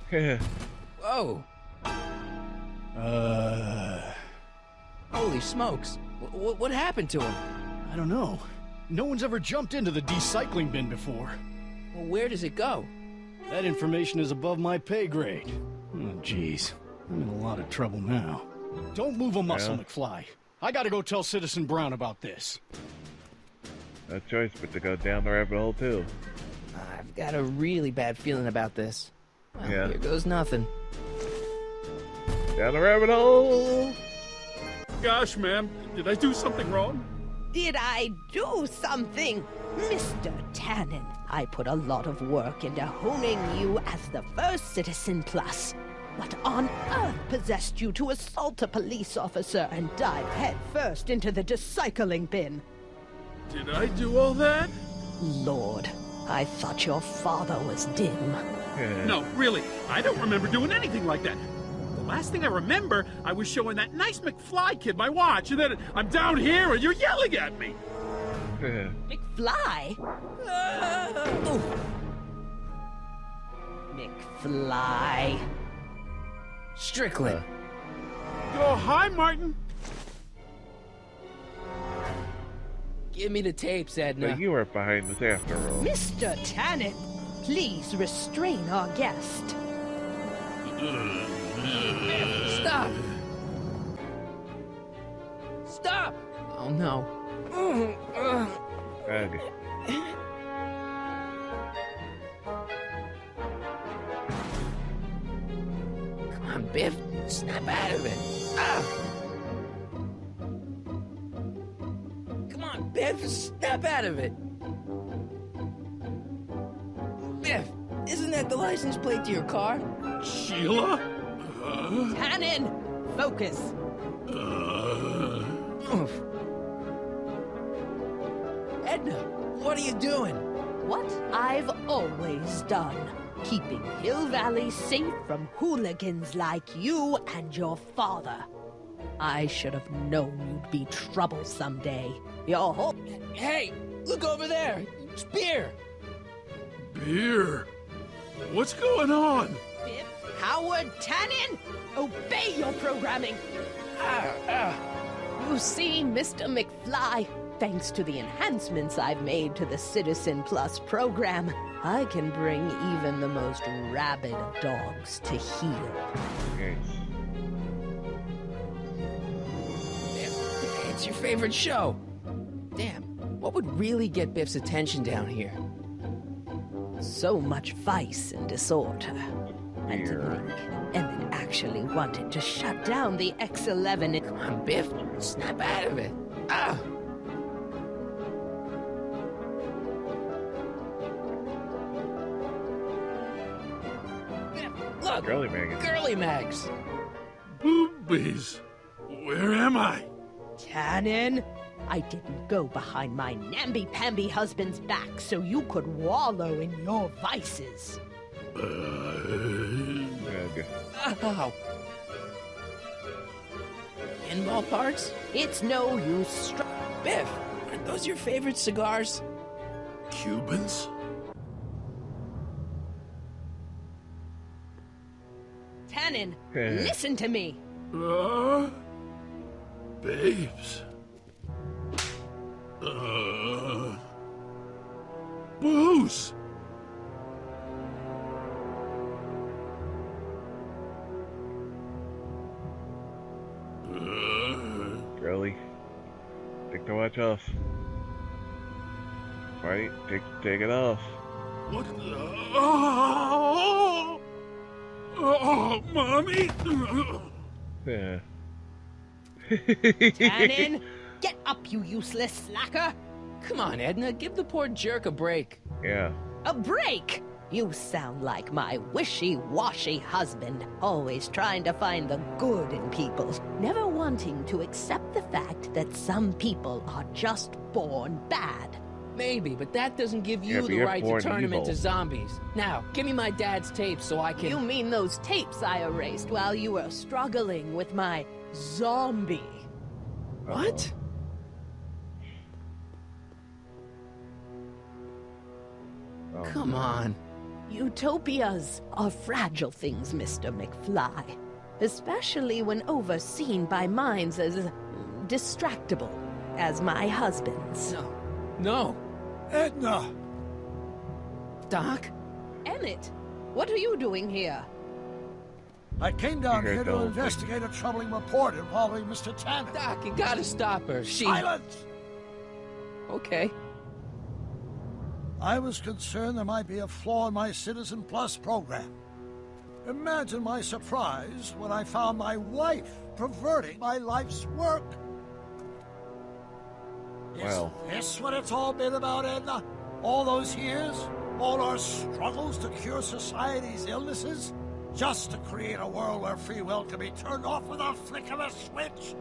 Hey! Whoa. Holy smokes. What happened to him? I don't know. No one's ever jumped into the decycling bin before. Well, where does it go? That information is above my pay grade. Oh, jeez. I'm in a lot of trouble now. Don't move a muscle, McFly. I gotta go tell Citizen Brown about this. No choice but to go down the rabbit hole, too. I've got a really bad feeling about this. Well, Yeah. Here goes nothing. Down the rabbit hole! Gosh, ma'am, did I do something wrong? Did I do something? Mr. Tannen, I put a lot of work into honing you as the first Citizen Plus. What on earth possessed you to assault a police officer and dive headfirst into the decycling bin? Did I do all that? Lord, I thought your father was dim. No, really, I don't remember doing anything like that. The last thing I remember, I was showing that nice McFly kid my watch, and then I'm down here and you're yelling at me. McFly? McFly. Strickland. Oh, hi, Martin. Give me the tapes, Edna. So you were behind this after all. Mr. Tannen, please restrain our guest. Stop! Stop! Oh no. Okay. Come on, Biff. Snap out of it. Ah! Come on, Biff. Snap out of it. Biff, isn't that the license plate to your car? Sheila? Tannen, focus. Oof. Edna, what are you doing? What I've always done. Keeping Hill Valley safe from hooligans like you and your father. I should have known you'd be trouble someday. Your whole... Hey, look over there. It's beer. Beer? What's going on? Biff Howard Tannen, obey your programming. You see, Mr. McFly, thanks to the enhancements I've made to the Citizen Plus program, I can bring even the most rabid of dogs to heel. Okay. It's your favorite show. Damn, what would really get Biff's attention down here? So much vice and disorder. went blank. Emmett actually wanted to shut down the X-11. Come on, Biff. Snap out of it. Ah! Look! Girly Mags. Girly Mags! Boobies. Where am I? Tannen, I didn't go behind my namby-pamby husband's back so you could wallow in your vices. Ow. Pinball parts? It's no use. Biff, are those your favorite cigars? Cubans? Tannen, listen to me. Babes. Booze. Girly, take the watch off. Right, take it off. What the? Oh, mommy. Yeah. Tannen, get up, you useless slacker. Come on, Edna, give the poor jerk a break. Yeah. A break? You sound like my wishy-washy husband, always trying to find the good in people, never wanting to accept the fact that some people are just born bad. Maybe, but that doesn't give you but the you're right to born turn him evil. into zombies. Now, give me my dad's tapes so I can... You mean those tapes I erased while you were struggling with my zombie? What? Oh. Come on. Utopias are fragile things, Mr. McFly. Especially when overseen by minds as distractible as my husband's. No. Edna! Doc? Emmett, what are you doing here? I came down You heard here the to whole investigate a troubling report involving Mr. Tannen. Doc, you gotta stop her. Silence! Okay. I was concerned there might be a flaw in my Citizen Plus program. Imagine my surprise when I found my wife perverting my life's work. Well. Is this what it's all been about, Edna? All those years? All our struggles to cure society's illnesses? Just to create a world where free will can be turned off with a flick of a switch?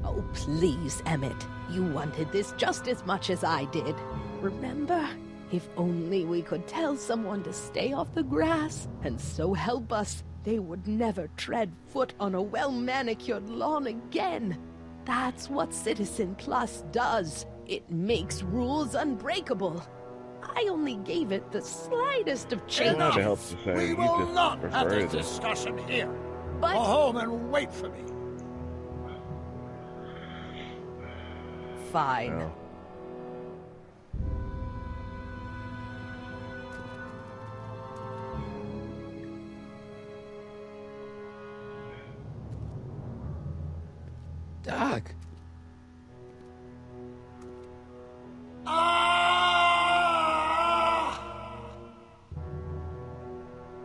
Oh, please, Emmett. You wanted this just as much as I did. Remember? If only we could tell someone to stay off the grass, and so help us, they would never tread foot on a well-manicured lawn again. That's what Citizen Plus does. It makes rules unbreakable. I only gave it the slightest of change. Enough. To help society, We you will just not have prefer this it. discussion here. But... Go home and wait for me. Fine. No. Doc.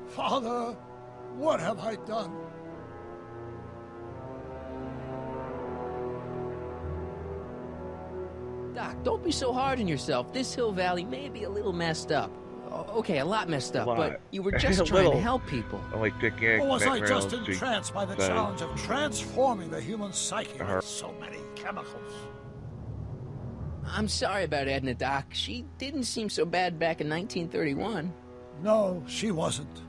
Father, what have I done? Doc, don't be so hard on yourself. This Hill Valley may be a little messed up. Okay, a lot messed up, but you were just A trying to little. help people. I'm like taking Or was I background just street entranced by the side. challenge of transforming the human psyche with so many chemicals? I'm sorry about Edna, Doc. She didn't seem so bad back in 1931. No, she wasn't.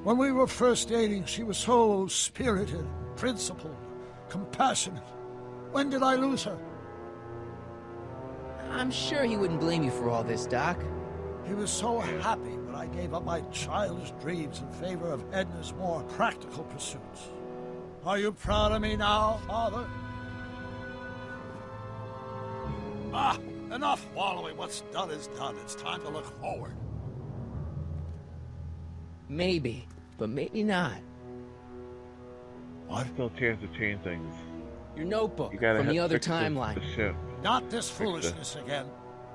When we were first dating, she was so spirited, principled, compassionate. When did I lose her? I'm sure he wouldn't blame you for all this, Doc. He was so happy when I gave up my childish dreams in favor of Edna's more practical pursuits. Are you proud of me now, Father? Ah, enough wallowing. What's done is done. It's time to look forward. Maybe, but maybe not. There's still a chance to change things. Your notebook You gotta from the have- other fix the timeline. ship. Not this foolishness again.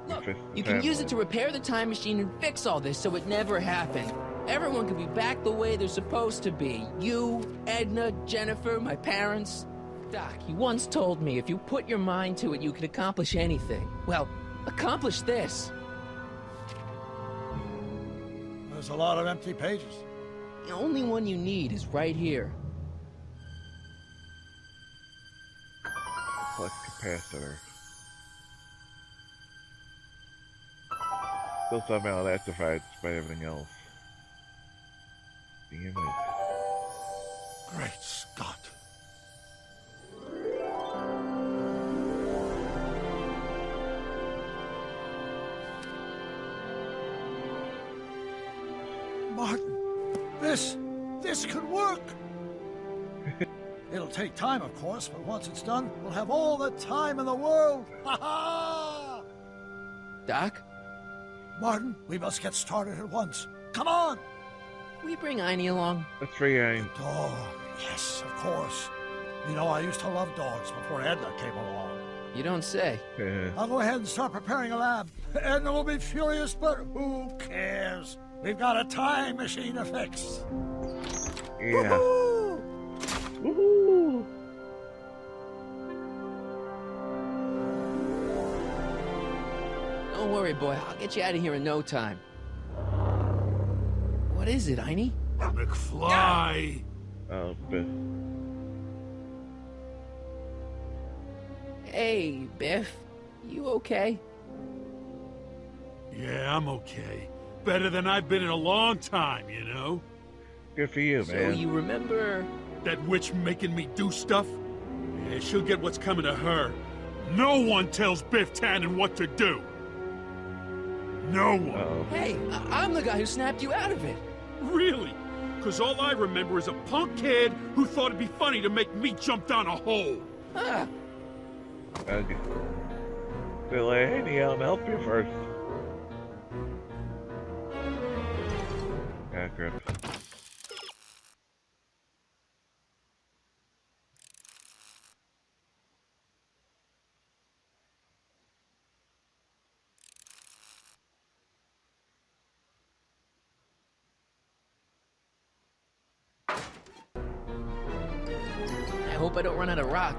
Look, Fix the you can use it timeline. to repair the time machine and fix all this so it never happened. Everyone could be back the way they're supposed to be. You, Edna, Jennifer, my parents. Doc, you once told me if you put your mind to it, you could accomplish anything. Well, accomplish this. There's a lot of empty pages. The only one you need is right here. Flux capacitor. Still somehow that's divided by everything else. Damn it. Great Scott. Martin, this could work. It'll take time, of course, but once it's done, we'll have all the time in the world. Ha ha! Doc? Martin, we must get started at once. Come on! Will you bring Einie along? Let's bring Einie. Dog, yes, of course. You know, I used to love dogs before Edna came along. You don't say. I'll go ahead and start preparing a lab. Edna will be furious, but who cares? We've got a time machine to fix. Yeah. Woohoo! Woohoo! Don't worry, boy. I'll get you out of here in no time. What is it, Einie? McFly! Oh, Biff. Hey, Biff. You okay? Yeah, I'm okay. Better than I've been in a long time, you know? Good for you, So man. you remember... That witch making me do stuff? Yeah, she'll get what's coming to her. No one tells Biff Tannen what to do. No one. Uh-oh. Hey, I'm the guy who snapped you out of it. Really? Because all I remember is a punk kid who thought it'd be funny to make me jump down a hole. Ah. Okay. So, Einie, I'll help you first. Ah, crap. I hope I don't run out of rock.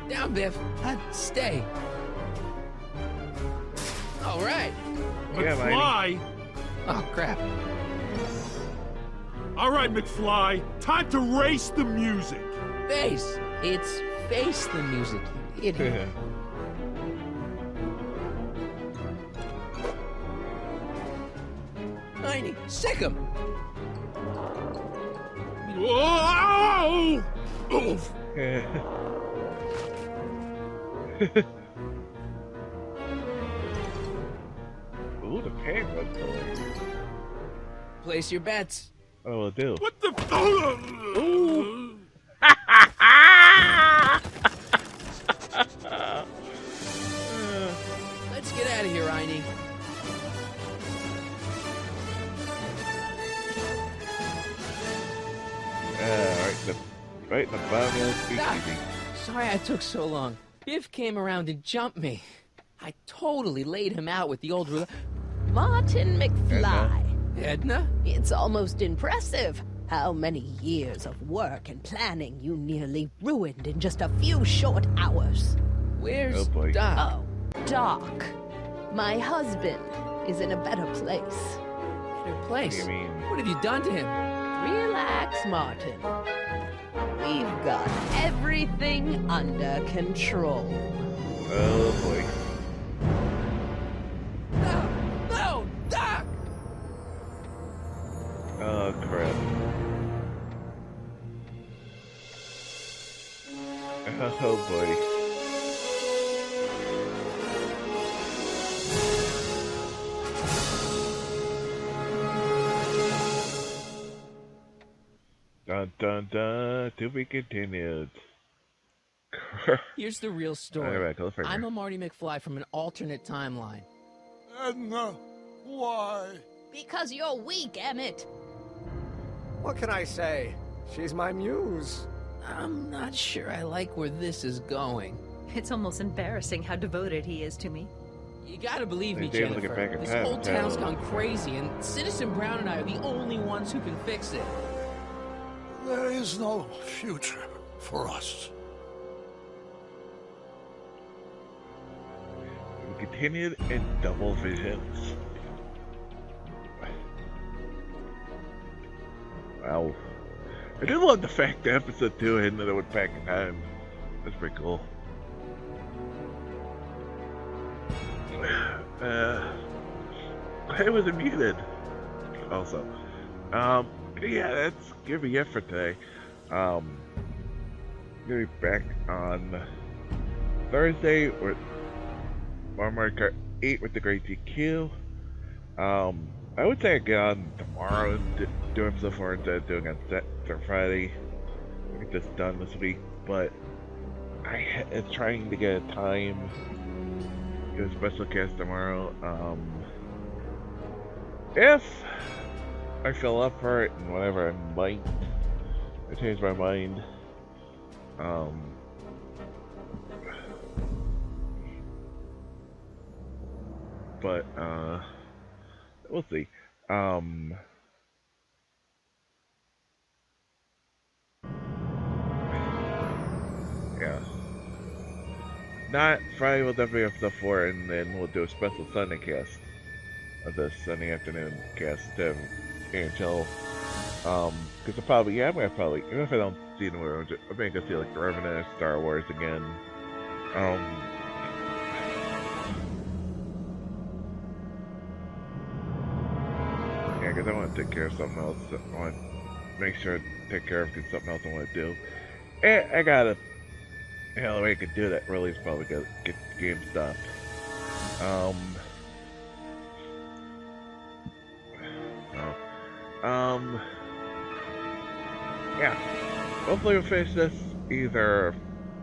Down, Biff. Stay. All right. Yeah, McFly! Oh, crap. All right, McFly. Time to race the music. Face. It's face the music, you idiot. Einie, sick him. Whoa! Oof. Ooh, the camera color. Place your bets. Oh, will do. What the? Ooh. Let's get out of here, Einie. Right in the bottom of the speakeasy. Sorry I took so long. Biff came around and jumped me. I totally laid him out with the old ruler. Martin McFly. Edna? It's almost impressive how many years of work and planning you nearly ruined in just a few short hours. Where's boy. Doc? Oh, Doc. My husband is in a better place. Better place? What do you mean? What have you done to him? Relax, Martin. We've got everything under control. Oh, boy. No, Doc! Oh, crap. Oh, boy. Dun dun dun, to be continued. Here's the real story. All right, go figure. I'm a Marty McFly from an alternate timeline. Edna, why? Because you're weak, Emmett. What can I say? She's my muse. I'm not sure I like where this is going. It's almost embarrassing how devoted he is to me. You gotta believe me, They able to get Jennifer. back in This time, whole too. town's gone crazy, and Citizen Brown and I are the only ones who can fix it. There is no future for us. We continued in double visions. Wow. I do love the fact that episode 2 ended with back in time. That's pretty cool. I was muted. Also. Yeah, that's gonna be it for today. Gonna be back on Thursday with Mario Kart 8 with the Great GQ. I would say I get on tomorrow and do episode 4 instead of doing it on Friday. I'll get this done this week, but it's trying to get a time. Get a special cast tomorrow. If I feel up for it and whatever, I might. I change my mind. But we'll see. Yeah. Not Friday, we'll definitely have stuff for it, and then we'll do a special Sunday cast of this Sunday afternoon cast of AHL. Because I'm gonna probably, even if I don't see the movie, I'm gonna go see like The Revenant, Star Wars again. Yeah, because I want to take care of something else. I want to make sure I take care of something else I want to do. And I gotta, the only way I could do that really is probably get GameStop. Yeah. Hopefully we'll finish this either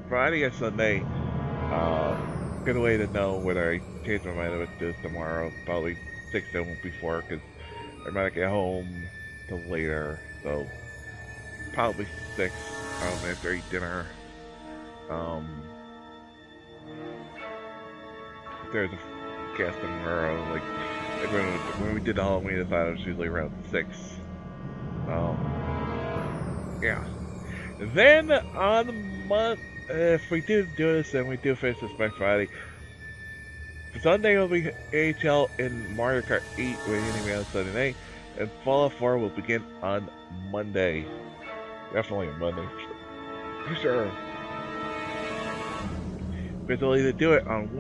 Friday or Sunday. Good way to know whether I change my mind about this tomorrow. Probably 6 7 before, because I might not get home till later. So probably 6 after I eat dinner. If there's a cast tomorrow, like when we did the Halloween, I thought it was usually around 6. Yeah. Then on the month, if we do this, then we do finish this by Friday. Sunday will be AHL in Mario Kart 8 with Anime on Sunday night, and Fallout 4 will begin on Monday. Definitely on Monday, for sure. But we'll either do it on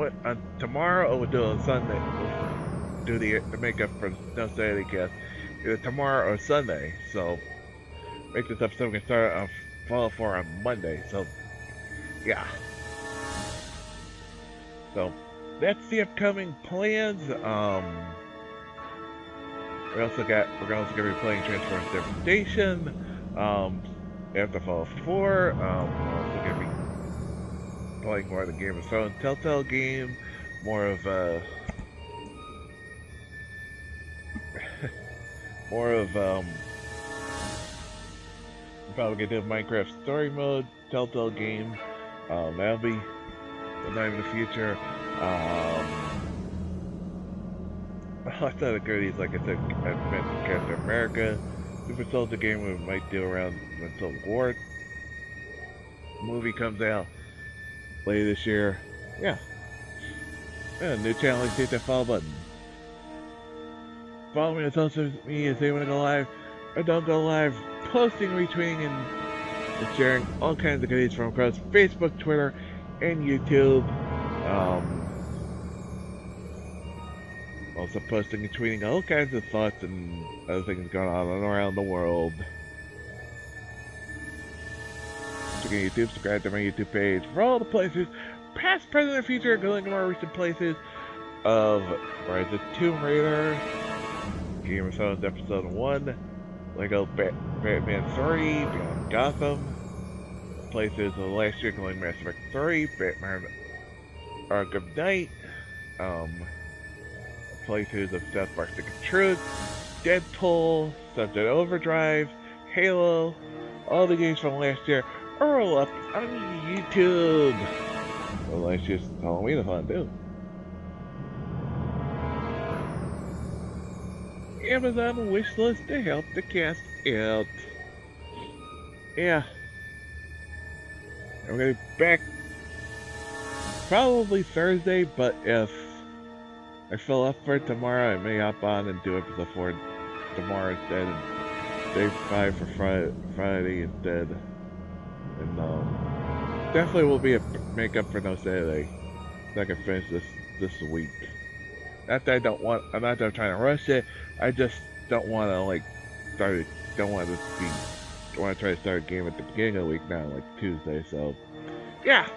tomorrow or we'll do it on Sunday. We'll do the makeup for No Saturday cast either tomorrow or Sunday. So make this episode we can start on Fallout 4 on Monday. So yeah. So that's the upcoming plans. We're also gonna be playing Transformers Devastation. After Fallout 4, we're also gonna be playing more of the Game of Thrones Telltale game, more of probably gonna do Minecraft Story Mode Telltale game. That'll be sometime in the future. Outside of goodies, like I said, I've mentioned Captain America, Super Soldier game we might do around when Civil War movie comes out later this year. Yeah. New channel, hit that follow button. Follow me on social media if you want to go live or don't go live. Posting, retweeting, and sharing all kinds of goodies from across Facebook, Twitter, and YouTube. Also posting and tweeting all kinds of thoughts and other things going on around the world. So go to YouTube, subscribe to my YouTube page for all the places, past, present, and future, including more recent places of Rise of Tomb Raider, Game of Thrones Episode 1, Lego Batman 3, Beyond Gotham, places of last year including Mass Effect 3, Batman Arkham Knight, playthroughs of South Park: Stick of Truth, Deadpool, Sunset Overdrive, Halo, all the games from last year are all up on YouTube. Unless she's telling me to fun too. Amazon wishlist to help the cast out. Yeah. I'm gonna be back probably Thursday, but if I fill up for tomorrow, I may hop on and do episode 4 tomorrow instead, and save 5 for Friday instead. And definitely will be a makeup for No Saturday, so I can finish this week. Not that I'm not trying to rush it. I just don't want to like don't want to try to start a game at the beginning of the week, not like Tuesday. So, yeah.